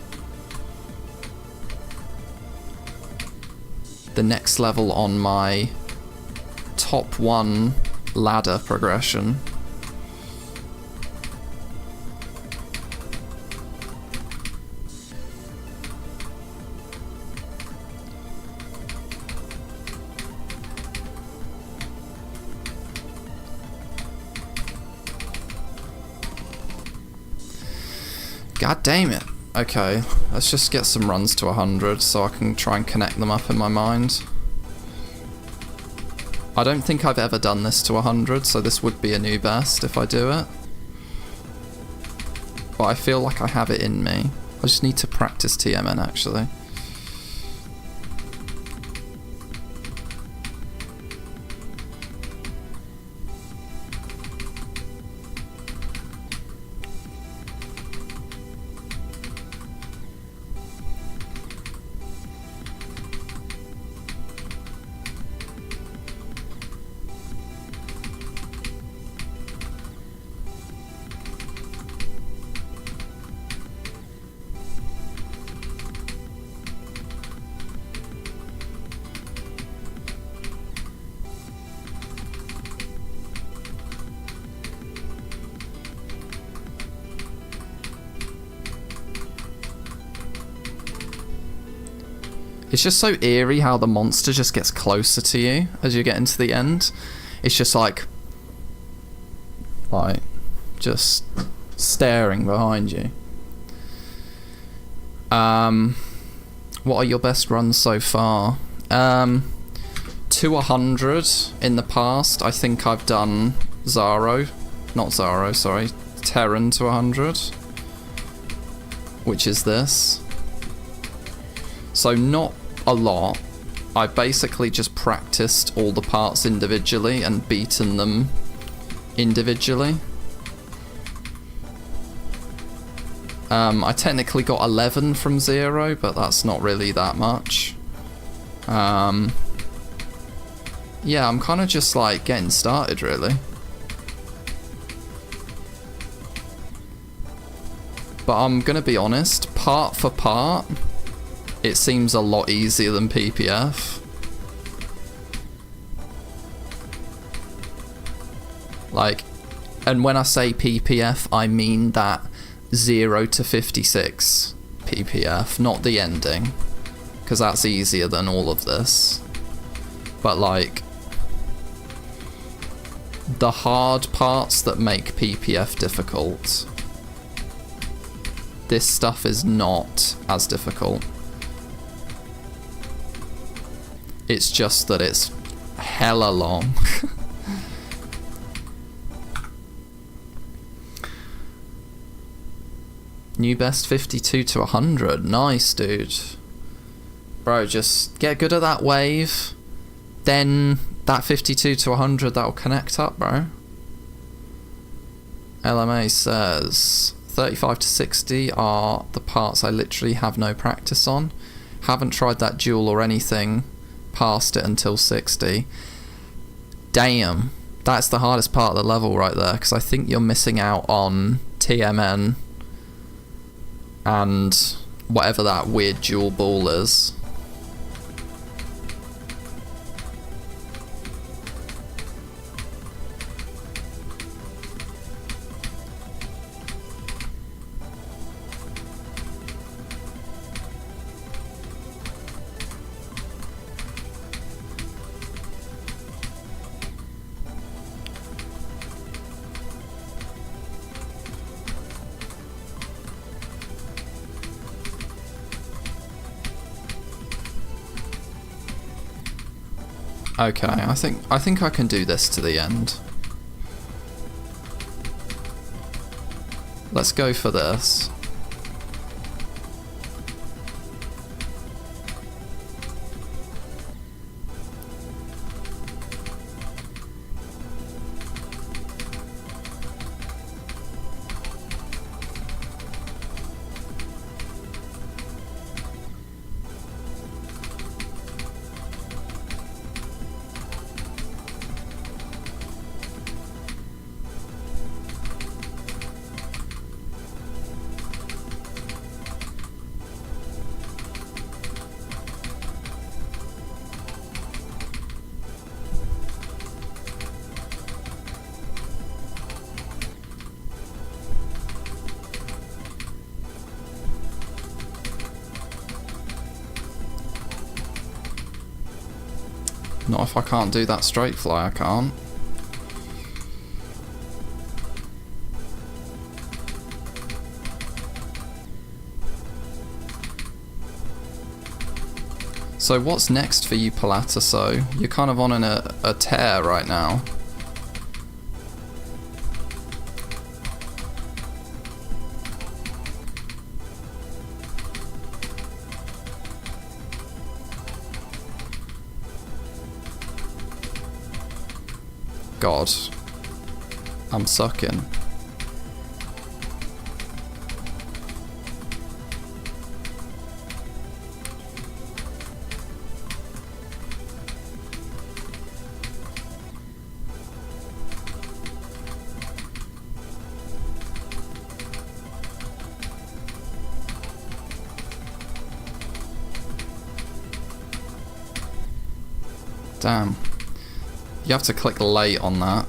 The next level on my top 1 ladder progression. God damn it. Okay, let's just get some runs to 100 so I can try and connect them up in my mind. I don't think I've ever done this to 100, so this would be a new best if I do it. But I feel like I have it in me. I just need to practice TMN actually. It's just so eerie how the monster just gets closer to you as you get into the end. It's just like just staring behind you. What are your best runs so far? To 100 in the past, I think I've done Terran to 100, which is this. So not a lot. I basically just practiced all the parts individually and beaten them individually. I technically got 11 from 0, but that's not really that much. Yeah, I'm kind of just like getting started really. But I'm gonna be honest, part for part, it seems a lot easier than PPF. Like, and when I say PPF, I mean that 0 to 56 PPF, not the ending, because that's easier than all of this. But like, the hard parts that make PPF difficult, this stuff is not as difficult. It's just that it's hella long. New best 52 to 100. Nice, dude. Bro, just get good at that wave. Then that 52 to 100, that'll connect up, bro. LMA says 35 to 60 are the parts I literally have no practice on. Haven't tried that duel or anything past it until 60. Damn, that's the hardest part of the level right there, because I think you're missing out on TMN and whatever that weird dual ball is. Okay, I think I can do this to the end. Let's go for this. Not if I can't do that straight fly, I can't. So what's next for you, Palataso? You're kind of on a tear right now. God, I'm sucking. Damn. You have to click late on that.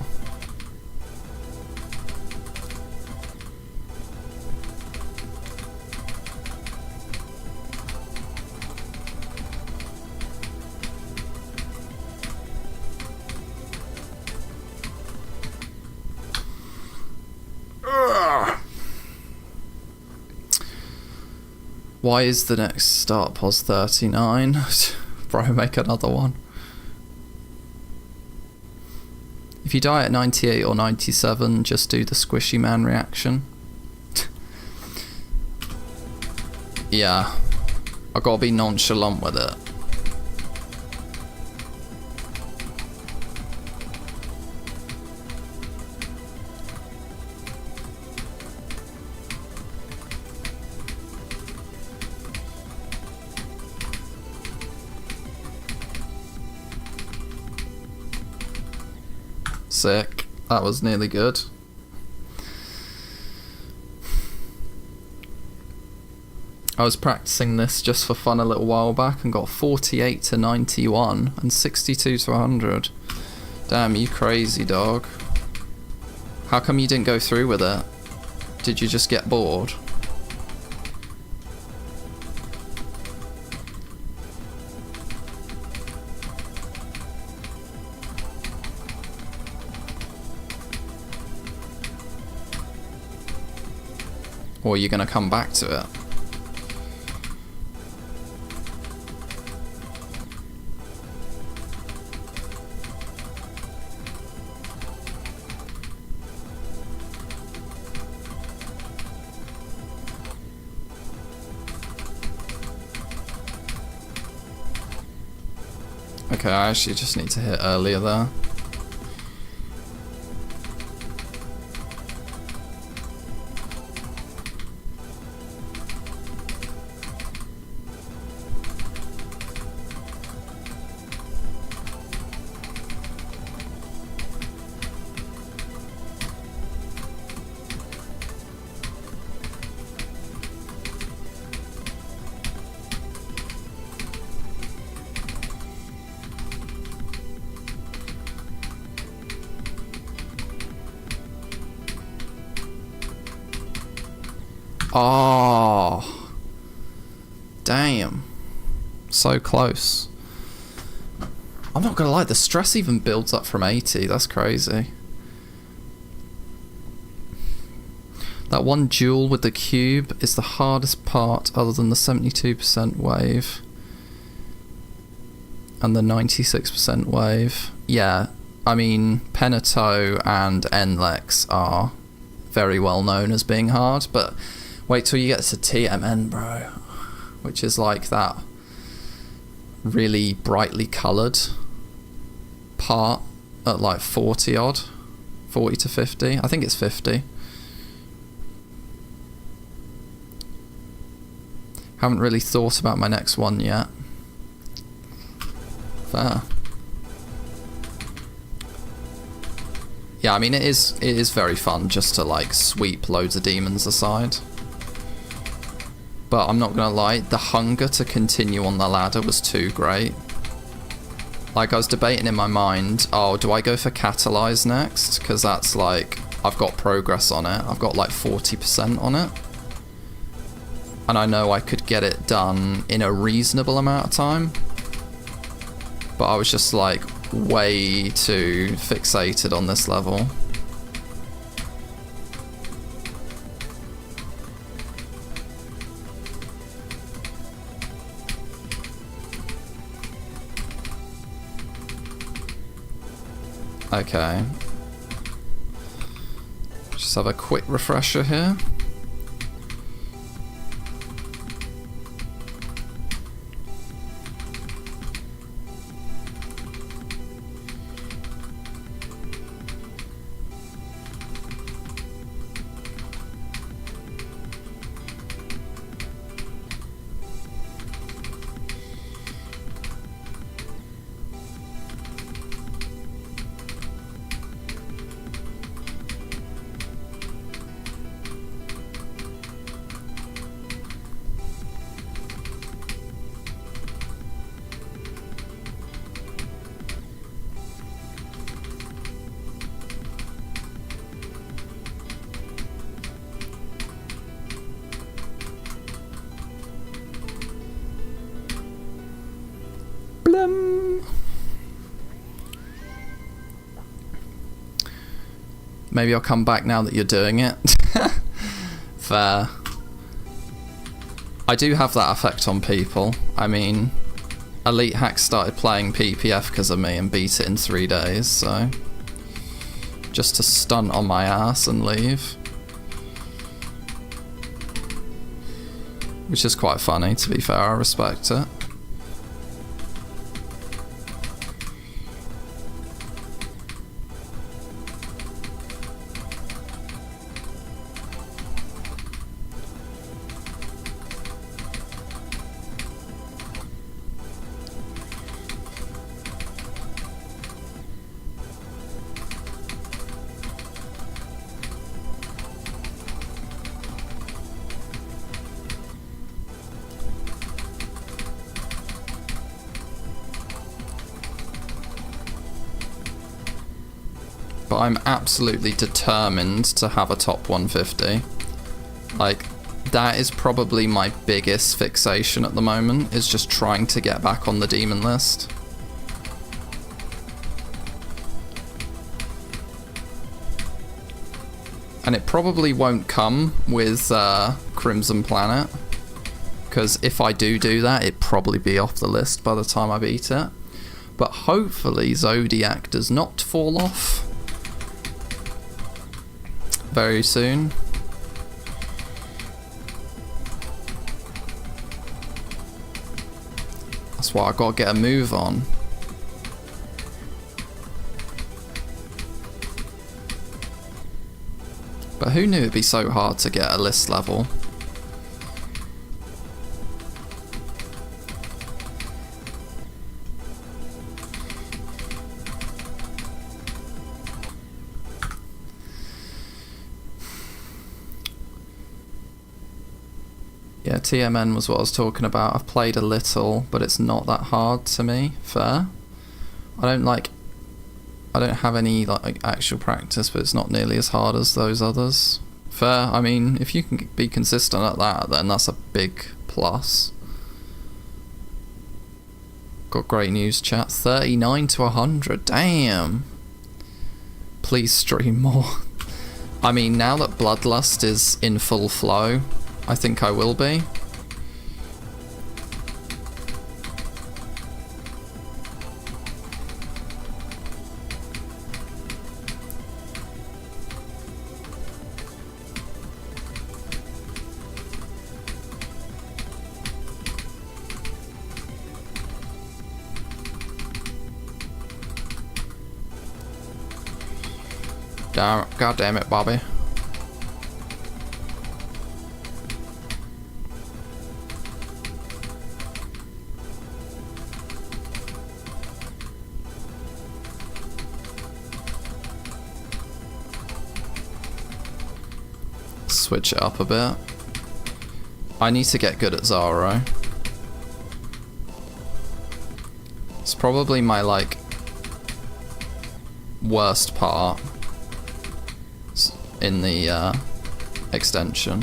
Ugh. Why is the next start pos 39? Bro, make another one. If you die at 98 or 97, just do the squishy man reaction. Yeah, I gotta be nonchalant with it. Sick. That was nearly good. I was practicing this just for fun a little while back and got 48 to 91 and 62 to 100. Damn, you crazy, dog. How come you didn't go through with it? Did you just get bored? Or are you going to come back to it? Okay, I actually just need to hit earlier there. Oh, damn. So close. I'm not gonna lie, the stress even builds up from 80. That's crazy. That one duel with the cube is the hardest part other than the 72% wave. And the 96% wave. Yeah, I mean, Penato and Nlex are very well known as being hard, but wait till you get to TMN, bro. Which is like that really brightly coloured part at like 40 odd. 40 to 50. I think it's 50. Haven't really thought about my next one yet. Fair. Yeah, I mean it is very fun just to like sweep loads of demons aside. But I'm not gonna lie, the hunger to continue on the ladder was too great. Like I was debating in my mind, oh, do I go for Catalyze next? Because that's like, I've got progress on it. I've got like 40% on it. And I know I could get it done in a reasonable amount of time. But I was just like way too fixated on this level. Okay. Just have a quick refresher here. Maybe I'll come back now that you're doing it. Fair. I do have that effect on people. I mean, Elite Hack started playing PPF because of me and beat it in 3 days, so... just to stunt on my ass and leave. Which is quite funny, to be fair, I respect it. But I'm absolutely determined to have a top 150. Like, that is probably my biggest fixation at the moment, is just trying to get back on the demon list. And it probably won't come with Crimson Planet, because if I do that, it'd probably be off the list by the time I beat it. But hopefully Zodiac does not fall off very soon. That's why I gotta get a move on. But who knew it'd be so hard to get a list level? Yeah, TMN was what I was talking about. I've played a little, but it's not that hard to me. Fair. I don't have any like actual practice, but it's not nearly as hard as those others. Fair. I mean, if you can be consistent at that, then that's a big plus. Got great news, chat. 39 to 100. Damn. Please stream more. I mean, now that Bloodlust is in full flow, I think I will be. God damn it, Bobby. Switch it up a bit. I need to get good at Zaro. It's probably my like worst part in the extension.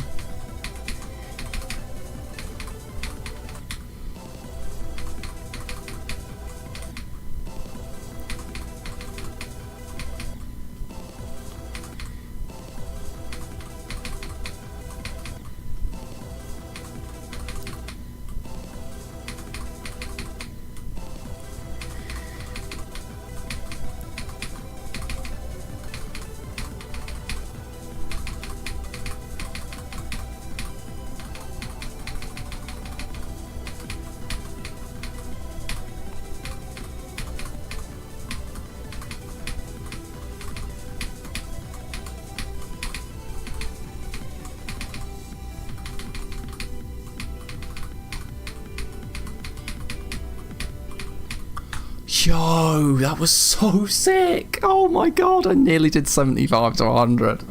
Yo, that was so sick. Oh my god, I nearly did 75 to 100.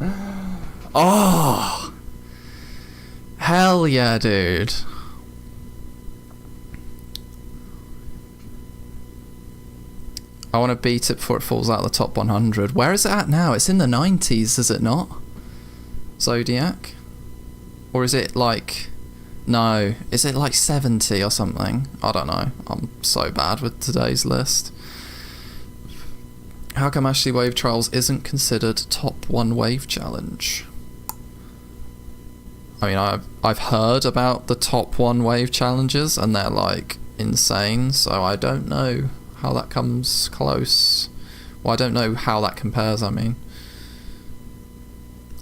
Oh, hell yeah, dude. I want to beat it before it falls out of the top 100. Where is it at now? It's in the 90s, is it not? Zodiac? Or is it like... No, is it like 70 or something? I don't know. I'm so bad with today's list. How come Ashley Wave Trials isn't considered top 1 wave challenge? I mean, I've heard about the top 1 wave challenges and they're like insane, so I don't know how that comes close. Well, I don't know how that compares, I mean.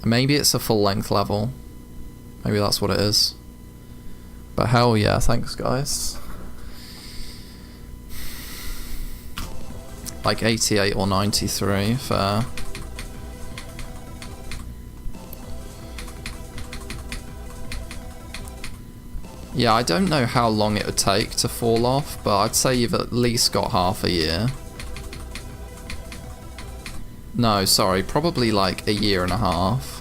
Maybe it's a full length level. Maybe that's what it is. But hell yeah, thanks guys. Like 88 or 93, fair. Yeah, I don't know how long it would take to fall off, but I'd say you've at least got half a year. No, sorry, probably like a year and a half.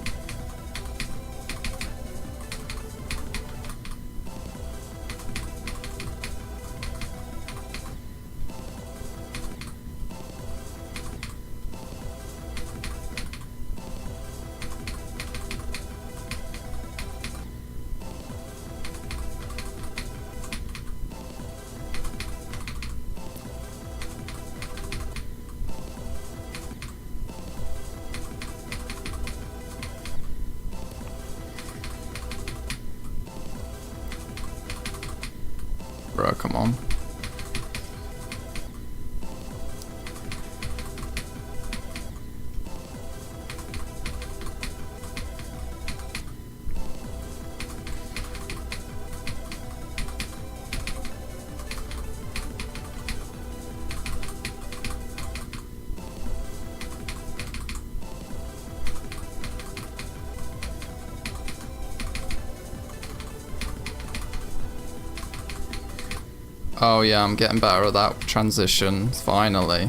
Bro, come on. Oh yeah, I'm getting better at that transition, finally.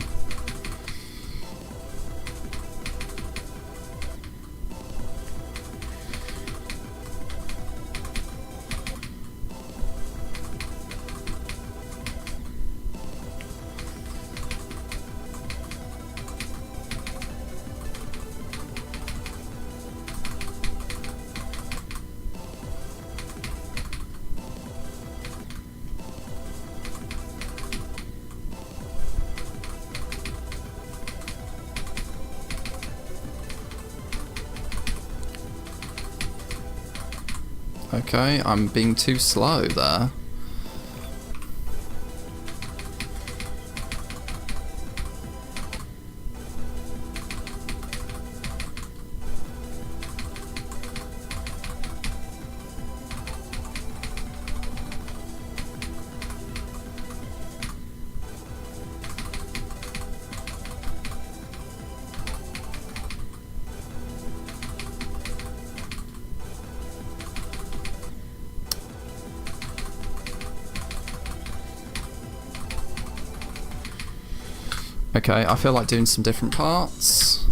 Okay, I'm being too slow there. Okay, I feel like doing some different parts.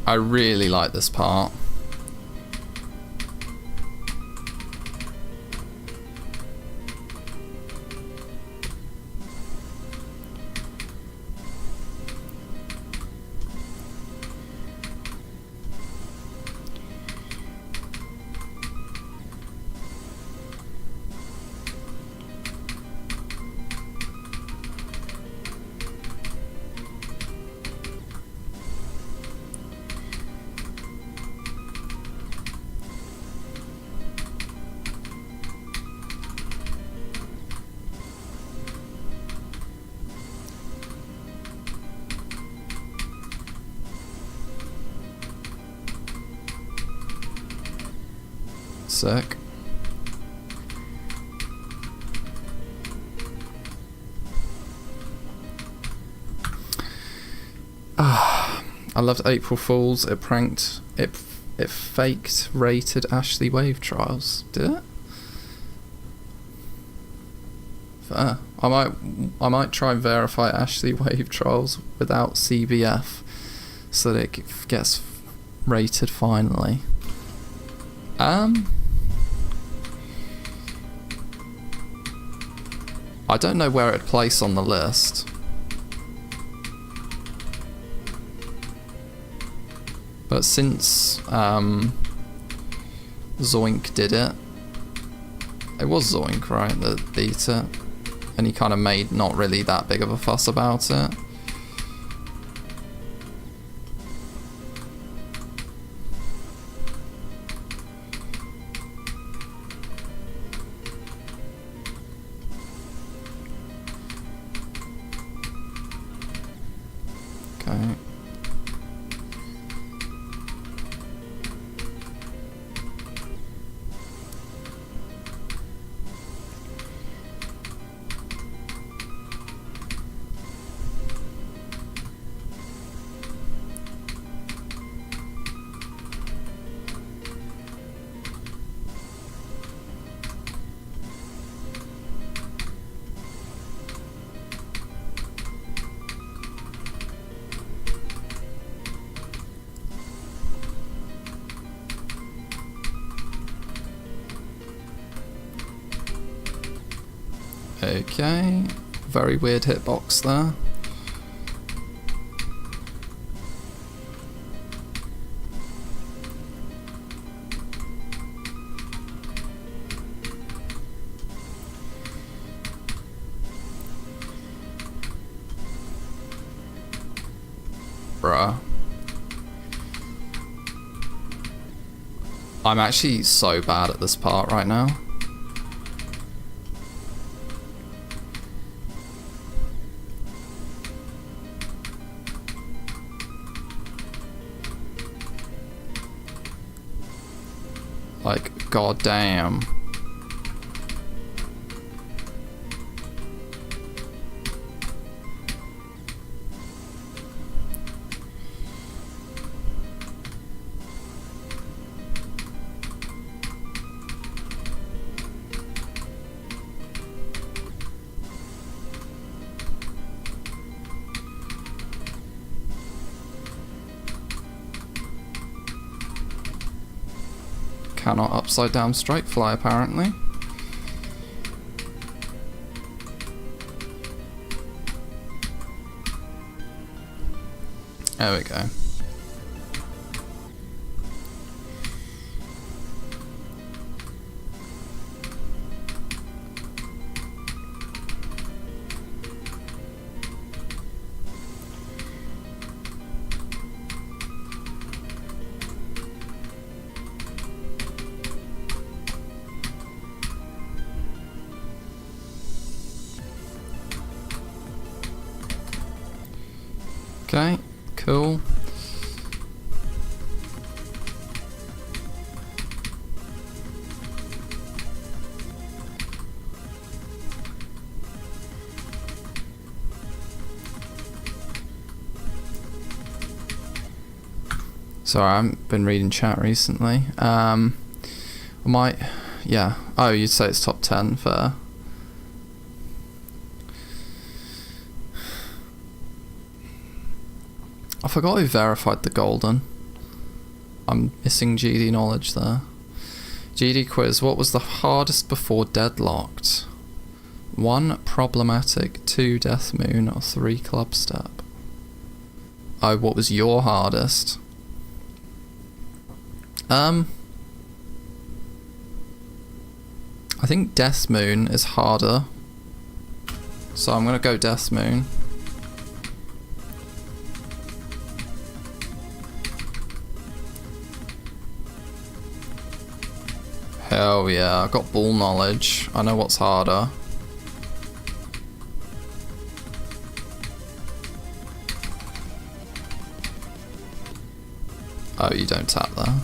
I really like this part. Sick. I loved April Fools. It pranked. It faked rated Ashley Wave trials. Did it? Fair. I might try and verify Ashley Wave trials without CBF, so that it gets rated finally. I don't know where it'd place on the list. But since Zoink did it was Zoink, right, that beat it, and he kind of made not really that big of a fuss about it. Okay. Okay, very weird hitbox there. Bruh. I'm actually so bad at this part right now. Like, goddamn. cannot upside down straight fly apparently. There we go. Okay, cool. Sorry, I haven't been reading chat recently. I might, yeah. Oh, you'd say it's top 10, fair. I forgot who verified the golden. I'm missing GD knowledge there. GD quiz, what was the hardest before deadlocked? 1 problematic, 2 death moon, or 3 club step? Oh, what was your hardest? I think Death Moon is harder, so I'm gonna go Death Moon. Hell yeah, I got ball knowledge. I know what's harder. Oh, you don't tap there.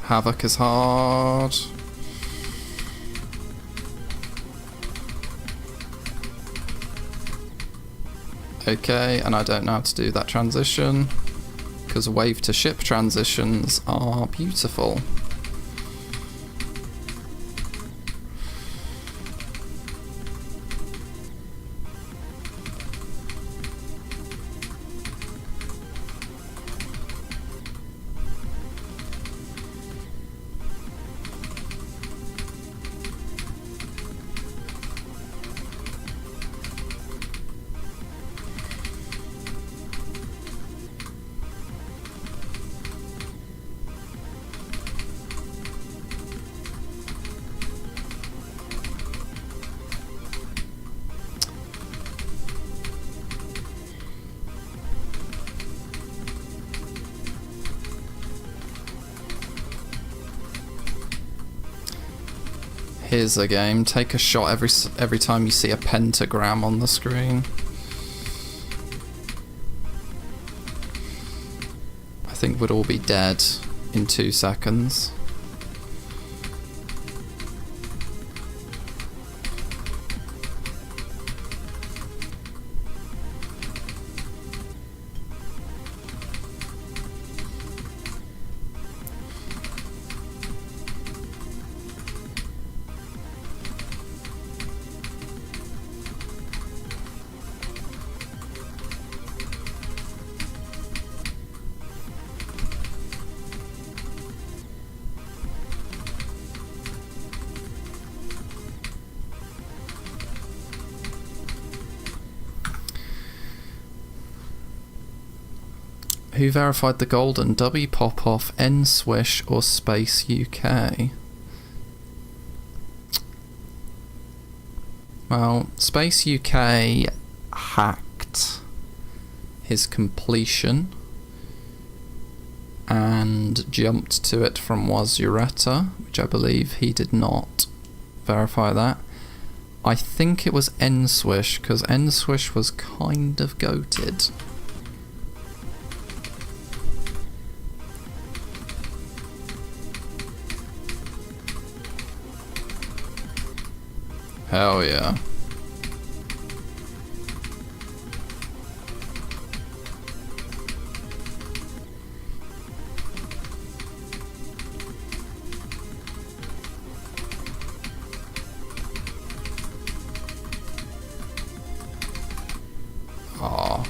Havoc is hard. Okay, and I don't know how to do that transition, because wave to ship transitions are beautiful. Here's a game. Take a shot every time you see a pentagram on the screen. I think we'd all be dead in 2 seconds. Who verified the golden? W Popoff, N Swish, or Space UK? Well, Space UK hacked his completion and jumped to it from Wazureta, which I believe he did not verify that. I think it was N Swish, because N Swish was kind of goated. Hell yeah. Aw.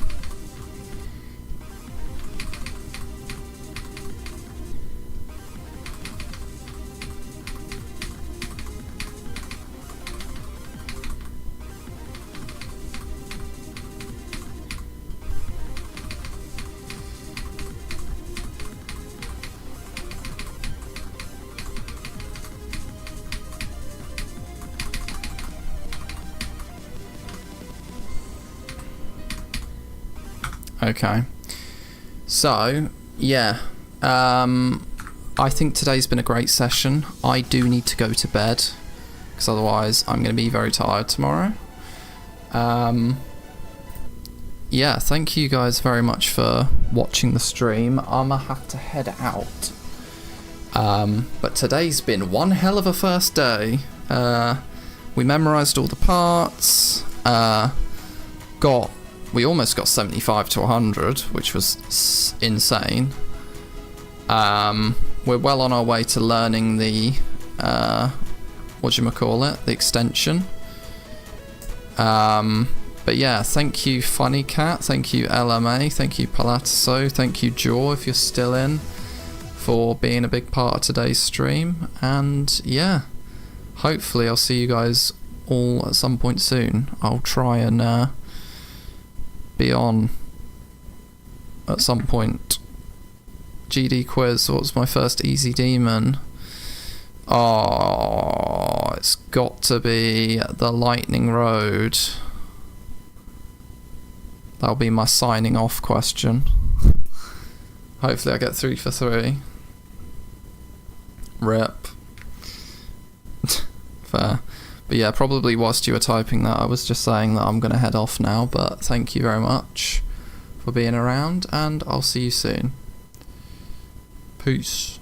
Okay, so yeah, I think today's been a great session. I do need to go to bed because otherwise I'm going to be very tired tomorrow. Yeah, thank you guys very much for watching the stream. I'm gonna have to head out, but today's been one hell of a first day. We memorized all the parts, we almost got 75 to 100, which was insane. We're well on our way to learning the, the extension. But yeah, thank you Funny Cat, thank you LMA, thank you Palatiso, thank you Jaw if you're still in, for being a big part of today's stream. And yeah, hopefully I'll see you guys all at some point soon. I'll try and be on at some point. GD quiz, what was my first easy demon? Oh, it's got to be the Lightning Road. That'll be my signing off question. Hopefully I get 3 for 3. Rip. Fair. But yeah, probably whilst you were typing that, I was just saying that I'm going to head off now, but thank you very much for being around, and I'll see you soon. Peace.